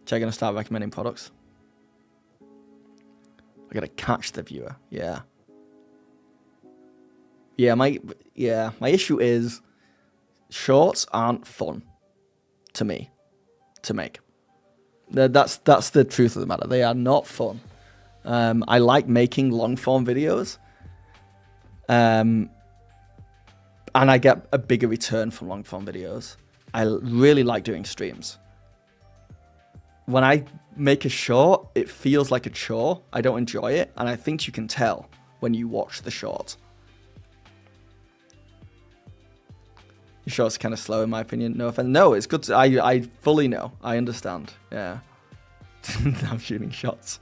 Check, going to start recommending products. I gotta catch the viewer. Yeah. My issue is shorts aren't fun to me to make. That's the truth of the matter. They are not fun. I like making long form videos. And I get a bigger return from long form videos. I really like doing streams. When I make a short, it feels like a chore. I don't enjoy it, and I think you can tell when you watch the short. Your shorts are kind of slow, in my opinion. No offense. No, it's good. I fully know. I understand. Yeah. I'm shooting shots.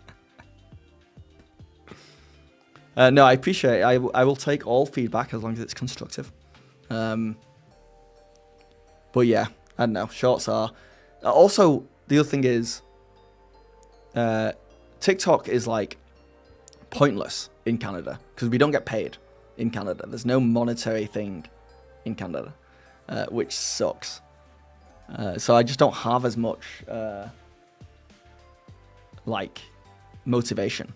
No, I appreciate it. I will take all feedback as long as it's constructive. But yeah, I don't know. Shorts are... Also, the other thing is... TikTok is like pointless in Canada because we don't get paid in Canada. There's no monetary thing in Canada, which sucks. So I just don't have as much like motivation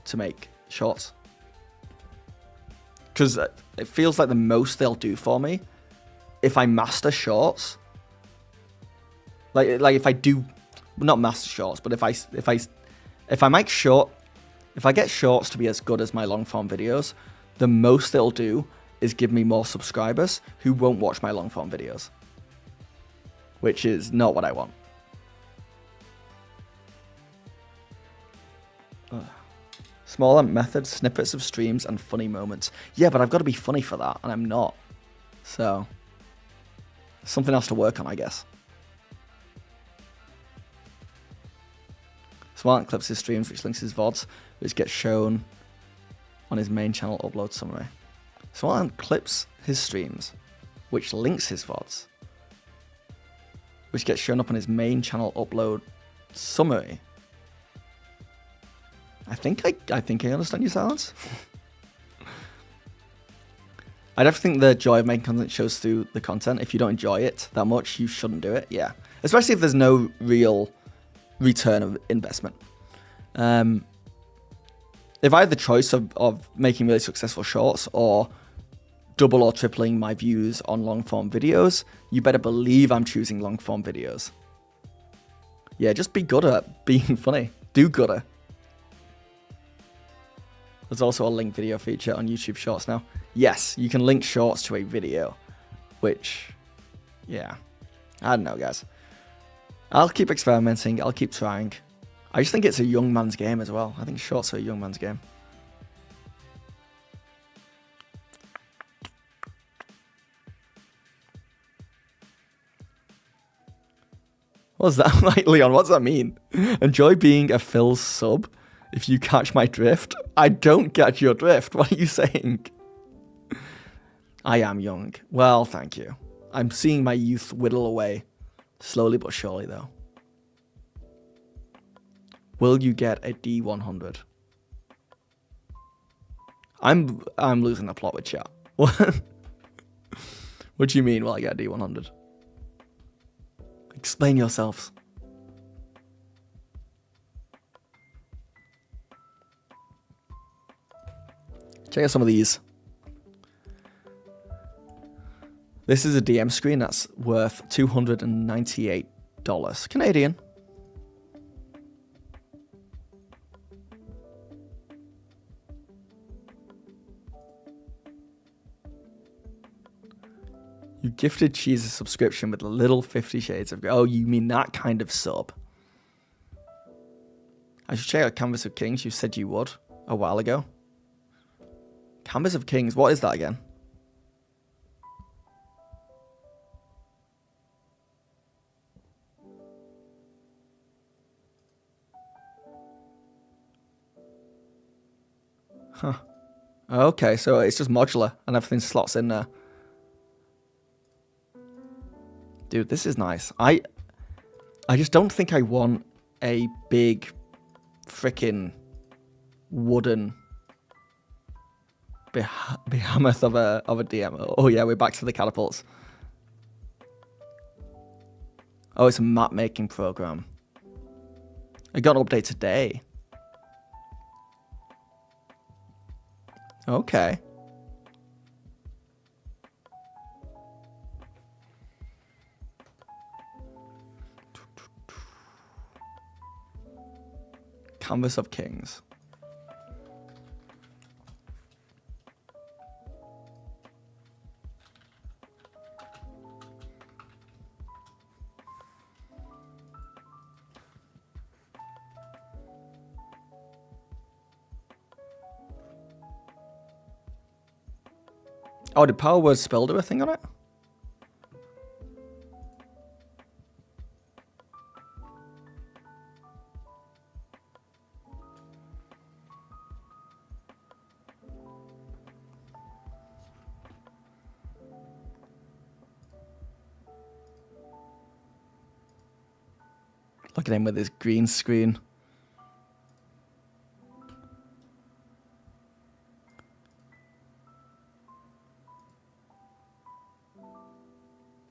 to make shorts because it feels like the most they'll do for me if I master shorts. Like if I do. Not master shorts, but if I get shorts to be as good as my long form videos, the most they'll do is give me more subscribers who won't watch my long form videos, which is not what I want. Smaller methods, snippets of streams, and funny moments. Yeah, but I've got to be funny for that, and I'm not. So something else to work on, I guess. Smart clips his streams, which links his VODs, which gets shown on his main channel upload summary. Smart clips his streams, which links his VODs, which gets shown up on his main channel upload summary. I think I understand your silence. I don't think the joy of making content shows through the content. If you don't enjoy it that much, you shouldn't do it. Yeah, especially if there's no real return of investment. If I had the choice of making really successful shorts or double or tripling my views on long form videos, you better believe I'm choosing long form videos. Yeah, just be good at being funny. Do gooder. There's also a link video feature on YouTube Shorts now. Yes, you can link shorts to a video, which, Yeah. I don't know, guys. I'll keep experimenting. I'll keep trying. I just think it's a young man's game as well. I think shorts are a young man's game. What's that like, Leon? What's that mean? Enjoy being a Phil sub if you catch my drift. I don't catch your drift. What are you saying? I am young. Well, thank you. I'm seeing my youth whittle away. Slowly but surely, though. Will you get a D100? I'm losing the plot with chat. What? What do you mean, will I get a D100? Explain yourselves. Check out some of these. This is a DM screen that's worth $298 Canadian. You gifted Cheese a subscription with a little 50 Shades of Grey. Oh, you mean that kind of sub? I should check out Canvas of Kings. You said you would a while ago. Canvas of Kings. What is that again? Huh. Okay, so it's just modular and everything slots in there. Dude, this is nice. I just don't think I want a big freaking wooden behemoth of a DM. Oh yeah, we're back to the catapults. Oh, it's a map making program. I got an update today. Okay. Canvas of Kings. Oh, did Power Word Spell do a thing on it? Look at him with his green screen.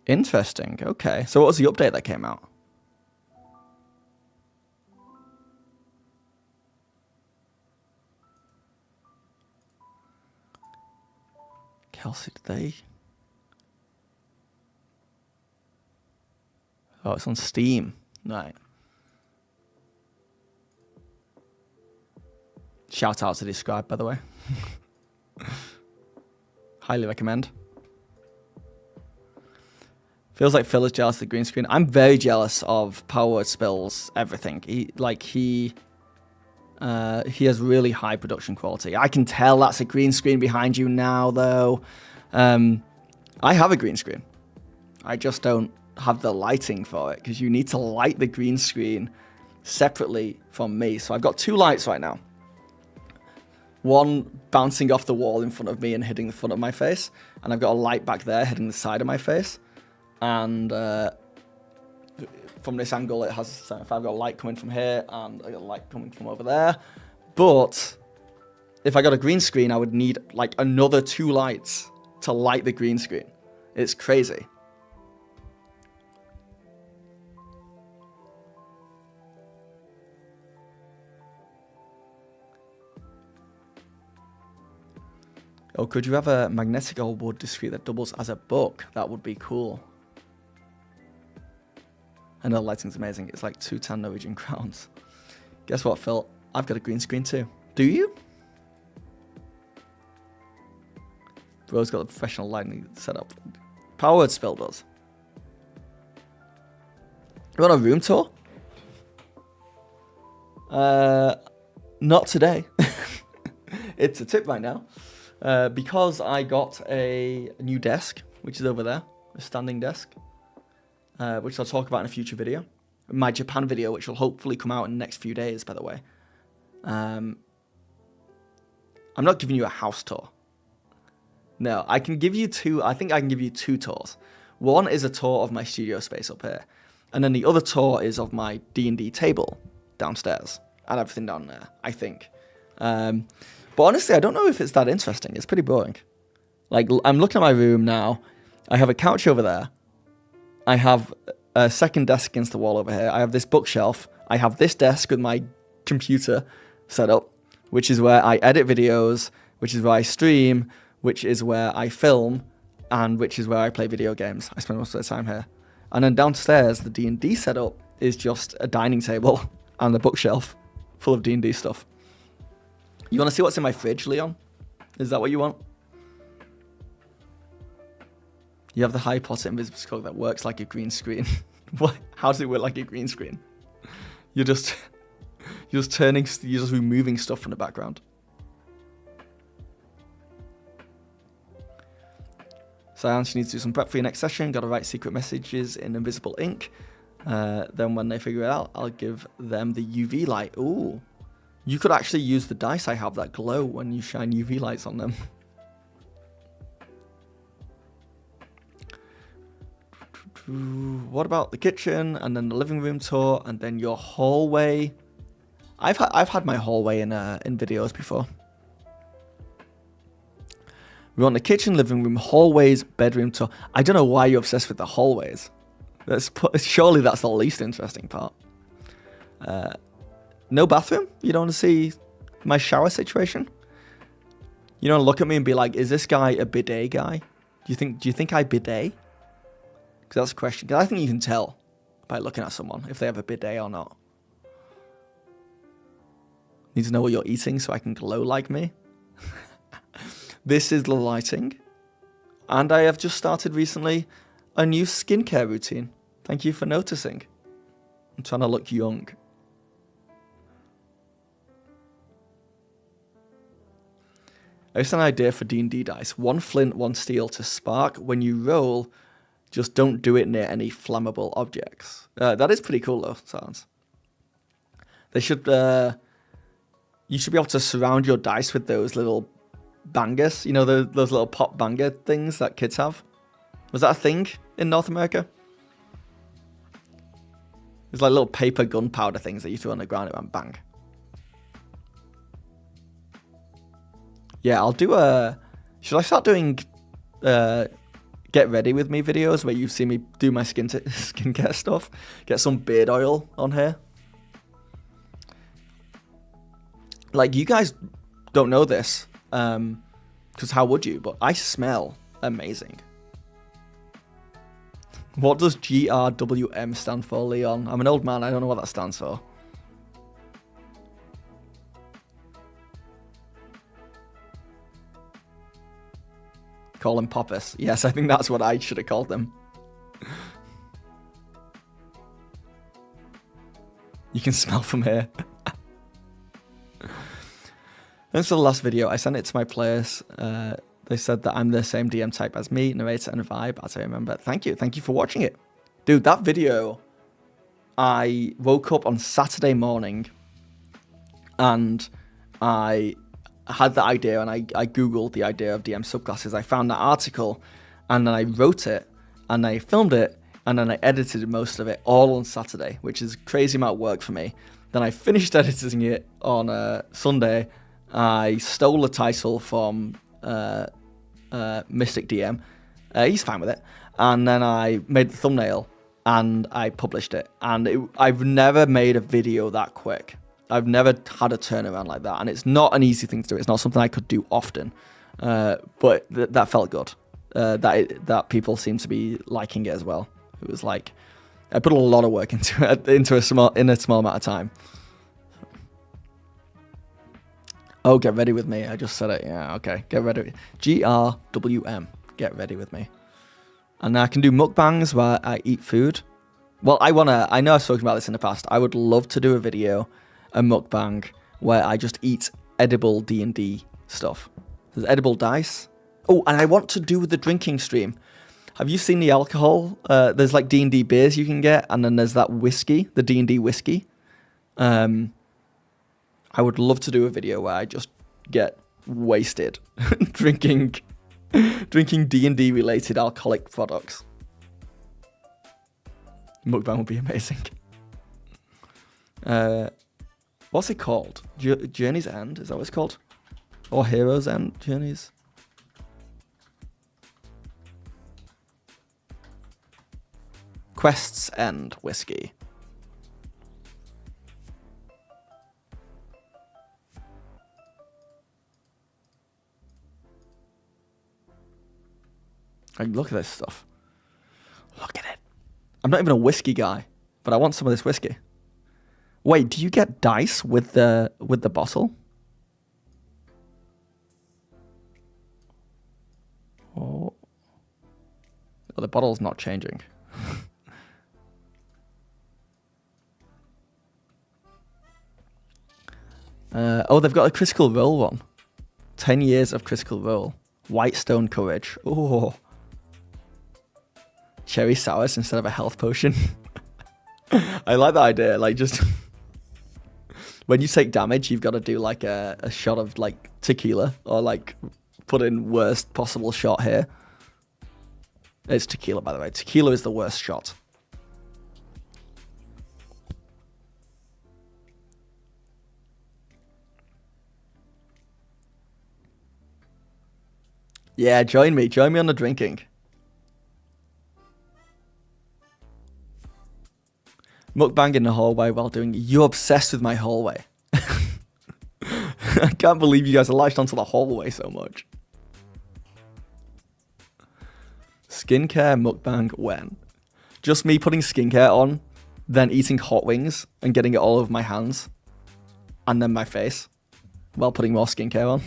Interesting. Okay. So what was the update that came out? Kelsey, did they? Oh, it's on Steam. Right. Shout out to Describe, by the way. Highly recommend. Feels like Phil is jealous of the green screen. I'm very jealous of Power Word Spill's everything. He has really high production quality. I can tell that's a green screen behind you now, though. I have a green screen. I just don't have the lighting for it because you need to light the green screen separately from me. So I've got two lights right now. One bouncing off the wall in front of me and hitting the front of my face. And I've got a light back there hitting the side of my face. And from this angle, it has. So if I've got a light coming from here and I got a light coming from over there, but if I got a green screen, I would need like another two lights to light the green screen. It's crazy. Oh, could you have a magnetic or wood discrete that doubles as a book? That would be cool. I know the lighting's amazing. It's like 2 tan Norwegian crowns. Guess what, Phil? I've got a green screen too. Do you? Bro's got a professional lighting setup. Power Word Spell does. You want a room tour? Not today. It's a tip right now. Because I got a new desk, which is over there, a standing desk, which I'll talk about in a future video. My Japan video, which will hopefully come out in the next few days, by the way. I'm not giving you a house tour. No, I can give you two. I think I can give you two tours. One is a tour of my studio space up here, and then the other tour is of my D&D table downstairs and everything down there, I think. But honestly, I don't know if it's that interesting. It's pretty boring. Like, I'm looking at my room now. I have a couch over there. I have a second desk against the wall over here. I have this bookshelf. I have this desk with my computer set up, which is where I edit videos, which is where I stream, which is where I film, and which is where I play video games. I spend most of the time here. And then downstairs, the D&D setup is just a dining table and a bookshelf full of D&D stuff. You want to see what's in my fridge, Leon? Is that what you want? You have the Harry Potter invisible cloak that works like a green screen. What? How does it work like a green screen? You're just removing stuff from the background. Science, you need to do some prep for your next session. Got to write secret messages in invisible ink. Then when they figure it out, I'll give them the UV light. Ooh. You could actually use the dice I have that glow when you shine UV lights on them. What about the kitchen and then the living room tour and then your hallway? I've had my hallway in videos before. We want the kitchen, living room, hallways, bedroom tour. I don't know why you're obsessed with the hallways. Surely that's the least interesting part. No bathroom? You don't want to see my shower situation? You don't look at me and be like, is this guy a bidet guy? Do you think I bidet? Because that's a question. Because I think you can tell by looking at someone if they have a bidet or not. Need to know what you're eating so I can glow like me. This is the lighting. And I have just started recently a new skincare routine. Thank you for noticing. I'm trying to look young. I just had an idea for D&D dice. 1 flint, 1 steel to spark. When you roll, just don't do it near any flammable objects. That is pretty cool though, sounds. They should, you should be able to surround your dice with those little bangers. You know, those little pop banger things that kids have. Was that a thing in North America? It's like little paper gunpowder things that you throw on the ground and bang. Yeah, I'll do should I start doing get ready with me videos where you see me do my skincare stuff? Get some beard oil on here. Like, you guys don't know this, because how would you? But I smell amazing. What does GRWM stand for, Leon? I'm an old man, I don't know what that stands for. Call him Poppus. Yes, I think that's what I should have called them. You can smell from here. Thanks for the last video. I sent it to my players. They said that I'm the same DM type as me, narrator and vibe, as I remember. Thank you. Thank you for watching it. Dude, that video, I woke up on Saturday morning and I had the idea and I Googled the idea of DM subclasses. I found that article and then I wrote it and I filmed it and then I edited most of it all on Saturday, which is a crazy amount of work for me. Then I finished editing it on Sunday. I stole the title from Mystic DM. He's fine with it. And then I made the thumbnail and I published it. And I've never made a video that quick. I've never had a turnaround like that, and it's not an easy thing to do. It's not something I could do often, but that felt good. That people seem to be liking it as well. It was like I put a lot of work into it in a small amount of time. Oh, get ready with me. I just said it. Yeah, okay. Get ready. GRWM. Get ready with me. And I can do mukbangs where I eat food. Well, I know I've spoken about this in the past. I would love to do a video, a mukbang, where I just eat edible D&D stuff. There's edible dice. Oh, and I want to do the drinking stream. Have you seen the alcohol? There's like D&D beers you can get, and then there's that whiskey, the D&D whiskey. I would love to do a video where I just get wasted drinking D&D related alcoholic products. Mukbang would be amazing. What's it called? Journey's End? Is that what it's called? Or Hero's End? Journeys? Quest's End whiskey. Like, look at this stuff. Look at it. I'm not even a whiskey guy, but I want some of this whiskey. Wait, do you get dice with the bottle? Oh, well, the bottle's not changing. Oh, they've got a critical role one. 10 years of critical role. Whitestone Courage. Oh. Cherry sours instead of a health potion. I like that idea. Like, just when you take damage, you've got to do like a shot of like tequila, or like put in worst possible shot here. It's tequila, by the way. Tequila is the worst shot. Yeah, join me on the drinking. Mukbang in the hallway while doing... You're obsessed with my hallway. I can't believe you guys are latched onto the hallway so much. Skincare mukbang when? Just me putting skincare on, then eating hot wings and getting it all over my hands. And then my face. While putting more skincare on.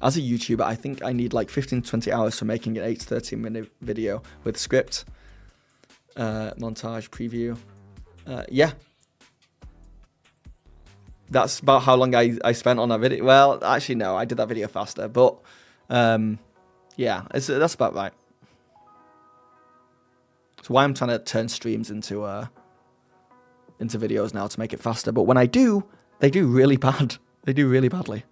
As a YouTuber, I think I need like 15 to 20 hours for making an 8 to 13 minute video with script, montage, preview. Yeah. That's about how long I spent on that video. Well, actually, no, I did that video faster, but yeah, that's about right. That's why I'm trying to turn streams into videos now to make it faster. But when I do, they do really bad. They do really badly.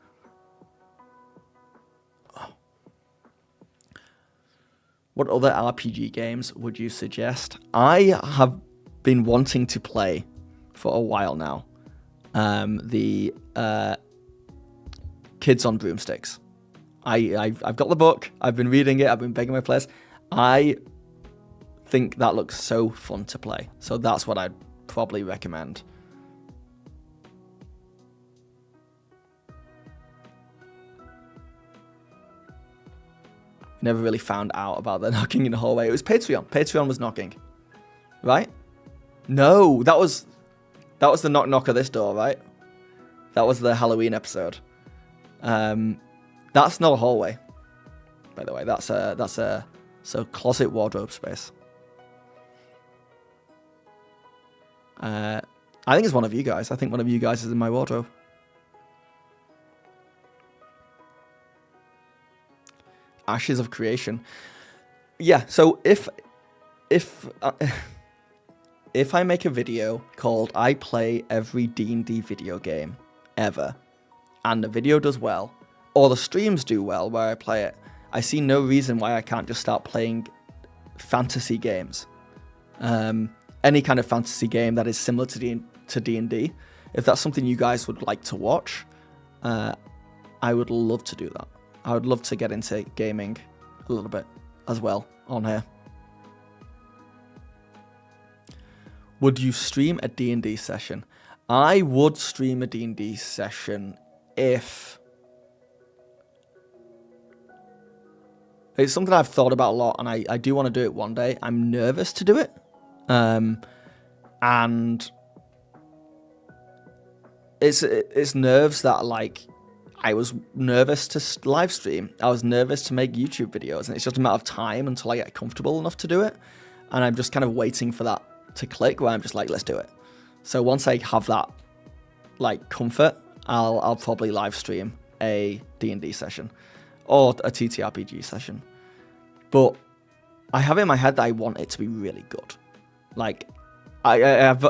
What other RPG games would you suggest? I have been wanting to play for a while now. The Kids on Broomsticks. I've got the book. I've been reading it. I've been begging my players. I think that looks so fun to play. So that's what I'd probably recommend. Never really found out about the knocking in the hallway. It was Patreon. Patreon was knocking. Right? No, that was the knock at this door, right? That was the Halloween episode. That's not a hallway, by the way. That's a closet wardrobe space. I think it's one of you guys. I think one of you guys is in my wardrobe. Ashes of Creation. Yeah, so if I make a video called I play every D&D video game ever, and the video does well, or the streams do well where I play it, I see no reason why I can't just start playing fantasy games. Any kind of fantasy game that is similar to D&D. If that's something you guys would like to watch, I would love to do that. I would love to get into gaming a little bit as well on here. Would you stream a D&D session? I would stream a D&D session if... It's something I've thought about a lot, and I do want to do it one day. I'm nervous to do it. And it's nerves that, like, I was nervous to live stream. I was nervous to make YouTube videos, and it's just a matter of time until I get comfortable enough to do it. and I'm just kind of waiting for that to click where I'm just like, let's do it. So once I have that like comfort, I'll probably live stream a D&D session or a TTRPG session. But I have in my head that I want it to be really good. Like I've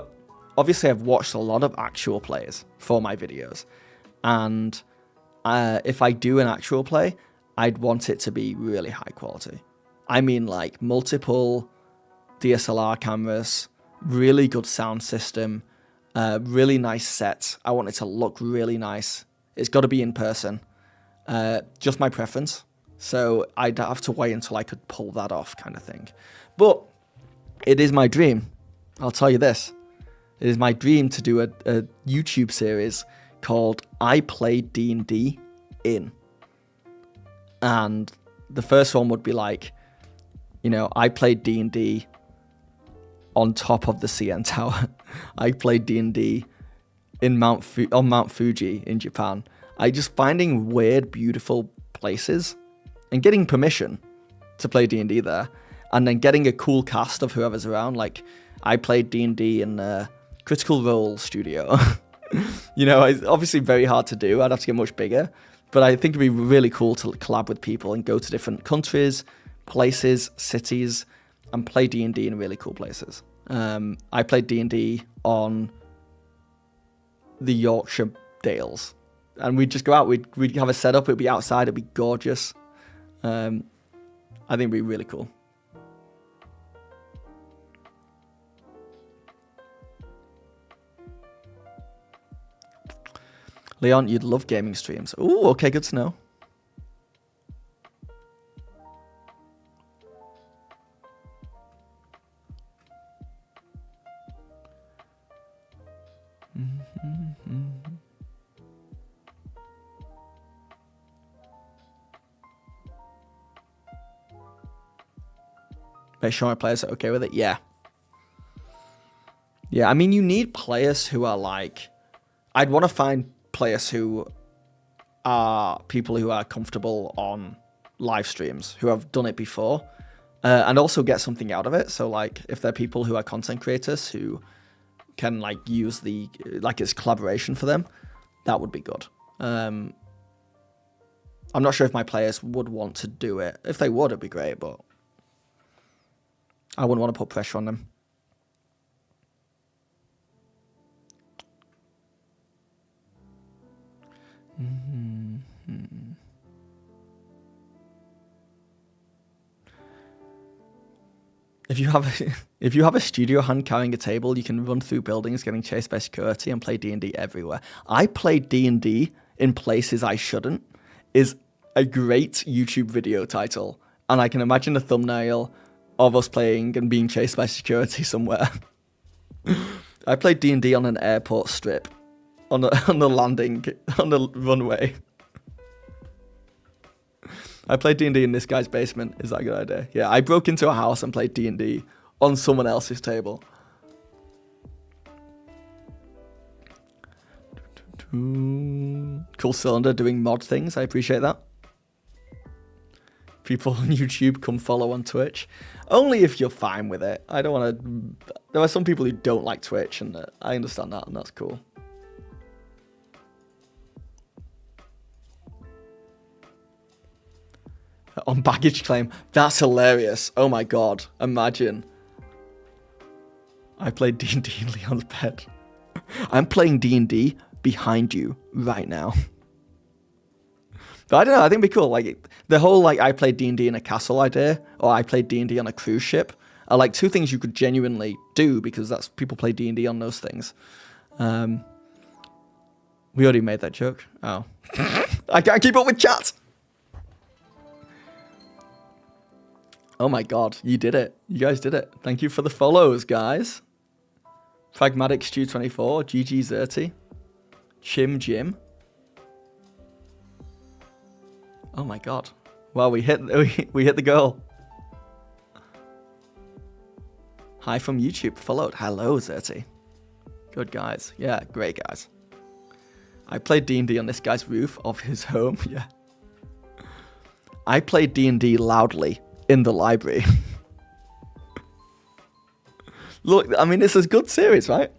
watched a lot of actual plays for my videos, and if I do an actual play, I'd want it to be really high quality. I mean, like multiple DSLR cameras, really good sound system, really nice sets. I want it to look really nice. It's got to be in person. Just my preference. So I'd have to wait until I could pull that off, kind of thing. But it is my dream. I'll tell you this. It is my dream to do a YouTube series called I Played D&D In. And the first one would be like, I played D&D on top of the CN Tower. I played D&D on Mount Fuji in Japan. I just finding weird, beautiful places and getting permission to play D&D there, and then getting a cool cast of whoever's around. Like I played D&D in Critical Role Studio. It's obviously very hard to do. I'd have to get much bigger, but I think it'd be really cool to collab with people and go to different countries, places, cities, and play D&D in really cool places. I played D&D on the Yorkshire Dales, and we'd just go out. We'd have a setup. It'd be outside. It'd be gorgeous. I think it'd be really cool. Leon, you'd love gaming streams. Ooh, okay, good to know. Make sure my players are okay with it. Yeah. I mean, you need players who are like, I'd want to find players who are people who are comfortable on live streams, who have done it before, and also get something out of it. So like, if they're people who are content creators who can like use it's collaboration for them, that would be good. I'm not sure if my players would want to do it. If they would, it'd be great, but I wouldn't want to put pressure on them. If you have a studio hand carrying a table, you can run through buildings getting chased by security and play D&D everywhere. I play D&D in places I shouldn't is a great YouTube video title. And I can imagine a thumbnail of us playing and being chased by security somewhere. I played D&D on an airport strip, on the landing, on the runway. I played D&D in this guy's basement. Is that a good idea? Yeah, I broke into a house and played D&D on someone else's table. Cool Cylinder doing mod things. I appreciate that. People on YouTube come follow on Twitch. Only if you're fine with it. I don't want to... There are some people who don't like Twitch, and I understand that, and that's cool. On baggage claim. That's hilarious. Oh my god. Imagine. I played D&D in Leon's bed. I'm playing D&D behind you right now. But I don't know, I think it'd be cool. Like, the whole, like, I played D&D in a castle idea, or I played D&D on a cruise ship, are, like, two things you could genuinely do, because that's people play D&D on those things. We already made that joke. Oh. I can't keep up with chat! Oh my god, you did it. You guys did it. Thank you for the follows, guys. Pragmatic Stew 24, GG Zerty, Chim Jim. Oh my god. Well, we hit the goal. Hi from YouTube, followed. Hello, Zerty. Good guys. Yeah, great guys. I played D&D on this guy's roof of his home. Yeah. I played D&D loudly in the library. Look, I mean, it's a good series, right?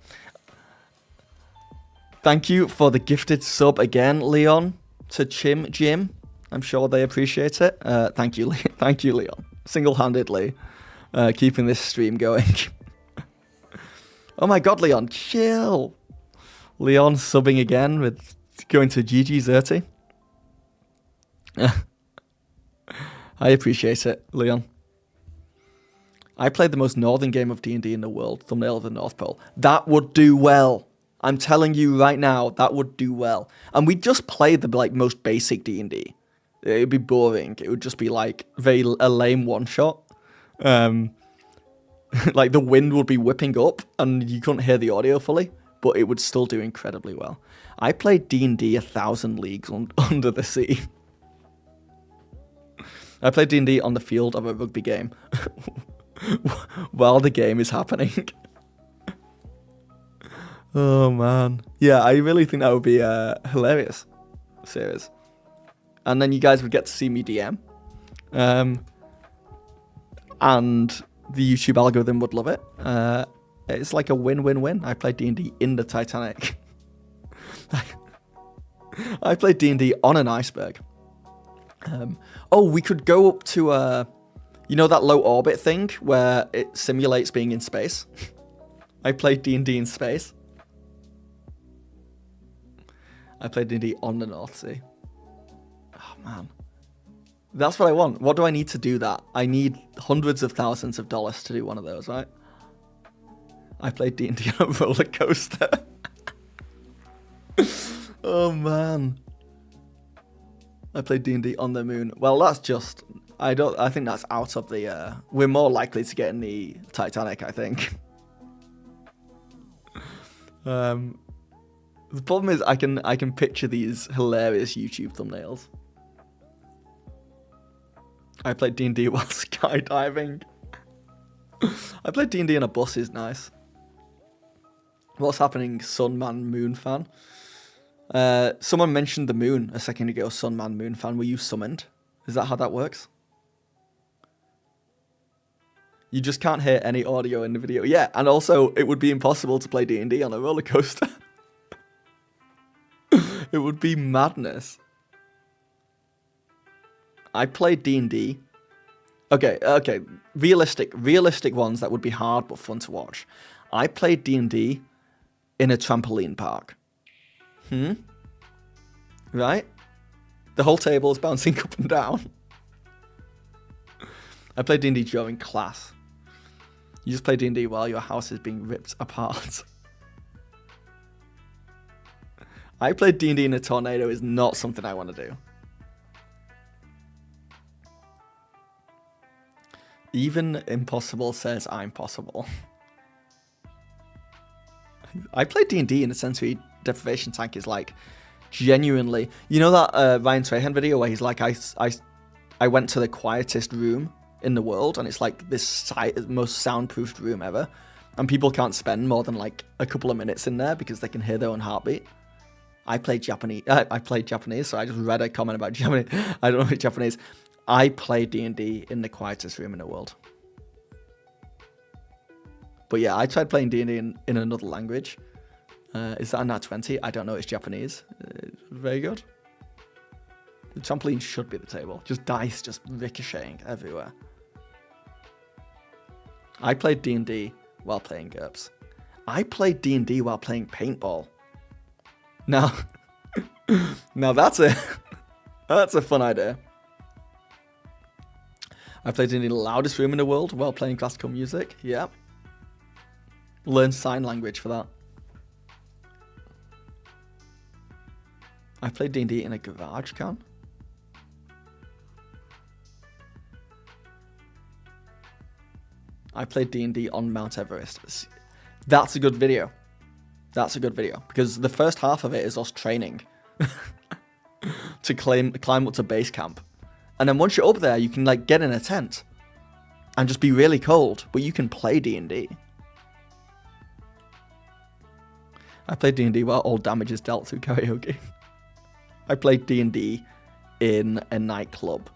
Thank you for the gifted sub again, Leon, to Jim. I'm sure they appreciate it. Thank you, thank you, Leon. Single-handedly keeping this stream going. Oh my god, Leon, chill. Leon subbing again with going to GG Zerty. I appreciate it, Leon. I played the most northern game of D&D in the world, Thumbnail of the North Pole. That would do well. I'm telling you right now, that would do well. And we just play the most basic D&D. It'd be boring. It would just be like a lame one-shot. Like the wind would be whipping up and you couldn't hear the audio fully, but it would still do incredibly well. I played D&D 1,000 leagues under the sea. I played D&D on the field of a rugby game while the game is happening. Oh man. Yeah, I really think that would be a hilarious series. And then you guys would get to see me DM. And the YouTube algorithm would love it. It's like a win-win-win. I played D&D in the Titanic. I played D&D on an iceberg. We could go up to, you know that low orbit thing where it simulates being in space? I played D&D in space. I played D&D on the North Sea. Oh, man. That's what I want. What do I need to do that? I need hundreds of thousands of dollars to do one of those, right? I played D&D on a roller coaster. Oh, man. I played D&D on the moon. Well, that's just... I think that's out of the... we're more likely to get in the Titanic, I think. The problem is I can picture these hilarious YouTube thumbnails. I played D&D while skydiving. I played D&D in a bus is nice. What's happening, Sun Man Moon fan? Someone mentioned the moon a second ago, Sun Man Moon fan. Were you summoned? Is that how that works? You just can't hear any audio in the video. Yeah, and also it would be impossible to play D&D on a roller coaster. It would be madness. I played D&D. Okay. Realistic ones that would be hard but fun to watch. I played D&D in a trampoline park. Right? The whole table is bouncing up and down. I played D&D during class. You just play D&D while your house is being ripped apart. I played D&D in a tornado is not something I want to do. Even impossible says I'm possible. I played D&D in a sensory deprivation tank is like genuinely... You know that Ryan Trahan video where he's like, I went to the quietest room in the world and it's like this most soundproofed room ever. And people can't spend more than like a couple of minutes in there because they can hear their own heartbeat. I played Japanese, so I just read a comment about Japanese. I don't know Japanese. I played D&D in the quietest room in the world. But yeah, I tried playing D&D in another language. Is that a nat 20? I don't know, it's Japanese. Very good. The trampoline should be the table. Just dice just ricocheting everywhere. I played D&D while playing GURPS. I played D&D while playing paintball. Now that's a fun idea. I played in the loudest room in the world while playing classical music. Yeah. Learn sign language for that. I played D&D in a garage can. I played D&D on Mount Everest. That's a good video. That's a good video. Because the first half of it is us training to climb up to base camp. And then once you're up there, you can like get in a tent and just be really cold, but you can play D&D. I played D&D while all damage is dealt through karaoke. I played D&D in a nightclub.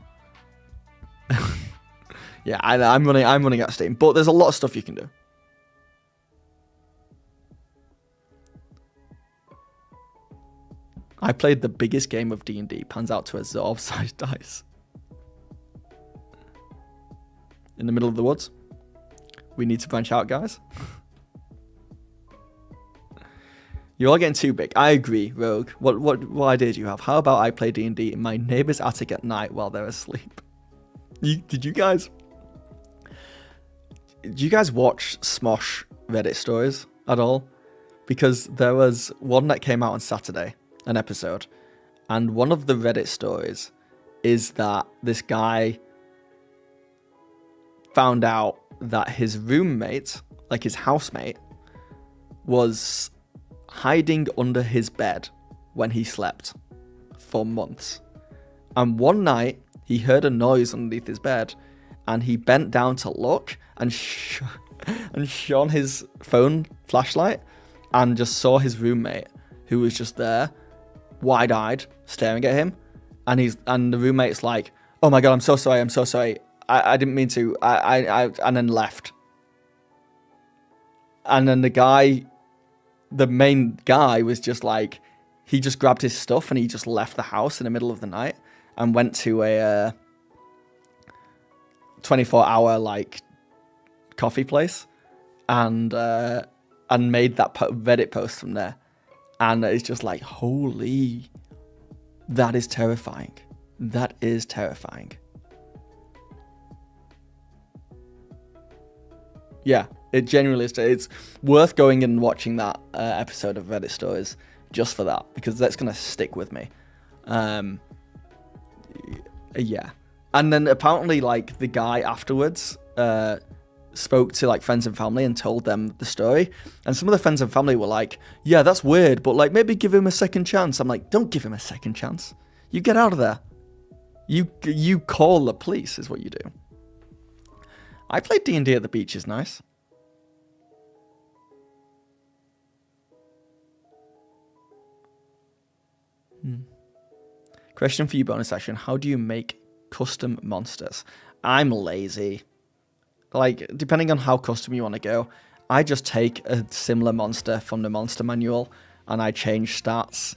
Yeah, I'm running out of steam, but there's a lot of stuff you can do. I played the biggest game of D&D, pans out to a Zorb-sized dice. In the middle of the woods. We need to branch out, guys. You're all getting too big. I agree, Rogue. What idea do you have? How about I play D&D in my neighbor's attic at night while they're asleep? Did you guys watch Smosh Reddit stories at all? Because there was one that came out on Saturday, an episode, and one of the Reddit stories is that this guy found out that his roommate, like his housemate, was hiding under his bed when he slept for months. And one night, he heard a noise underneath his bed, and he bent down to look and shone his phone flashlight and just saw his roommate, who was just there, wide-eyed, staring at him. And the roommate's like, "Oh my god, I'm so sorry. I didn't mean to." And then left. And then the main guy was just like, he just grabbed his stuff and he just left the house in the middle of the night and went to a 24-hour like coffee place and made that Reddit post from there. And it's just like, holy, that is terrifying. That is terrifying. Yeah, it genuinely is. It's worth going and watching that episode of Reddit Stories just for that, because that's going to stick with me. Yeah. And then apparently, like, the guy afterwards spoke to, like, friends and family and told them the story. And some of the friends and family were like, "Yeah, that's weird, but, like, maybe give him a second chance." I'm like, don't give him a second chance. You get out of there. You call the police is what you do. I played D&D at the beach is nice. Question for you, bonus action. How do you make custom monsters? I'm lazy. Like, depending on how custom you want to go, I just take a similar monster from the monster manual and I change stats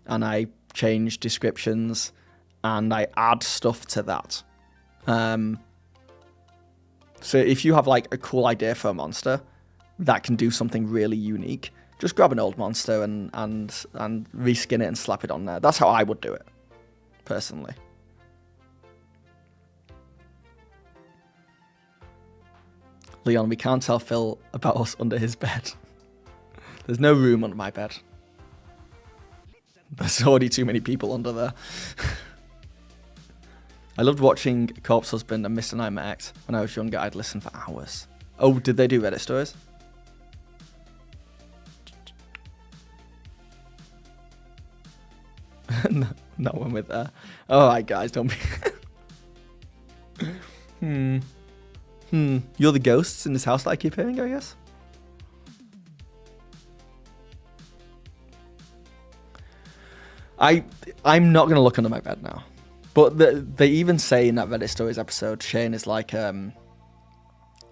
and I change descriptions and I add stuff to that. So if you have like a cool idea for a monster that can do something really unique, just grab an old monster and reskin it and slap it on there. That's how I would do it, personally. Leon, we can't tell Phil about us under his bed. There's no room under my bed. There's already too many people under there. I loved watching Corpse Husband and Mr. Nightmare X. When I was younger, I'd listen for hours. Oh, did they do Reddit stories? No, not one with alright, guys, don't be... You're the ghosts in this house that I keep hearing, I guess? I'm not going to look under my bed now. But they even say in that Reddit Stories episode, Shane is like,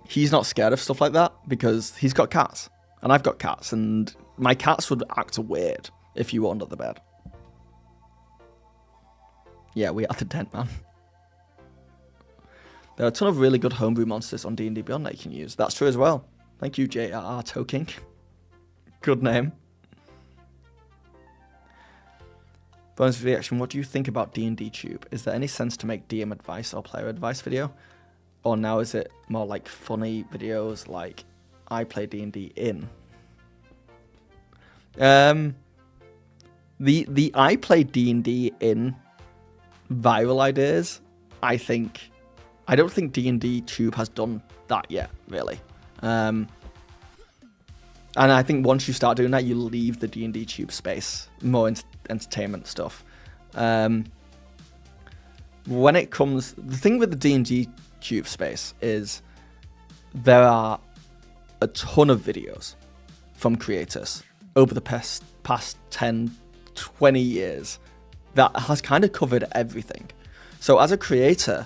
he's not scared of stuff like that because he's got cats. And I've got cats, and my cats would act weird if you were under the bed. Yeah, we are the Tent Man. There are a ton of really good homebrew monsters on D&D Beyond that you can use. That's true as well. Thank you, J.R.R. Toking. Good name. Bonus reaction, what do you think about D&D Tube? Is there any sense to make DM advice or player advice video? Or now is it more like funny videos like I play D&D in? The I play D&D in viral ideas, I don't think D&D Tube has done that yet, really. And I think once you start doing that, you leave the D&D Tube space, more entertainment stuff. When it comes... The thing with the D&D Tube space is there are a ton of videos from creators over the past 10, 20 years that has kind of covered everything. So as a creator,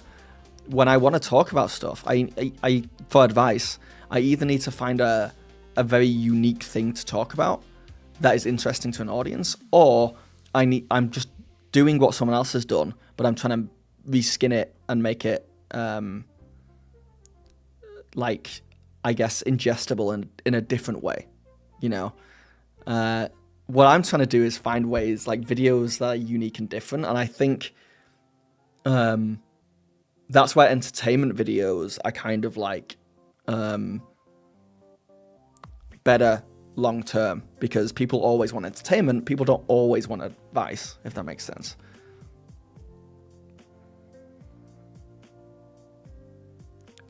when I want to talk about stuff, I for advice, I either need to find a very unique thing to talk about that is interesting to an audience, or I'm just doing what someone else has done, but I'm trying to reskin it and make it like, I guess, ingestible in a different way, you know. What I'm trying to do is find ways, like videos that are unique and different, and I think that's where entertainment videos are kind of like better long term, because people always want entertainment, people don't always want advice, if that makes sense.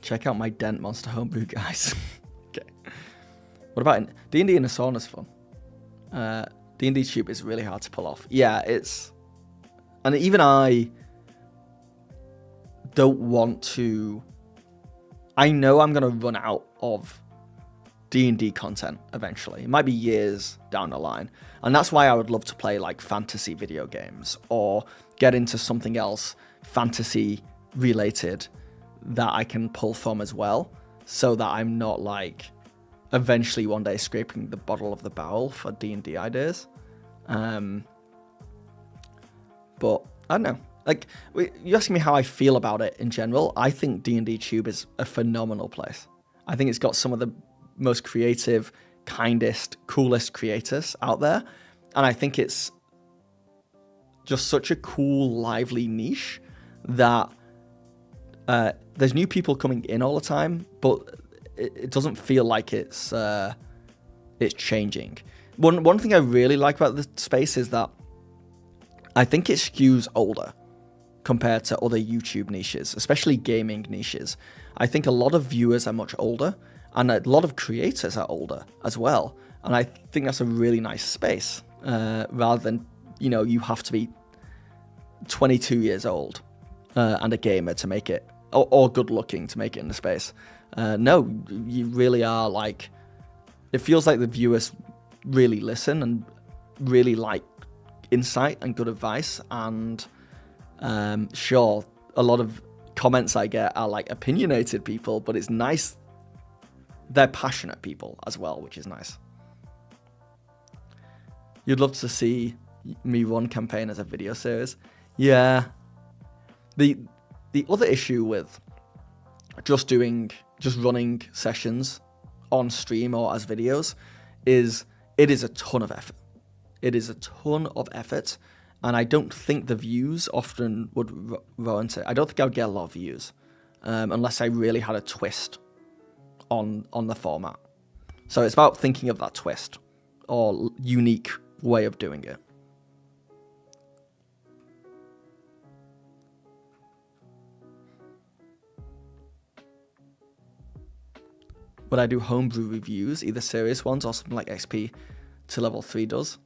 Check out my Dent Monster homebrew, guys. Okay. What about D&D in a sauna is fun. D&D tube is really hard to pull off. Yeah, and even I don't want to. I know I'm gonna run out of D&D content eventually. It might be years down the line, and that's why I would love to play like fantasy video games or get into something else fantasy related that I can pull from as well, so that I'm not like eventually one day scraping the bottom of the barrel for D&D ideas. But I don't know. Like, you asking me how I feel about it in general. I think D&D Tube is a phenomenal place. I think it's got some of the most creative, kindest, coolest creators out there, and I think it's just such a cool, lively niche that there's new people coming in all the time, but it doesn't feel like it's changing. One thing I really like about the space is that I think it skews older compared to other YouTube niches, especially gaming niches. I think a lot of viewers are much older, and a lot of creators are older as well. And I think that's a really nice space, rather than, you have to be 22 years old and a gamer to make it, or good looking to make it in the space. No, you really are like, it feels like the viewers really listen and really like insight and good advice. And sure, a lot of comments I get are like opinionated people, but it's nice. They're passionate people as well, which is nice. You'd love to see me run campaign as a video series. Yeah. The other issue with just running sessions on stream or as videos is it is a ton of effort. It is a ton of effort, and I don't think the views often would warrant it. I don't think I would get a lot of views unless I really had a twist on the format. So it's about thinking of that twist or unique way of doing it. Would I do homebrew reviews, either serious ones or something like XP to level 3 does?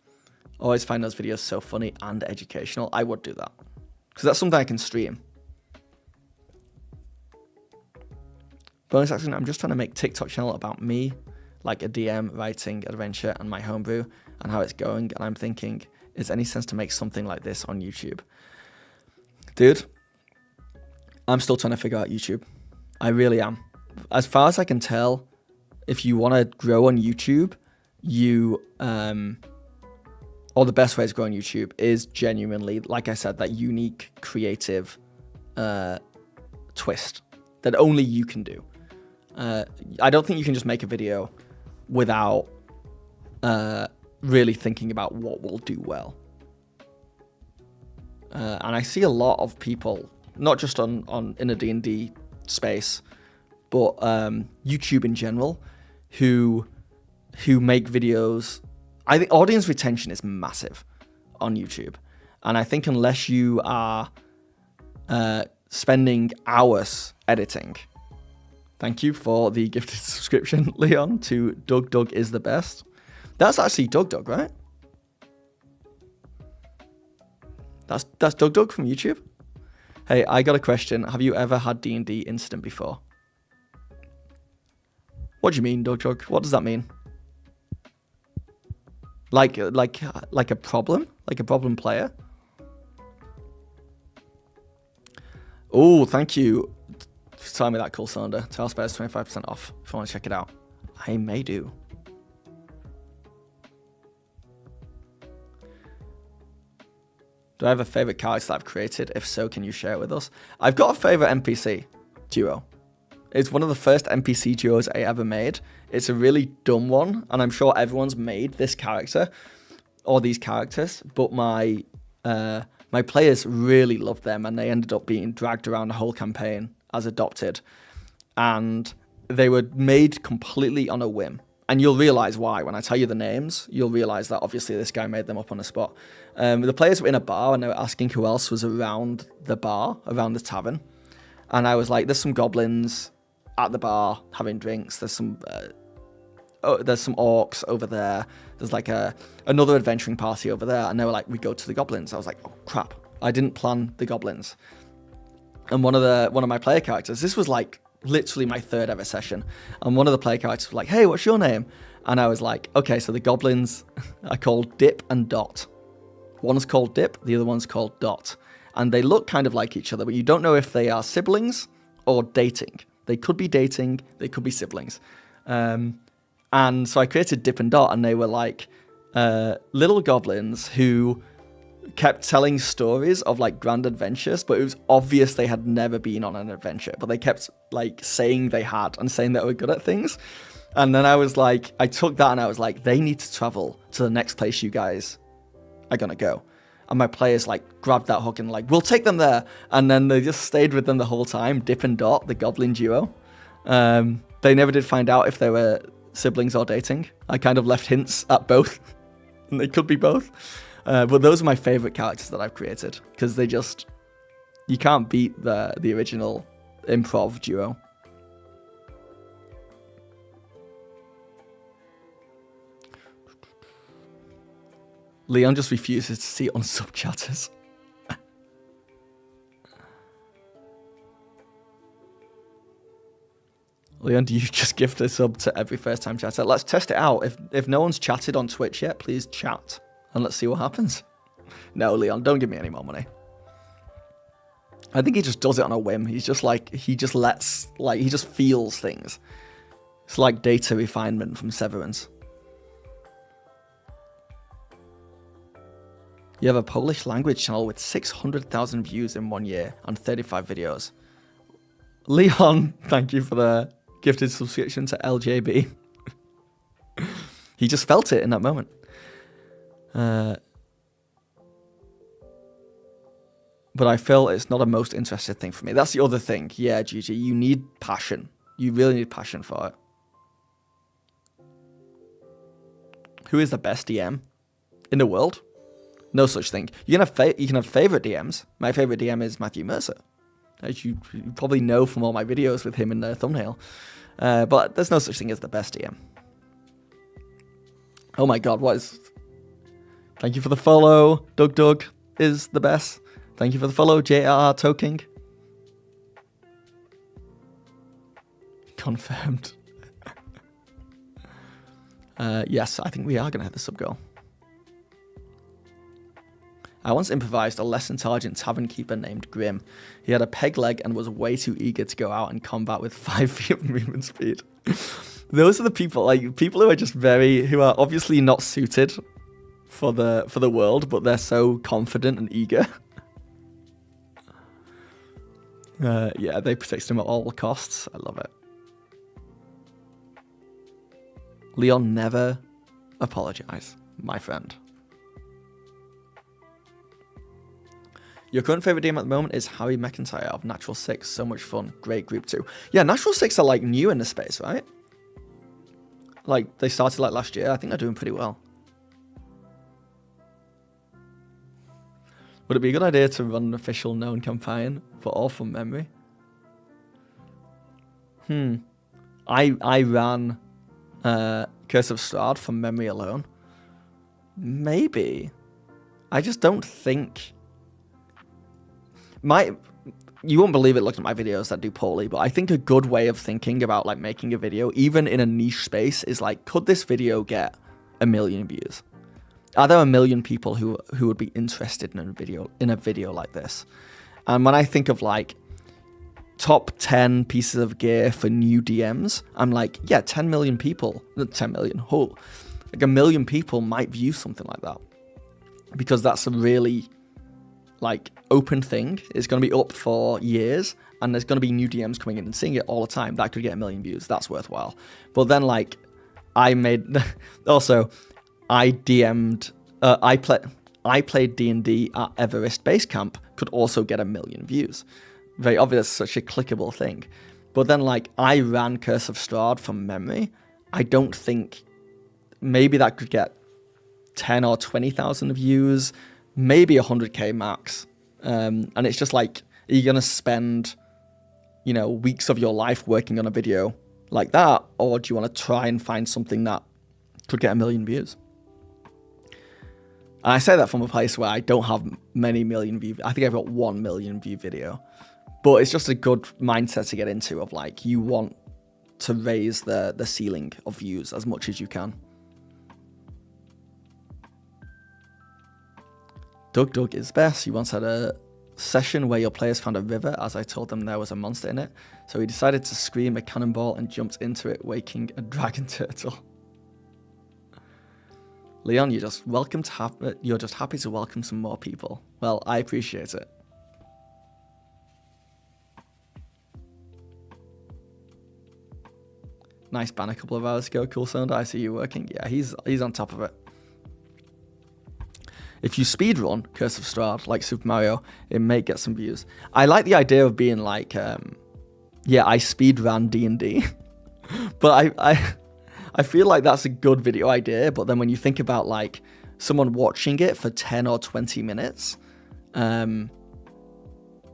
Always find those videos so funny and educational. I would do that, because that's something I can stream. Bonus action, I'm just trying to make TikTok channel about me, like a DM, writing, adventure, and my homebrew, and how it's going, and I'm thinking, is any sense to make something like this on YouTube? Dude, I'm still trying to figure out YouTube. I really am. As far as I can tell, if you want to grow on YouTube, or the best way to grow on YouTube is genuinely, like I said, that unique, creative twist that only you can do. I don't think you can just make a video without really thinking about what will do well. And I see a lot of people, not just in a D&D space, but YouTube in general, who make videos. I think audience retention is massive on YouTube, and I think unless you are spending hours editing. Thank you for the gifted subscription, Leon, to Doug is the best. That's actually Doug, right? That's Doug from YouTube. Hey, I got a question. Have you ever had D&D incident before? What do you mean, Doug? What does that mean? Like a problem? Like a problem player? Oh, thank you for telling me that, cool cylinder. Tell Spares 25% off if you want to check it out. I may do. Do I have a favorite character that I've created? If so, can you share it with us? I've got a favorite NPC duo. It's one of the first NPC duos I ever made. It's a really dumb one, and I'm sure everyone's made this character or these characters, but my players really loved them, and they ended up being dragged around the whole campaign as adopted, and they were made completely on a whim. And you'll realize why when I tell you the names. You'll realize that obviously this guy made them up on the spot. The players were in a bar, and they were asking who else was around the bar, around the tavern. And I was like, "There's some goblins at the bar having drinks. There's some orcs over there. There's like another adventuring party over there." And they were like, "We go to the goblins." I was like, "Oh crap! I didn't plan the goblins." And one of my player characters, this was like literally my third ever session, and one of the player characters was like, "Hey, what's your name?" And I was like, "Okay, so the goblins are called Dip and Dot. One's called Dip, the other one's called Dot, and they look kind of like each other, but you don't know if they are siblings or dating. They could be dating, they could be siblings." And so I created Dip and Dot, and they were like little goblins who kept telling stories of like grand adventures, but it was obvious they had never been on an adventure, but they kept like saying they had and saying that they were good at things. And then I was like, I took that and I was like, they need to travel to the next place you guys are gonna go. And my players like grabbed that hook and like, "We'll take them there." And then they just stayed with them the whole time. Dip and Dot, the goblin duo. They never did find out if they were siblings or dating. I kind of left hints at both, and they could be both. But those are my favorite characters that I've created, because you can't beat the original improv duo. Leon just refuses to see unsub chatters. Leon, do you just gift a sub to every first time chatter? Let's test it out. If no one's chatted on Twitch yet, please chat and let's see what happens. No, Leon, don't give me any more money. I think he just does it on a whim. He's just like, he just feels things. It's like data refinement from Severance. You have a Polish language channel with 600,000 views in 1 year and 35 videos. Leon, thank you for the gifted subscription to LJB. He just felt it in that moment. But I feel it's not a most interested thing for me. That's the other thing. Yeah, Gigi, you need passion. You really need passion for it. Who is the best DM in the world? No such thing. You can have favorite DMs. My favorite DM is Matthew Mercer, as you probably know from all my videos with him in the thumbnail. But there's no such thing as the best DM. Oh my god, what is... Thank you for the follow. Doug is the best. Thank you for the follow, JRR Toking. Confirmed. Yes, I think we are going to hit the sub goal. I once improvised a less intelligent tavern keeper named Grim. He had a peg leg and was way too eager to go out and combat with 5 feet of movement speed. Those are the people, like people who are just who are obviously not suited for the world, but they're so confident and eager. Yeah, they protect him at all costs. I love it. Leon, never apologize, my friend. Your current favorite DM at the moment is Harry McIntyre of Natural 6. So much fun. Great group too. Yeah, Natural 6 are like new in the space, right? Like they started like last year. I think they're doing pretty well. Would it be a good idea to run an official known campaign for all from memory? I ran Curse of Strahd from memory alone. Maybe. I just don't think... You won't believe it looking at my videos that do poorly, but I think a good way of thinking about like making a video, even in a niche space, is like, could this video get 1 million views? Are there 1 million people who would be interested in a video like this? And when I think of like top 10 pieces of gear for new DMs, I'm like, yeah, 10 million people, not 10 million, like 1 million people might view something like that, because that's a really like open thing. It's going to be up for years, and there's going to be new DMs coming in and seeing it all the time. That could get 1 million views. That's worthwhile. But then like I DM'd. I played D&D at Everest Base Camp. Could also get 1 million views. Very obvious, such a clickable thing. But then like I ran Curse of Strahd from memory. I don't think maybe that could get 10 or 20,000 views, maybe 100k max. And it's just like, are you going to spend, weeks of your life working on a video like that? Or do you want to try and find something that could get 1 million views? And I say that from a place where I don't have many million views. I think I've got 1 million view video. But it's just a good mindset to get into of like, you want to raise the ceiling of views as much as you can. Doug is best. He once had a session where your players found a river as I told them there was a monster in it. So he decided to scream a cannonball and jumped into it, waking a dragon turtle. Leon, you're just happy to welcome some more people. Well, I appreciate it. Nice ban a couple of hours ago. Cool sound. I see you working. Yeah, he's on top of it. If you speedrun Curse of Strahd, like Super Mario, it may get some views. I like the idea of being like, I speedran D&D. But I feel like that's a good video idea. But then when you think about like someone watching it for 10 or 20 minutes, I'm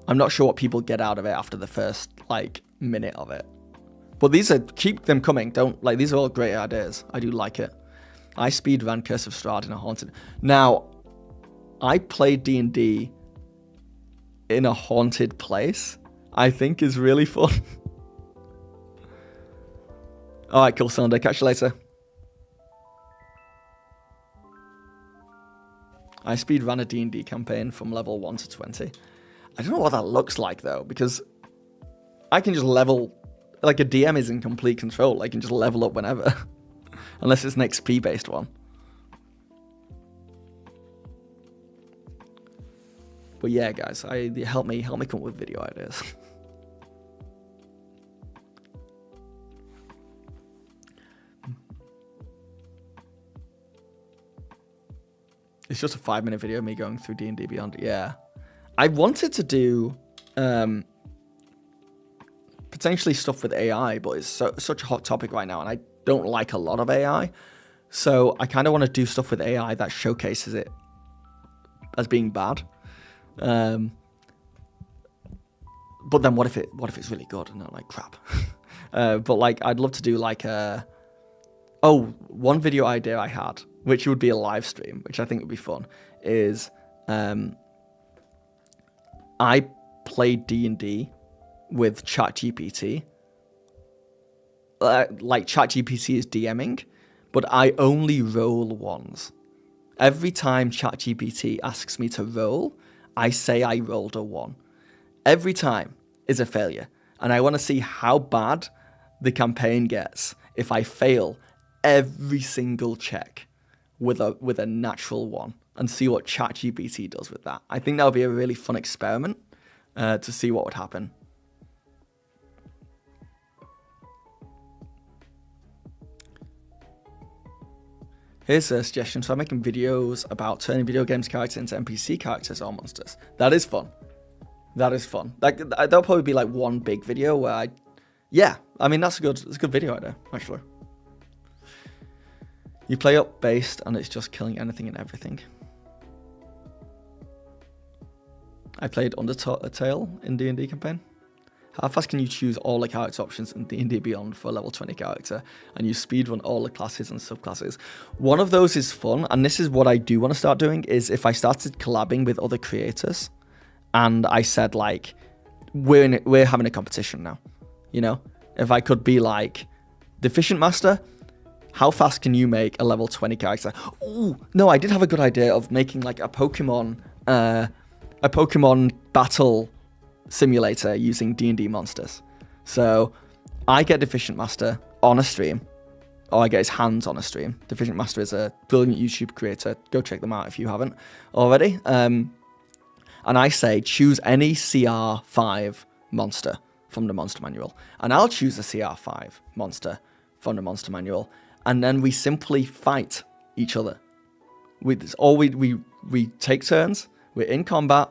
not sure what people get out of it after the first like minute of it. But keep them coming. These are all great ideas. I do like it. I speedran Curse of Strahd in a haunted. Now, I played D&D in a haunted place. I think is really fun. All right, cool, Sunday. Catch you later. I speedran a D&D campaign from level 1 to 20. I don't know what that looks like though, because I can just level. Like a DM is in complete control. I can just level up whenever. Unless it's an XP based one. But yeah, guys, help me come up with video ideas. It's just a 5-minute video of me going through D&D Beyond. Yeah. I wanted to do potentially stuff with AI, but it's such a hot topic right now, and I don't like a lot of AI. So I kind of want to do stuff with AI that showcases it as being bad. But then what if it's really good and not like crap? But like I'd love to do like one video idea I had, which would be a live stream, which I think would be fun, is I played D&D with ChatGPT. Like ChatGPT is DMing, but I only roll ones. Every time ChatGPT asks me to roll, I say I rolled a 1. Every time is a failure. And I want to see how bad the campaign gets if I fail every single check with a natural 1 and see what ChatGPT does with that. I think that would be a really fun experiment to see what would happen. Here's a suggestion. So I'm making videos about turning video games characters into NPC characters or monsters. That is fun. That is fun. There'll probably be like one big video where that's a good video idea, actually. You play up based and it's just killing anything and everything. I played Undertale in D&D campaign. How fast can you choose all the character options in D&D Beyond for a level 20 character and you speedrun all the classes and subclasses? One of those is fun, and this is what I do want to start doing, is if I started collabing with other creators and I said like, we're having a competition now, if I could be like, Deficient Master, how fast can you make a level 20 character? Oh, no, I did have a good idea of making like a Pokemon battle simulator using D&D monsters. So I get Deficient Master on a stream, or I get his hands on a stream. Deficient Master is a brilliant YouTube creator. Go check them out if you haven't already. and I say choose any CR5 monster from the monster manual, and I'll choose a CR5 monster from the monster manual, and then we simply fight each other. We take turns. We're in combat.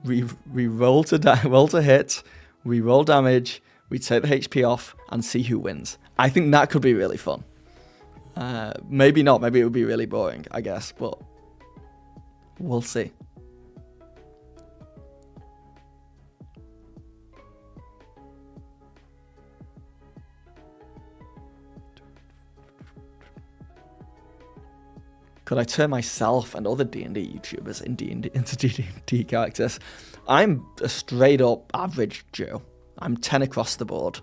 We roll to hit. We roll damage. We take the HP off and see who wins. I think that could be really fun. Maybe not. Maybe it would be really boring, I guess, but we'll see. Could I turn myself and other D&D YouTubers into D&D characters? I'm a straight up average Joe. I'm 10 across the board.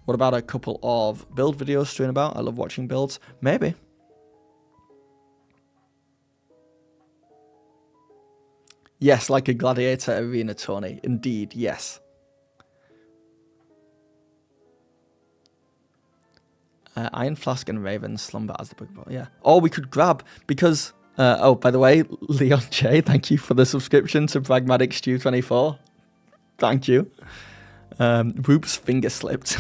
What about a couple of build videos strewn about? I love watching builds. Maybe. Yes, like a gladiator arena tourney. Indeed, yes. Iron Flask and Raven slumber as the Pokeball. Yeah. Or we could grab, because... oh, by the way, Leon J, thank you for the subscription to Pragmatic Stew 24. Thank you. Whoops, finger slipped.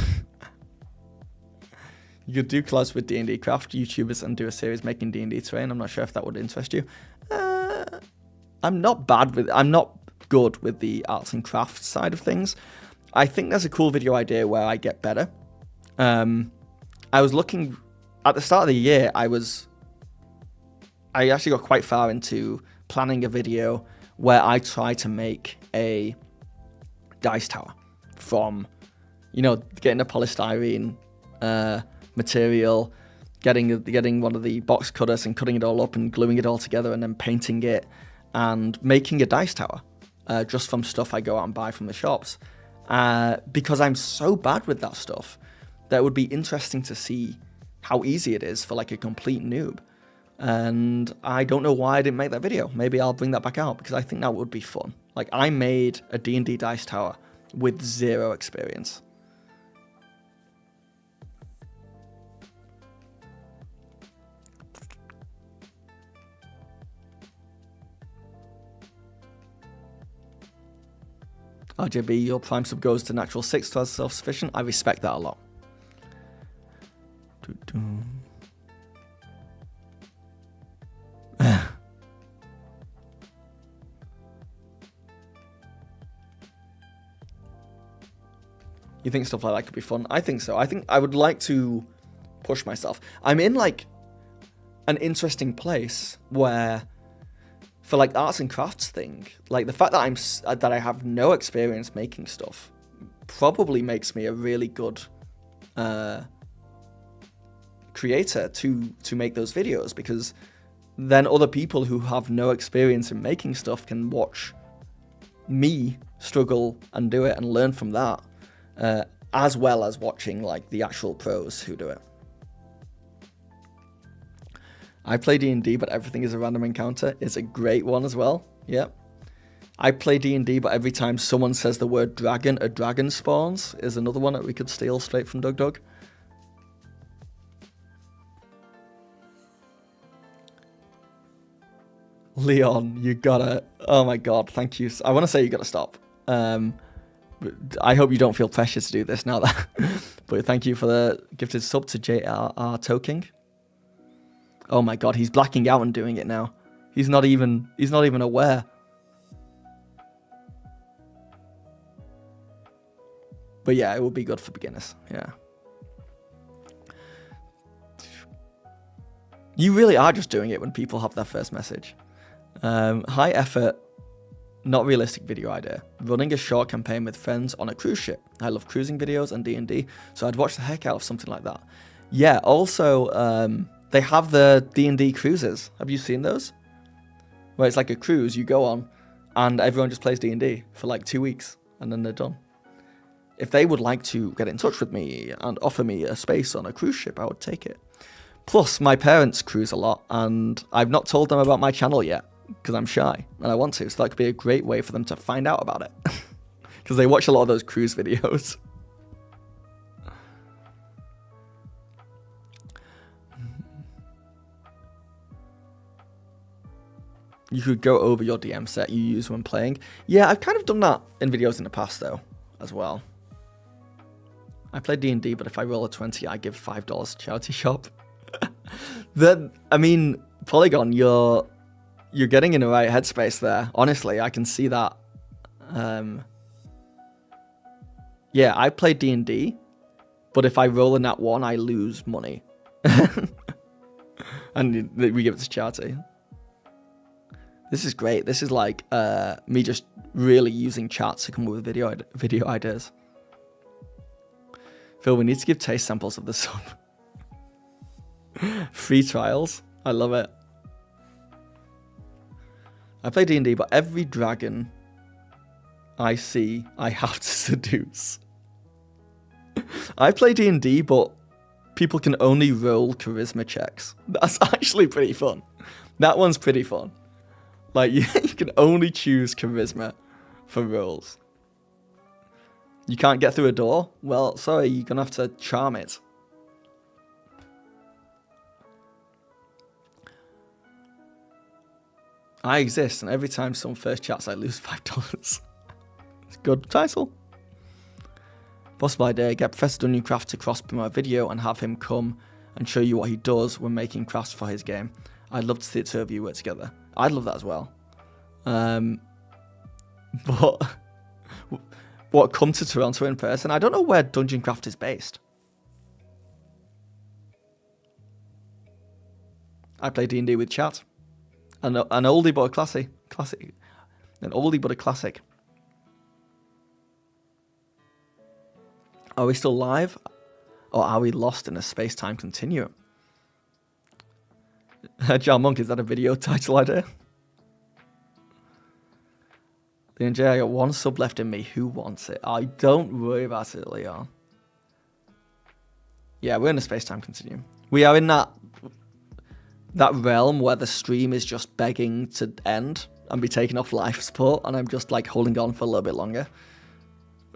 You could do collabs with D&D craft YouTubers and do a series making D&D terrain. I'm not sure if that would interest you. I'm not good with the arts and crafts side of things. I think there's a cool video idea where I get better. I was looking at the start of the year. I actually got quite far into planning a video where I try to make a dice tower from, getting the polystyrene material, getting one of the box cutters and cutting it all up and gluing it all together and then painting it and making a dice tower just from stuff I go out and buy from the shops. Because I'm so bad with that stuff. That would be interesting to see how easy it is for like a complete noob. And I don't know why I didn't make that video. Maybe I'll bring that back out because I think that would be fun. Like, I made a D&D dice tower with 0 experience. RJB, your prime sub goes to natural 6 to self-sufficient. I respect that a lot. You think stuff like that could be fun? I think so. I think I would like to push myself. I'm in like an interesting place where, for like arts and crafts thing, like the fact that I have no experience making stuff probably makes me a really good creator to make those videos, because then other people who have no experience in making stuff can watch me struggle and do it and learn from that, as well as watching like the actual pros who do it. I play D&D, but everything is a random encounter. It's a great one as well. Yep. I play D&D, but every time someone says the word dragon, a dragon spawns is another one that we could steal straight from Doug Doug. Leon, you gotta... Oh my god, thank you. I want to say you gotta stop. I hope you don't feel pressure to do this now. But thank you for the gifted sub to JRR Toking. Oh my god, he's blacking out and doing it now. He's not even aware. But yeah, it will be good for beginners. Yeah. You really are just doing it when people have their first message. High effort, not realistic video idea. Running a short campaign with friends on a cruise ship. I love cruising videos and D&D, so I'd watch the heck out of something like that. Yeah, also, they have the D&D cruises. Have you seen those? Where it's like a cruise you go on and everyone just plays D&D for like 2 weeks and then they're done. If they would like to get in touch with me and offer me a space on a cruise ship, I would take it. Plus, my parents cruise a lot and I've not told them about my channel yet because I'm shy and I want to. So that could be a great way for them to find out about it because they watch a lot of those cruise videos. you could go over your DM set you use when playing. Yeah, I've kind of done that in videos in the past, though, as well. I play D&D, but if I roll a 20, I give $5 to charity shop. Then, I mean, Polygon, you're getting in the right headspace there. Honestly, I can see that. Yeah, I play D&D, but if I roll a nat 1, I lose money. And we give it to charity. This is great. This is like me just really using chat to come up with video ideas. Phil, we need to give taste samples of the sub. Free trials. I love it. I play D&D, but every dragon I see, I have to seduce. I play D&D, but people can only roll charisma checks. That's actually pretty fun. That one's pretty fun. Like, you can only choose charisma for rolls. You can't get through a door? Well, sorry, you're going to have to charm it. I exist, and every time someone first chats, I lose $5. It's a good title. Possible idea, get Professor Dungeoncraft to cross-promote a video and have him come and show you what he does when making crafts for his game. I'd love to see the two of you work together. I'd love that as well. But what, come to Toronto in person? I don't know where Dungeoncraft is based. I play D&D with chat. An oldie but a classic. An oldie but a classic. Are we still live? Or are we lost in a space-time continuum? Jar Monk, is that a video title idea? Leon J, I got one sub left in me. Who wants it? I don't worry about it, Leon. Yeah, we're in a space-time continuum. We are in that realm where the stream is just begging to end and be taken off life support, and I'm just like holding on for a little bit longer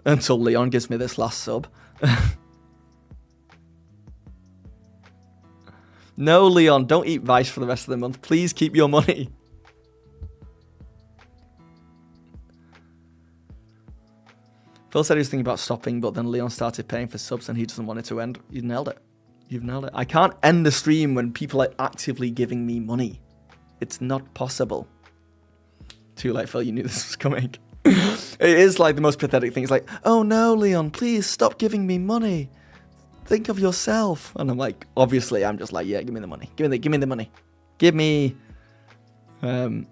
until Leon gives me this last sub. No, Leon, don't eat rice for the rest of the month. Please keep your money. Phil said he was thinking about stopping, but then Leon started paying for subs and he doesn't want it to end. You nailed it. You've nailed it. I can't end the stream when people are actively giving me money. It's not possible. Too late, Phil. You knew this was coming. It is like the most pathetic thing. It's like, oh no, Leon, please stop giving me money. Think of yourself. And I'm like, obviously, I'm just like, yeah, give me the money. Give me the money. Give me the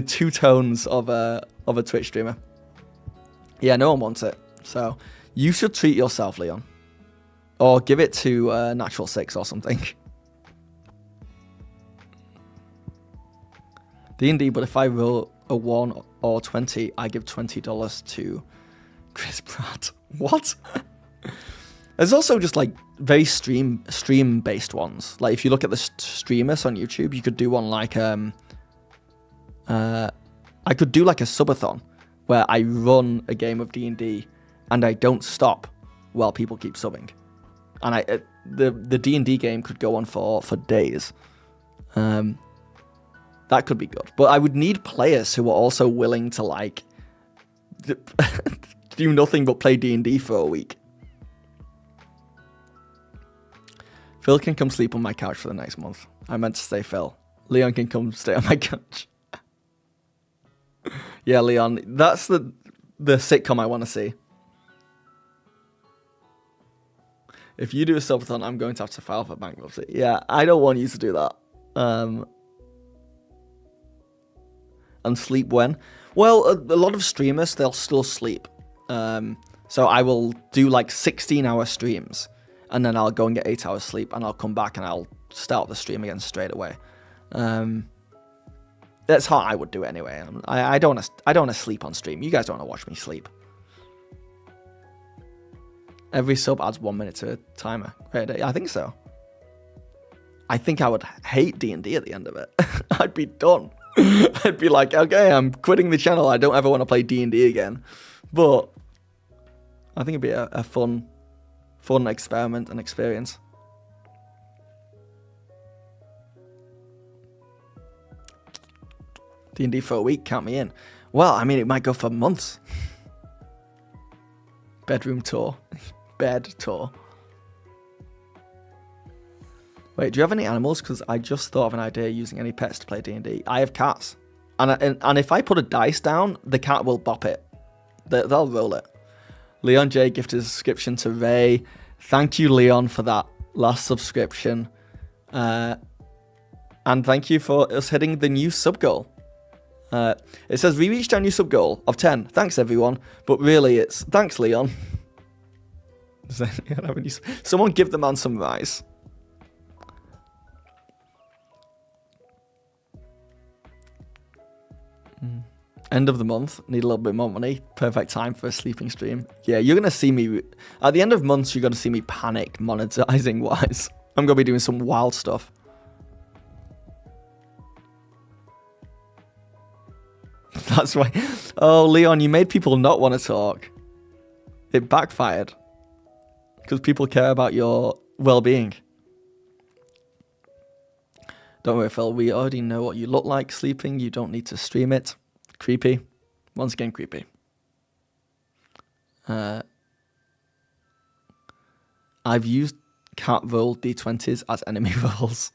two tones of a Twitch streamer. Yeah, no one wants it. So you should treat yourself, Leon. Or give it to Natural 6 or something. D&D, but if I roll a 1 or 20, I give $20 to Chris Pratt. What? There's also just like very stream-based ones. Like if you look at the streamers on YouTube, you could do one like I could do like a subathon where I run a game of D&D and I don't stop while people keep subbing. And the D&D game could go on for days. That could be good. But I would need players who are also willing to like do nothing but play D&D for a week. Phil can come sleep on my couch for the next month. I meant to say Phil. Leon can come stay on my couch. Yeah, Leon, that's the sitcom I want to see. If you do a subathon, I'm going to have to file for bankruptcy. Yeah, I don't want you to do that. And sleep when? Well, a lot of streamers, they'll still sleep. So I will do like 16-hour streams, and then I'll go and get 8 hours sleep, and I'll come back and I'll start the stream again straight away. That's how I would do it anyway. I don't want to sleep on stream. You guys don't want to watch me sleep. Every sub adds 1 minute to a timer. Great, I think so. I think I would hate D&D at the end of it. I'd be done. I'd be like, okay, I'm quitting the channel. I don't ever want to play D&D again. But I think it'd be a fun experiment and experience. D&D for a week, count me in. Well, I mean, it might go for months. Bedroom tour. Bed tour. Wait, do you have any animals? Because I just thought of an idea using any pets to play D&D. I have cats. And if I put a dice down, the cat will bop it. They'll roll it. Leon J gifted a subscription to Ray. Thank you, Leon, for that last subscription. And thank you for us hitting the new sub goal. It says we reached our new sub goal of 10. Thanks, everyone. But really, it's thanks, Leon. Someone give the man some rice. End of the month, need a little bit more money. Perfect time for a sleeping stream. Yeah, you're gonna see me at the end of months. You're gonna see me panic monetizing wise. I'm gonna be doing some wild stuff. That's why. Oh, Leon, you made people not want to talk. It backfired because people care about your well-being. Don't worry, Phil. We already know what you look like sleeping. You don't need to stream it. Creepy. Once again, creepy. I've used cat roll d20s as enemy rolls.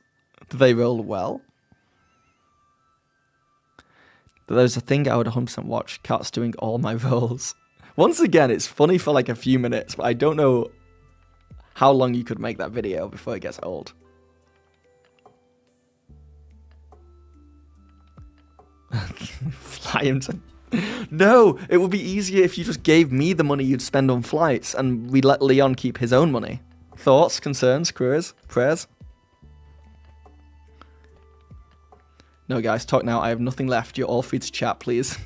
Do they roll well? There's a thing I would 100% watch. Cats doing all my rolls. Once again, it's funny for like a few minutes, but I don't know how long you could make that video before it gets old. Fly him to... No, it would be easier if you just gave me the money you'd spend on flights and we let Leon keep his own money. Thoughts, concerns, queries, prayers? No, guys, talk now. I have nothing left. You're all free to chat, please.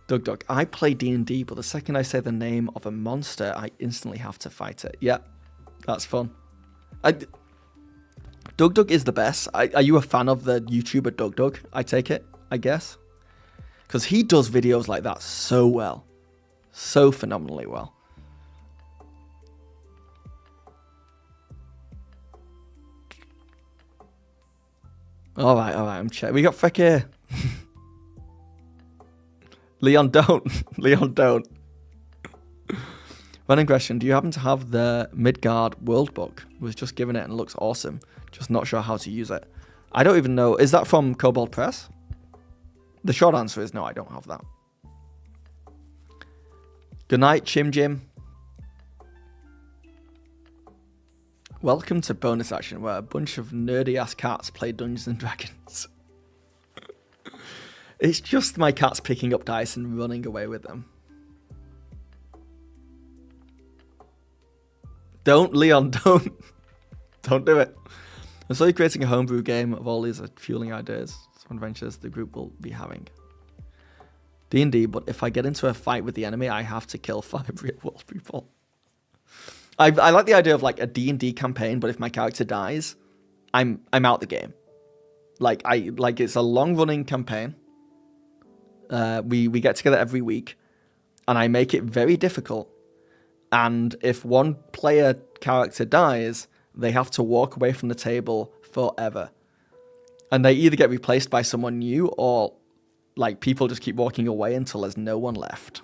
Doug, I play D&D, but the second I say the name of a monster, I instantly have to fight it. Yeah, that's fun. Doug is the best. Are you a fan of the YouTuber Doug? I take it, I guess. Because he does videos like that so well. So phenomenally well. Alright, I'm checking. We got Freck here. Leon, don't. Leon, don't. Running question, do you happen to have the Midgard World Book? Was just given it and it looks awesome. Just not sure how to use it. I don't even know. Is that from Kobold Press? The short answer is no, I don't have that. Good night, Chim Jim. Welcome to Bonus Action, where a bunch of nerdy-ass cats play Dungeons and Dragons. It's just my cats picking up dice and running away with them. Don't, Leon, don't. Don't do it. I'm slowly creating a homebrew game of all these fueling ideas. Some adventures the group will be having. D&D, but if I get into a fight with the enemy, I have to kill 5 real-world people. I like the idea of like a D&D campaign, but if my character dies, I'm out the game. Like it's a long-running campaign. We get together every week, and I make it very difficult. And if one player character dies, they have to walk away from the table forever. And they either get replaced by someone new, or like people just keep walking away until there's no one left.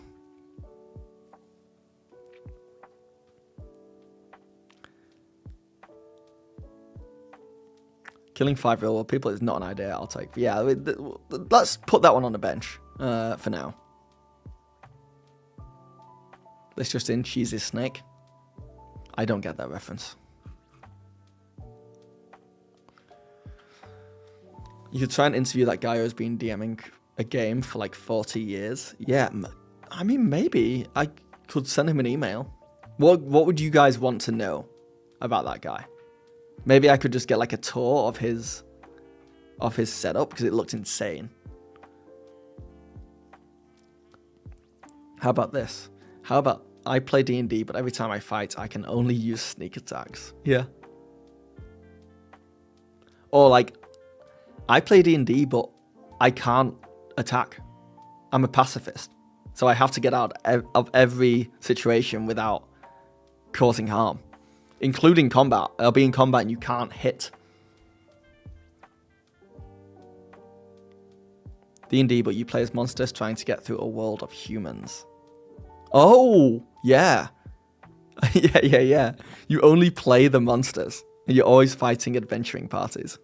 Killing 5 real-world people is not an idea I'll take. But yeah, let's put that one on the bench for now. This just in, cheesy snake. I don't get that reference. You could try and interview that guy who's been DMing a game for like 40 years. Yeah, I mean, maybe I could send him an email. What would you guys want to know about that guy? Maybe I could just get like a tour of his setup because it looked insane. How about this? How about I play D&D, but every time I fight, I can only use sneak attacks. Yeah. Or like, I play D&D, but I can't attack. I'm a pacifist. So I have to get out of every situation without causing harm. Including combat. I'll be in combat and you can't hit. D&D, but you play as monsters trying to get through a world of humans. Oh, yeah. yeah. You only play the monsters. And you're always fighting adventuring parties.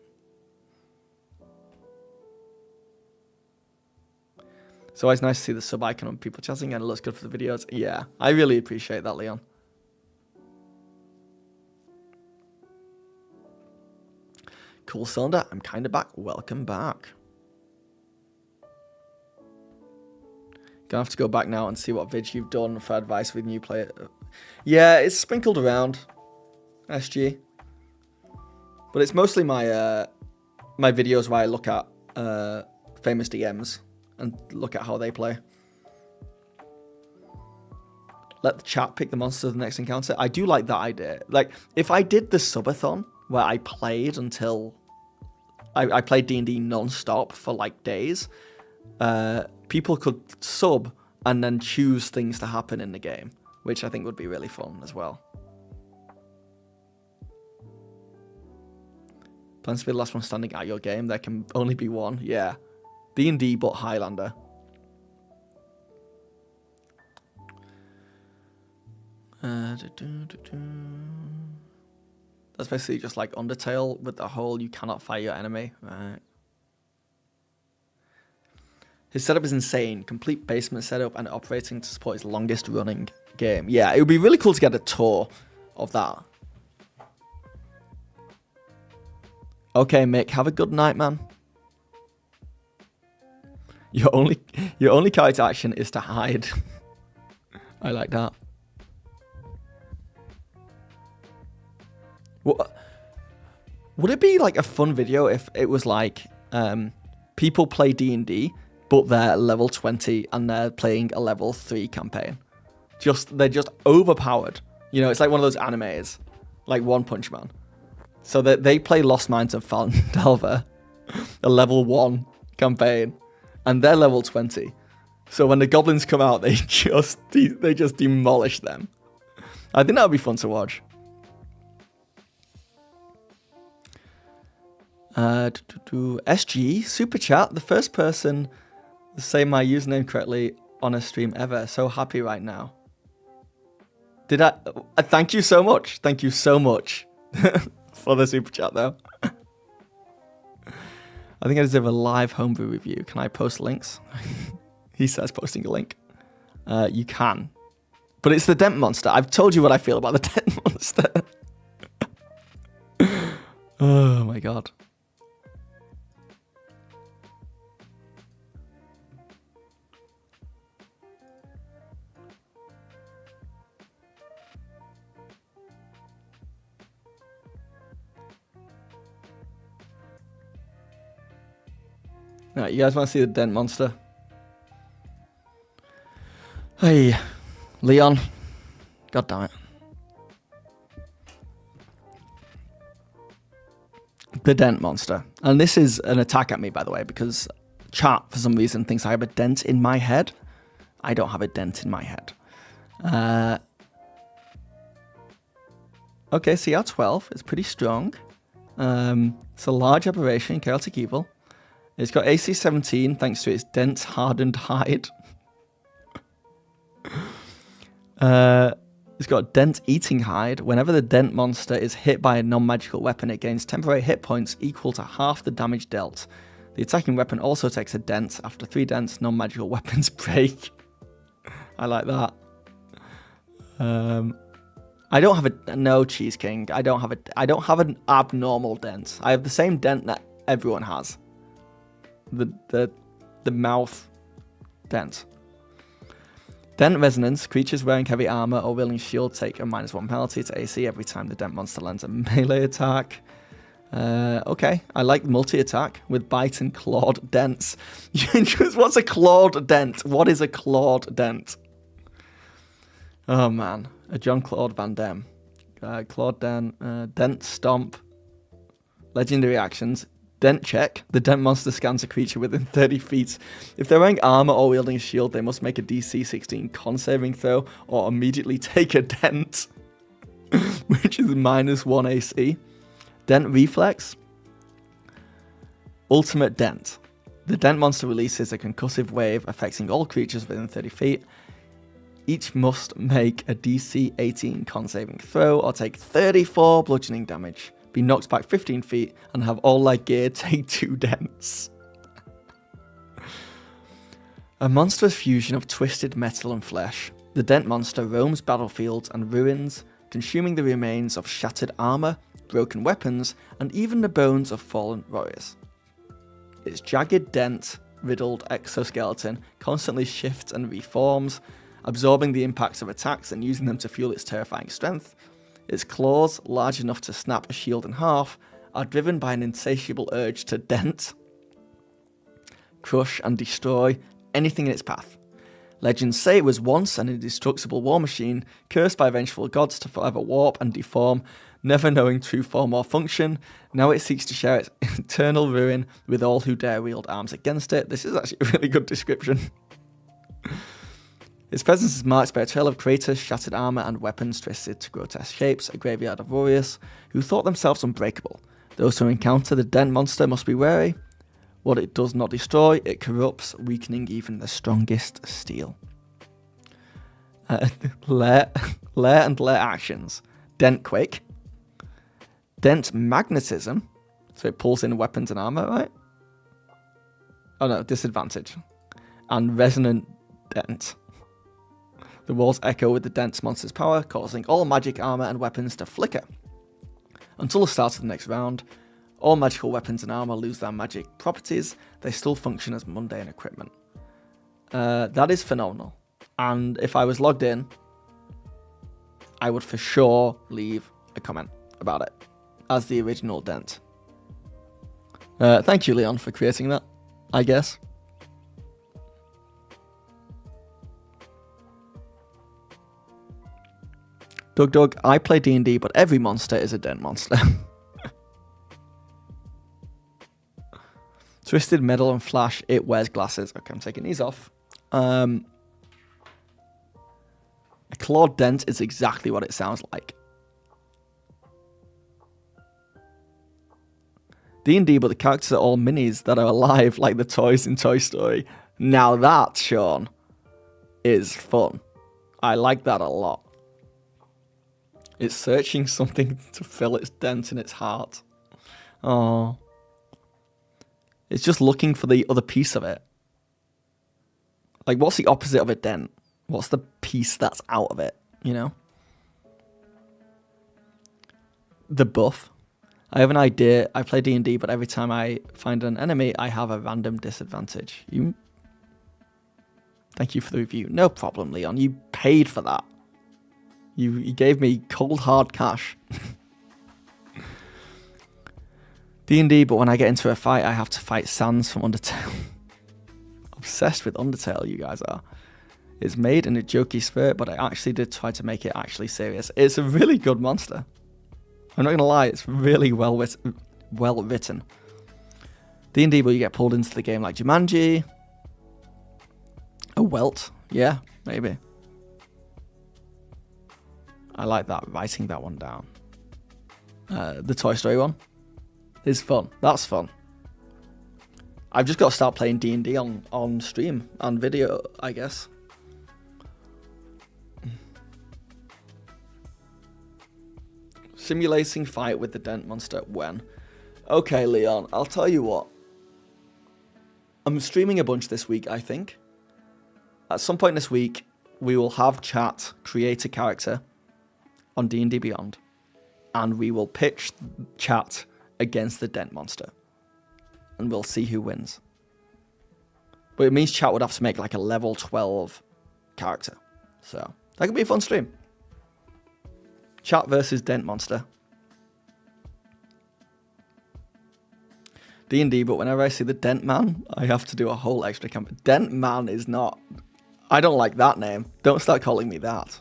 It's always nice to see the sub icon on people chatting and it looks good for the videos. Yeah, I really appreciate that, Leon. Cool Cylinder, I'm kind of back. Welcome back. Gonna have to go back now and see what vids you've done for advice with new player. Yeah, it's sprinkled around, SG. But it's mostly my my videos where I look at famous DMs and look at how they play. Let the chat pick the monster of the next encounter. I do like that idea. Like, if I did the subathon where I played until I played D&D non-stop for like days, people could sub and then choose things to happen in the game, which I think would be really fun as well. Plans to be the last one standing at your game. There can only be one. Yeah. D&D but Highlander. That's basically just like Undertale with the whole you cannot fight your enemy. Right. His setup is insane. Complete basement setup and operating to support his longest running game. Yeah, it would be really cool to get a tour of that. Okay, Mick, have a good night, man. Your only character action is to hide. I like that. What would it be like a fun video if it was like people play D&D but they're level 20 and they're playing a level 3 campaign? They're just overpowered. You know, it's like one of those animes, like One Punch Man. So that they play Lost Mines of Phandelver, a level 1 campaign, and they're level 20. So when the goblins come out, they just demolish them. I think that would be fun to watch. SG super chat, the first person to say my username correctly on a stream ever. So happy right now. Did I? Thank you so much. Thank you so much for the super chat, though. I think I deserve a live homebrew review. Can I post links? He says posting a link. You can. But it's the Dent Monster. I've told you what I feel about the Dent Monster. Oh my god. Right, you guys want to see the Dent Monster? Hey, Leon. God damn it. The Dent Monster. And this is an attack at me, by the way, because chat, for some reason, thinks I have a dent in my head. I don't have a dent in my head. Okay, CR 12 is pretty strong. It's a large aberration, chaotic evil. It's got AC 17 thanks to its dense hardened hide. It's got dent eating hide. Whenever the Dent Monster is hit by a non-magical weapon, it gains temporary hit points equal to half the damage dealt. The attacking weapon also takes a dent. After 3 dents, non-magical weapons break. I like that. I don't have a no Cheese King. I don't have an abnormal dent. I have the same dent that everyone has. The mouth dent. Dent Resonance. Creatures wearing heavy armor or wielding shield take a -1 penalty to AC every time the Dent Monster lands a melee attack. Okay, I like multi-attack with bite and clawed dents. What's a clawed dent? What is a clawed dent? Oh man, a John Claude Van Damme. Clawed dent, dent stomp. Legendary actions. Dent check. The Dent Monster scans a creature within 30 feet. If they're wearing armor or wielding a shield, they must make a DC 16 con saving throw or immediately take a dent, which is -1 AC. Dent reflex. Ultimate dent. The Dent monster releases a concussive wave affecting all creatures within 30 feet. Each must make a DC 18 con saving throw or take 34 bludgeoning damage, be knocked back 15 feet, and have all their gear take 2 dents. A monstrous fusion of twisted metal and flesh, the Dent monster roams battlefields and ruins, consuming the remains of shattered armor, broken weapons, and even the bones of fallen warriors. Its jagged dent-riddled exoskeleton constantly shifts and reforms, absorbing the impacts of attacks and using them to fuel its terrifying strength. Its claws, large enough to snap a shield in half, are driven by an insatiable urge to dent, crush, and destroy anything in its path. Legends say it was once an indestructible war machine, cursed by vengeful gods to forever warp and deform, never knowing true form or function. Now it seeks to share its eternal ruin with all who dare wield arms against it. This is actually a really good description. Its presence is marked by a trail of craters, shattered armor, and weapons twisted to grotesque shapes, a graveyard of warriors who thought themselves unbreakable. Those who encounter the Dent monster must be wary. What it does not destroy, it corrupts, weakening even the strongest steel. Lair and lair actions. Dent Quake. Dent Magnetism. So it pulls in weapons and armor, right? Oh no, disadvantage. And Resonant Dent. The walls echo with the Dent monster's power, causing all magic armor and weapons to flicker. Until the start of the next round, all magical weapons and armor lose their magic properties. They still function as mundane equipment. That is phenomenal. And if I was logged in, I would for sure leave a comment about it as the original Dent. Thank you, Leon, for creating that, I guess. Doug, I play D&D, but every monster is a Dent monster. Twisted metal and flash, it wears glasses. Okay, I'm taking these off. A clawed dent is exactly what it sounds like. D&D, but the characters are all minis that are alive like the toys in Toy Story. Now that, Sean, is fun. I like that a lot. It's searching something to fill its dent in its heart. Oh. It's just looking for the other piece of it. Like, what's the opposite of a dent? What's the piece that's out of it, you know? The buff. I have an idea. I play D&D, but every time I find an enemy, I have a random disadvantage. Thank you for the review. No problem, Leon. You paid for that. You gave me cold, hard cash. D&D, but when I get into a fight, I have to fight Sans from Undertale. Obsessed with Undertale, you guys are. It's made in a jokey spirit, but I actually did try to make it actually serious. It's a really good monster. I'm not going to lie, it's really well written. D&D, but you get pulled into the game like Jumanji. A welt. Yeah, maybe. I like that, writing that one down. The Toy Story one is fun. That's fun. I've just got to start playing D&D on stream and video, I guess. Simulating fight with the Dent monster when? Okay, Leon, I'll tell you what. I'm streaming a bunch this week, I think. At some point this week, we will have chat, create a character on D&D Beyond, and we will pitch chat against the Dent monster, and we'll see who wins. But it means chat would have to make like a level 12 character, so that could be a fun stream. Chat versus Dent monster. D&D, but whenever I see the Dent Man, I have to do a whole extra campaign. Dent Man is not... I don't like that name. Don't start calling me that.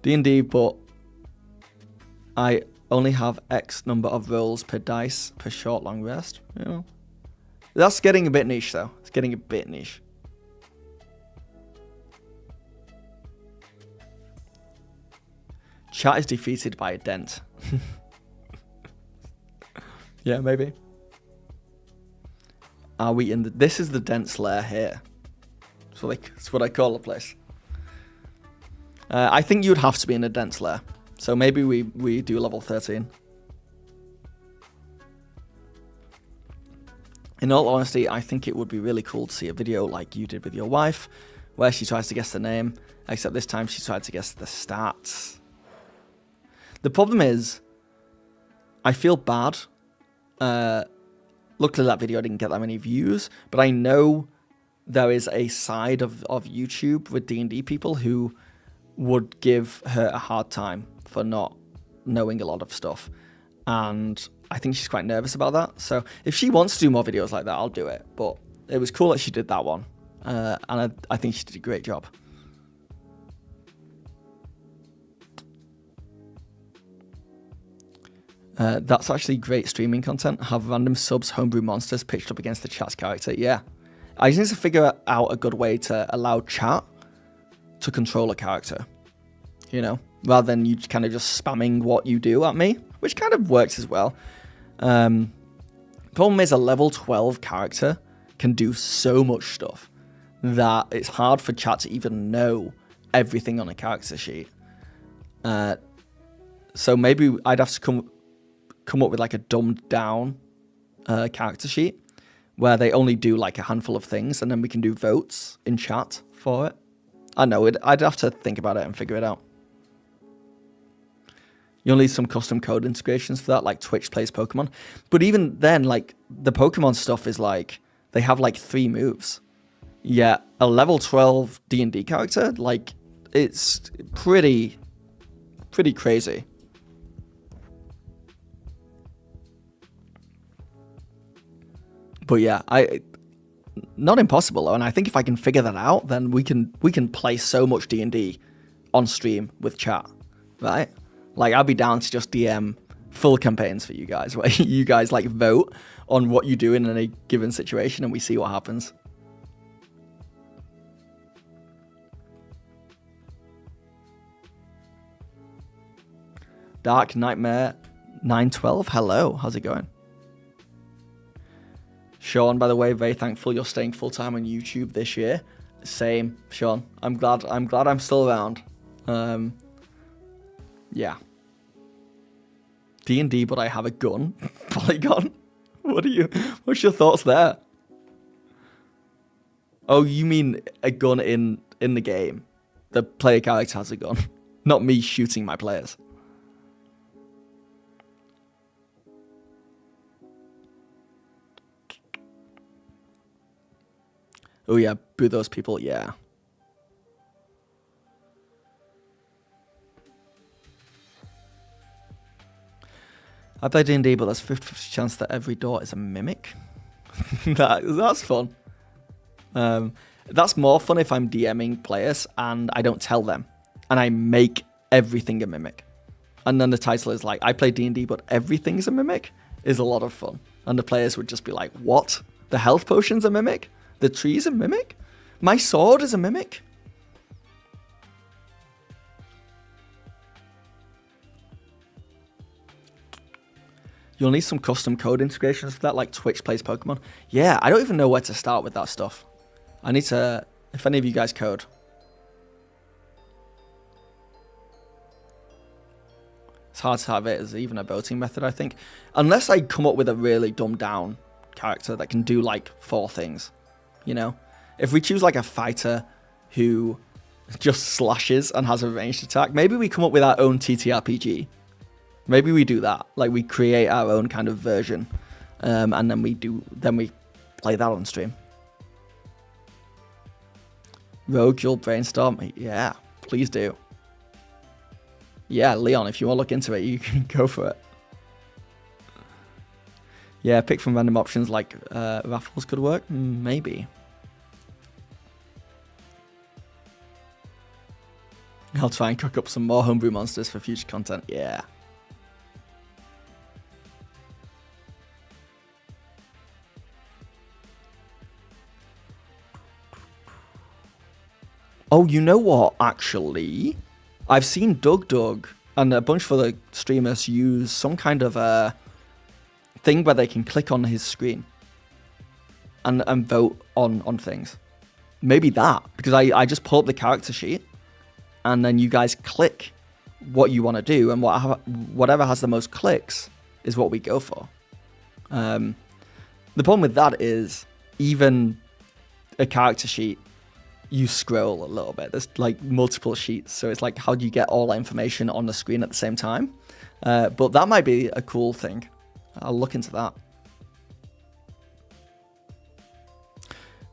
D&D, but I only have X number of rolls per dice per short long rest. You know, that's getting a bit niche, though. It's getting a bit niche. Chat is defeated by a dent. Yeah, maybe. Are we in the... This is the dense lair here. That's what I call the place. I think you'd have to be in a dense lair. So maybe we do level 13. In all honesty, I think it would be really cool to see a video like you did with your wife, where she tries to guess the name, except this time she tried to guess the stats. The problem is, I feel bad. Luckily that video didn't get that many views, but I know there is a side of YouTube with D&D people who would give her a hard time for not knowing a lot of stuff. And I think she's quite nervous about that. So if she wants to do more videos like that, I'll do it. But it was cool that she did that one. And I think she did a great job. That's actually great streaming content. Have random subs, homebrew monsters pitched up against the chat's character. Yeah. I just need to figure out a good way to allow chat to control a character. You know? Rather than you kind of just spamming what you do at me. Which kind of works as well. Problem is a level 12 character can do so much stuff that it's hard for chat to even know everything on a character sheet. So maybe I'd have to come up with like a dumbed down character sheet where they only do like a handful of things, and then we can do votes in chat for it. I know I'd have to think about it and figure it out. You'll need some custom code integrations for that, like Twitch plays Pokemon. But even then, like, the Pokemon stuff is like, they have like 3 moves. Yeah, a level 12 D&D character, like, it's pretty crazy. But yeah, not impossible though, and I think if I can figure that out, then we can play so much D&D on stream with chat, right? Like, I'll be down to just DM full campaigns for you guys, where you guys, like, vote on what you do in a given situation, and we see what happens. Dark Nightmare 912, hello, how's it going? Sean, by the way, very thankful you're staying full-time on YouTube this year. Same, Sean. I'm glad I'm still around. Yeah. D&D, but I have a gun. Polygon. What's your thoughts there? Oh, you mean a gun in the game? The player character has a gun, not me shooting my players. Oh yeah, boo those people, yeah. I play D&D, but there's 50-50 chance that every door is a mimic. That's fun. That's more fun if I'm DMing players and I don't tell them. And I make everything a mimic. And then the title is like, I play D&D, but everything's a mimic, is a lot of fun. And the players would just be like, what? The health potion's a mimic? The tree's a mimic? My sword is a mimic? You'll need some custom code integrations for that, like Twitch plays Pokemon. Yeah, I don't even know where to start with that stuff. I need to, if any of you guys code. It's hard to have it as even a voting method, I think. Unless I come up with a really dumbed down character that can do like 4 things, you know? If we choose like a fighter who just slashes and has a ranged attack, maybe we come up with our own TTRPG. Maybe we do that. Like, we create our own kind of version, and then we play that on stream. Rogue, you'll brainstorm. Yeah, please do. Yeah, Leon, if you want to look into it, you can go for it. Yeah, pick from random options like raffles could work. Maybe. I'll try and cook up some more homebrew monsters for future content. Yeah. Oh, you know what, actually? I've seen Doug and a bunch of other streamers use some kind of thing where they can click on his screen. and vote on things. Maybe that, because I just pull up the character sheet, and then you guys click what you want to do, and whatever has the most clicks is what we go for. The problem with that is, even a character sheet, you scroll a little bit. There's like multiple sheets, so it's like, how do you get all that information on the screen at the same time? But that might be a cool thing. I'll look into that.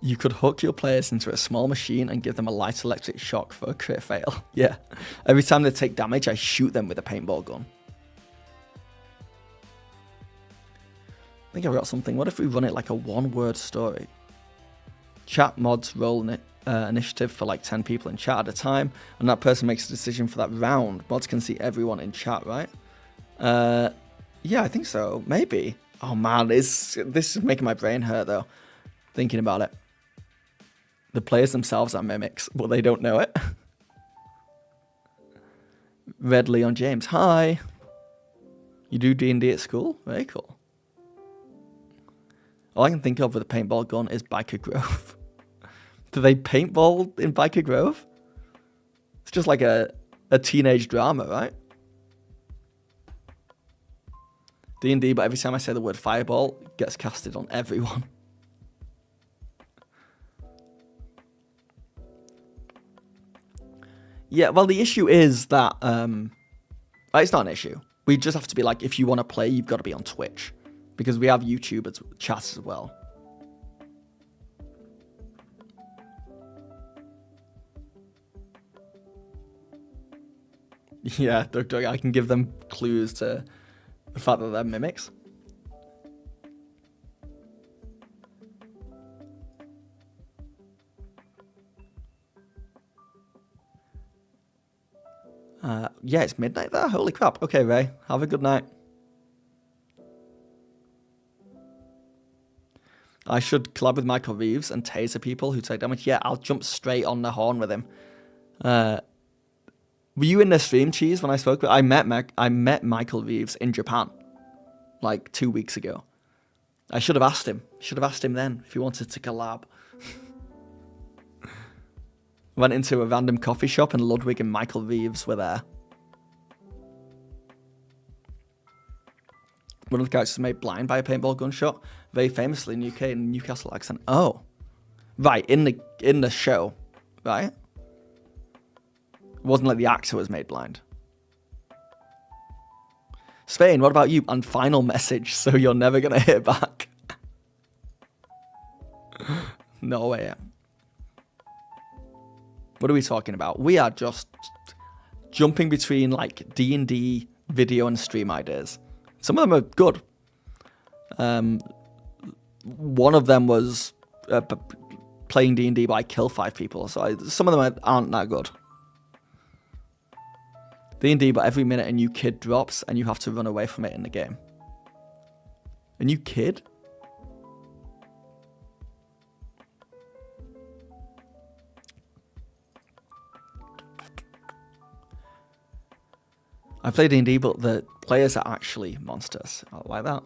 You could hook your players into a small machine and give them a light electric shock for a crit fail. Yeah. Every time they take damage, I shoot them with a paintball gun. I think I've got something. What if we run it like a one-word story? Chat mods roll initiative for like 10 people in chat at a time, and that person makes a decision for that round. Mods can see everyone in chat, right? Yeah, I think so. Maybe. Oh man, this is making my brain hurt though, thinking about it. The players themselves are mimics, but they don't know it. Red Leon James, hi. You do D&D at school? Very cool. All I can think of with a paintball gun is Biker Grove. Do they paintball in Biker Grove? It's just like a teenage drama, right? D&D, but every time I say the word fireball, it gets casted on everyone. Yeah, well, the issue is that... it's not an issue. We just have to be like, if you want to play, you've got to be on Twitch. Because we have YouTube as chats as well. Yeah, Doug, I can give them clues to the fact that they're mimics. Yeah, it's midnight there. Holy crap. Okay, Ray. Have a good night. I should collab with Michael Reeves and taser people who take damage. Yeah, I'll jump straight on the horn with him. Were you in the stream, Cheese, when I spoke with... I met Michael Reeves in Japan, like 2 weeks ago. I should have asked him. Should have asked him then if he wanted to collab. Went into a random coffee shop and Ludwig and Michael Reeves were there. One of the characters was made blind by a paintball gunshot, very famously in UK in Newcastle accent. Oh, right, in the show, right? It wasn't like the actor was made blind. Spain, what about you? And final message, so you're never gonna hit back. No way. What are we talking about? We are just jumping between like D&D video and stream ideas. Some of them are good. One of them was playing D&D but I kill 5 people. So some of them aren't that good. D&D, but every minute a new kid drops and you have to run away from it in the game. A new kid? I play D&D, but the players are actually monsters. I like that.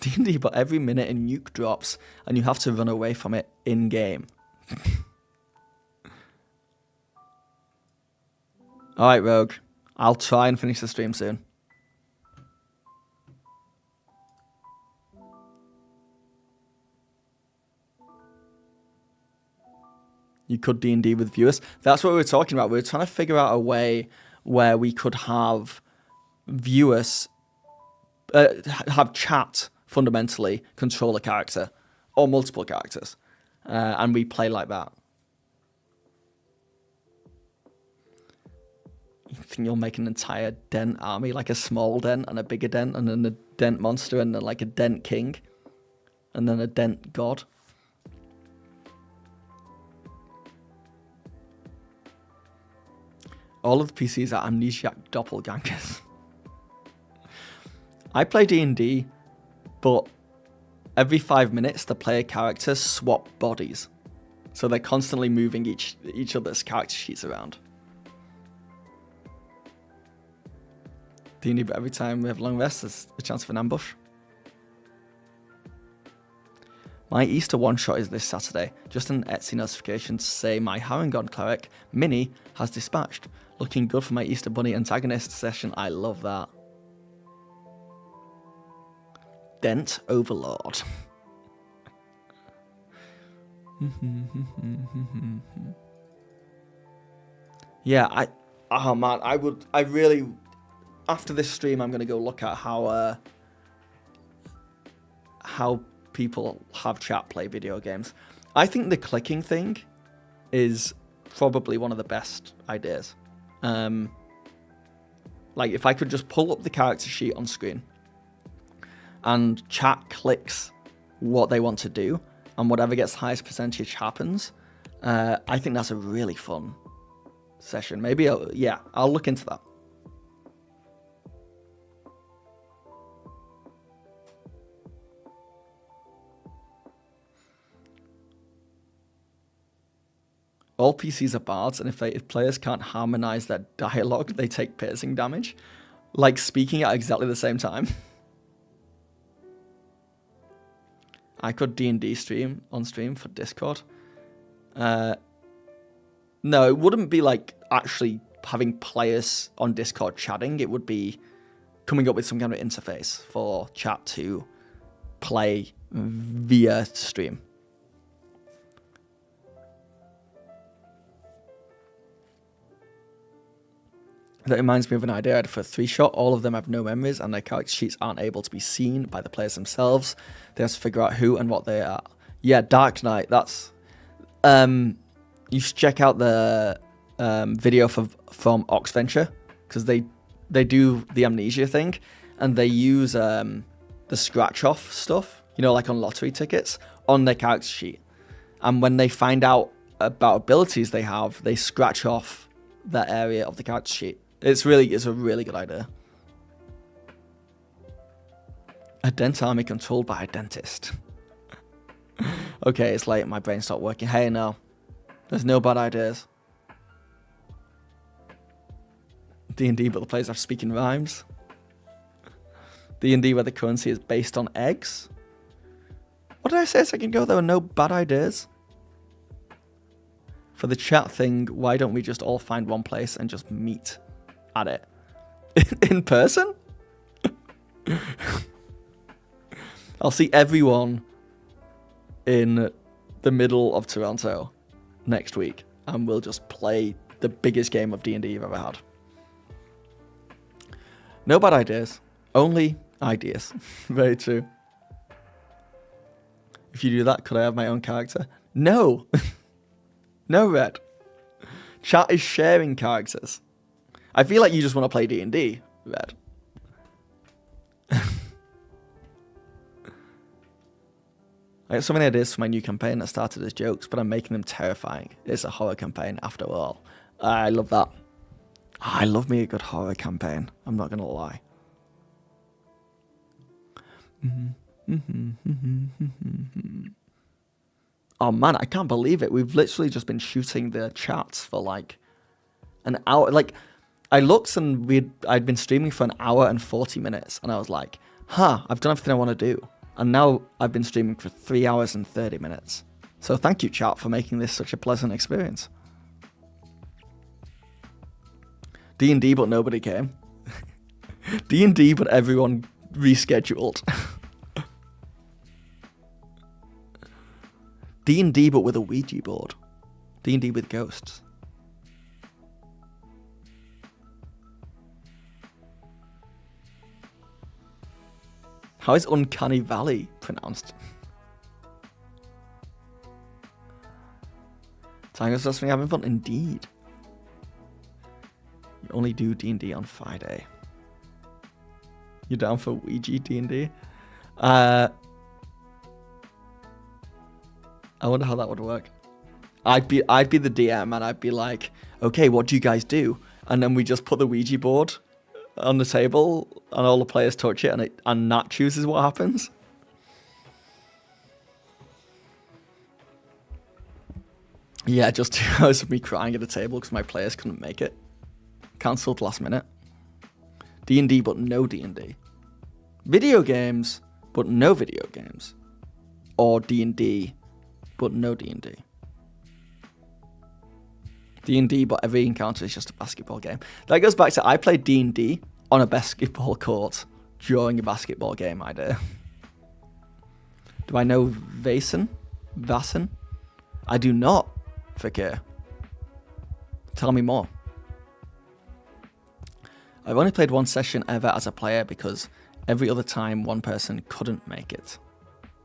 D&D, but every minute a nuke drops and you have to run away from it in-game. Alright, Rogue. I'll try and finish the stream soon. You could D&D with viewers. That's what we were talking about. We were trying to figure out a way where we could have viewers have chat fundamentally control a character or multiple characters, and we play like that. You think you'll make an entire dent army, like a small dent and a bigger dent, and then a dent monster, and then like a dent king, and then a dent god. All of the PCs are amnesiac doppelgangers. I play D&D, but every 5 minutes the player characters swap bodies. So they're constantly moving each other's character sheets around. D&D, but every time we have long rests, there's a chance for an ambush. My Easter one-shot is this Saturday. Just an Etsy notification to say my Harangon cleric, Minnie, has dispatched. Looking good for my Easter Bunny antagonist session. I love that. Dent Overlord. Yeah, oh man, I really, after this stream, I'm going to go look at how people have chat play video games. I think the clicking thing is probably one of the best ideas. Like, if I could just pull up the character sheet on screen and chat clicks what they want to do, and whatever gets the highest percentage happens, I think that's a really fun session. Maybe, I'll look into that. All PCs are bards, and if players can't harmonize their dialogue, they take piercing damage. Like speaking at exactly the same time. I could D&D stream for Discord. No, it wouldn't be like actually having players on Discord chatting. It would be coming up with some kind of interface for chat to play via stream. That reminds me of an idea I had for a 3-shot. All of them have no memories, and their character sheets aren't able to be seen by the players themselves. They have to figure out who and what they are. Yeah, Dark Knight. That's you should check out the video from Oxventure, because they do the amnesia thing, and they use the scratch off stuff, you know, like on lottery tickets, on their character sheet. And when they find out about abilities they have, they scratch off that area of the character sheet. It's a really good idea. A dent army controlled by a dentist. Okay, it's late. My brain stopped working. Hey, no. There's no bad ideas. D&D, but the players have speaking rhymes. D&D, where the currency is based on eggs. What did I say a second ago? There were no bad ideas. For the chat thing, why don't we just all find one place and just meet at it? In person? I'll see everyone in the middle of Toronto next week, and we'll just play the biggest game of D&D you've ever had. No bad ideas, only ideas. Very true. If you do that, could I have my own character? No. No, Red. Chat is sharing characters. I feel like you just want to play D&D, Red. I got so many ideas for my new campaign that started as jokes, but I'm making them terrifying. It's a horror campaign, after all. I love that. I love me a good horror campaign. I'm not going to lie. Oh man, I can't believe it. We've literally just been shooting the chats for like an hour. Like, I looked and I'd been streaming for an hour and 40 minutes, and I was like, I've done everything I want to do. And now I've been streaming for 3 hours and 30 minutes. So thank you, chat, for making this such a pleasant experience. D&D, but nobody came. D&D, but everyone rescheduled. D&D, but with a Ouija board. D&D with ghosts. How is Uncanny Valley pronounced? Tango's just having fun. Indeed. You only do D&D on Friday. You down for Ouija D&D? I wonder how that would work. I'd be the DM, and I'd be like, okay, what do you guys do? And then we just put the Ouija board on the table, and all the players touch it, and Nat chooses what happens. Yeah, just 2 hours of me crying at a table because my players couldn't make it. Cancelled last minute. D&D, but no D&D. Video games, but no video games. or D&D, but no D&D. D&D, but every encounter is just a basketball game. That goes back to I played D&D on a basketball court during a basketball game idea. Do I know Vasen? I do not, Fakir. Tell me more. I've only played one session ever as a player because every other time one person couldn't make it.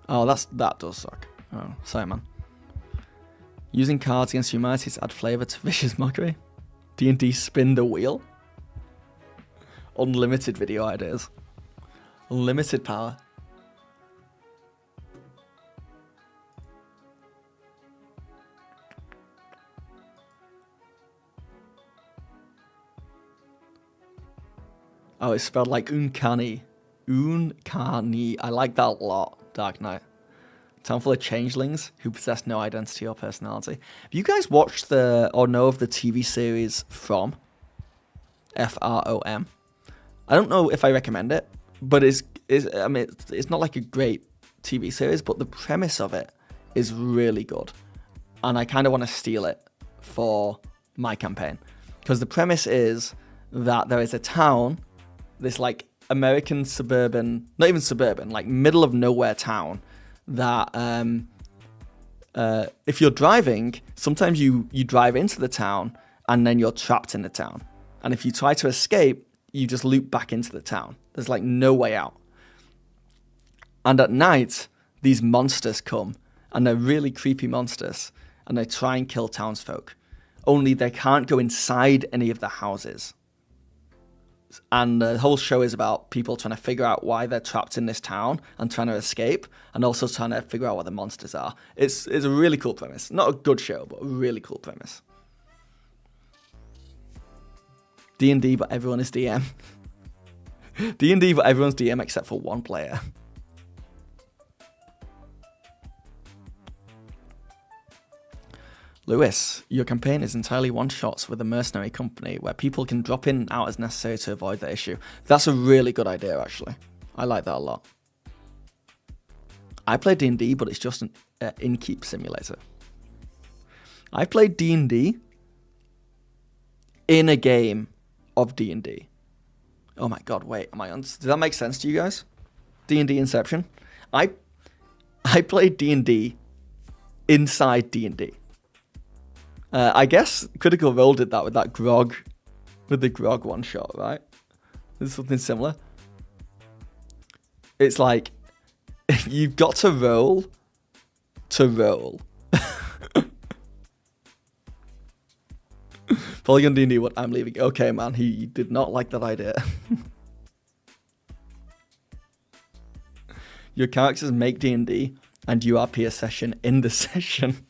Oh, that does suck. Oh, sorry, man. Using cards against humanity to add flavour to vicious mockery. D&D spin the wheel. Unlimited video ideas. Unlimited power. Oh, it's spelled like uncanny. Uncanny. I like that a lot, Dark Knight. Town full of changelings who possess no identity or personality. Have you guys watched or know of the TV series From? From. I don't know if I recommend it, but it's not like a great TV series, but the premise of it is really good. And I kind of want to steal it for my campaign. Because the premise is that there is a town, this like American suburban, not even suburban, like middle of nowhere town that if you're driving, sometimes you drive into the town and then you're trapped in the town. And if you try to escape, you just loop back into the town. There's like no way out. And at night, these monsters come, and they're really creepy monsters, and they try and kill townsfolk. Only they can't go inside any of the houses. And the whole show is about people trying to figure out why they're trapped in this town and trying to escape, and also trying to figure out what the monsters are. It's a really cool premise. Not a good show, but a really cool premise. D&D, but everyone is DM. D&D, but everyone's DM except for one player. Lewis, your campaign is entirely one-shots with a mercenary company where people can drop in and out as necessary to avoid the issue. That's a really good idea, actually. I like that a lot. I play D&D, but it's just an innkeep simulator. I played D&D in a game of D&D. Oh my god, wait, am I on? Does that make sense to you guys? D&D Inception? I played D&D inside D&D. I guess Critical Role did that with that grog, with the grog one shot, right? There's something similar. It's like, you've got to roll to roll. Polygon D&D, what I'm leaving. Okay, man, he did not like that idea. Your characters make D&D, and you RP a session in the session.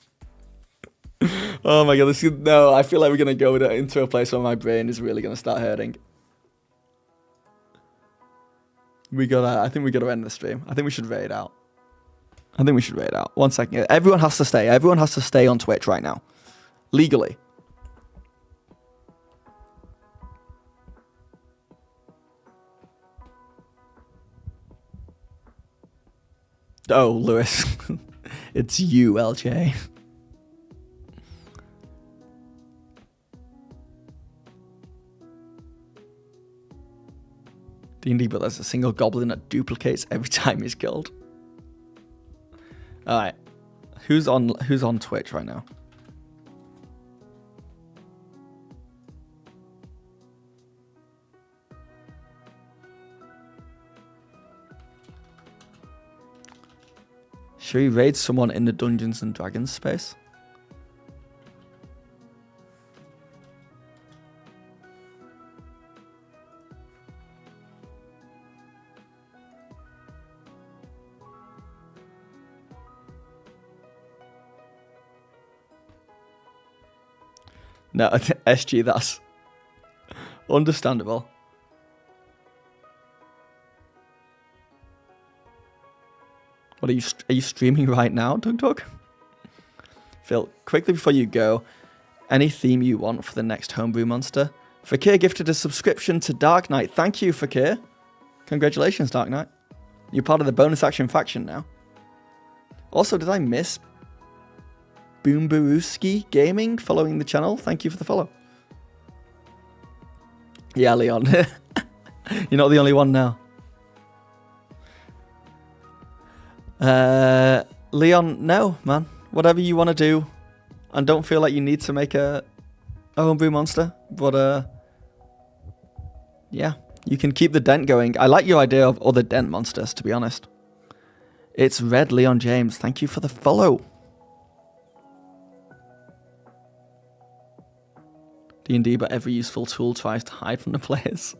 Oh my god, no, I feel like we're going to go into a place where my brain is really going to start hurting. I think we got to end the stream. I think we should raid out. 1 second. Everyone has to stay. Everyone has to stay on Twitch right now. Legally. Oh, Lewis. It's you, LJ. D&D, but there's a single goblin that duplicates every time he's killed. All right, who's on Twitch right now? Should we raid someone in the Dungeons and Dragons space? No, SG, that's understandable. What are you streaming right now, Doug? Phil, quickly before you go, any theme you want for the next homebrew monster? Fakir gifted a subscription to Dark Knight. Thank you, Fakir. Congratulations, Dark Knight. You're part of the bonus action faction now. Also, did I miss Boombarooski Gaming following the channel? Thank you for the follow. Yeah, Leon. You're not the only one now. Leon, no, man. Whatever you want to do. And don't feel like you need to make a homebrew monster. But, yeah, you can keep the dent going. I like your idea of other dent monsters, to be honest. It's Red Leon James. Thank you for the follow. D&D, but every useful tool tries to hide from the players.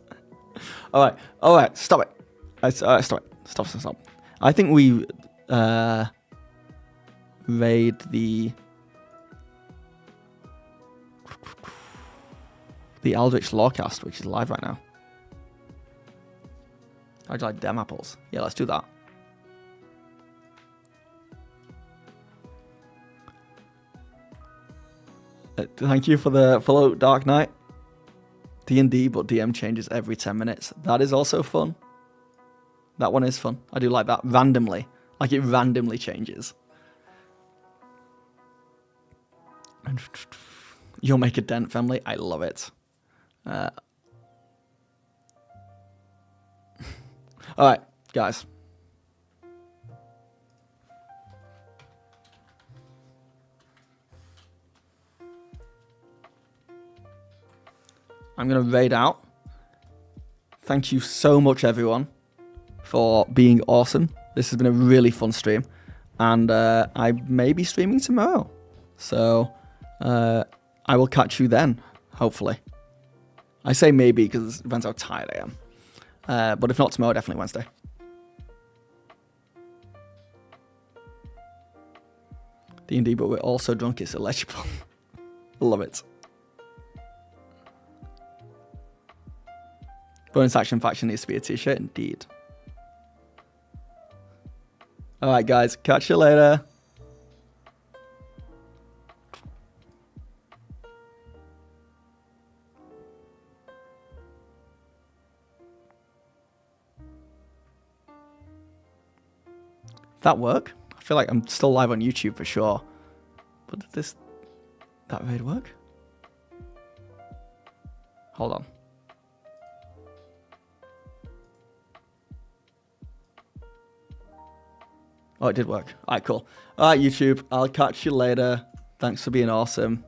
All right, stop it. Stop it. Stop. I think we raid the Aldrich Lawcast, which is live right now. How'd you like dem apples? Yeah, let's do that. Thank you for the follow, Dark Knight. D&D, but DM changes every 10 minutes. That is also fun. That one is fun. I do like that. Randomly. Like it randomly changes. You'll make a dent, family. I love it. Alright, guys. I'm going to raid out. Thank you so much, everyone, for being awesome. This has been a really fun stream. And I may be streaming tomorrow. So I will catch you then, hopefully. I say maybe because it depends how tired I am. But if not tomorrow, definitely Wednesday. D&D, but we're all so drunk it's illegible. Love it. Bonus action faction needs to be a t-shirt, indeed. Alright guys, catch you later. That work? I feel like I'm still live on YouTube for sure. But did that raid work? Hold on. Oh, it did work. Alright, cool. Alright, YouTube. I'll catch you later. Thanks for being awesome.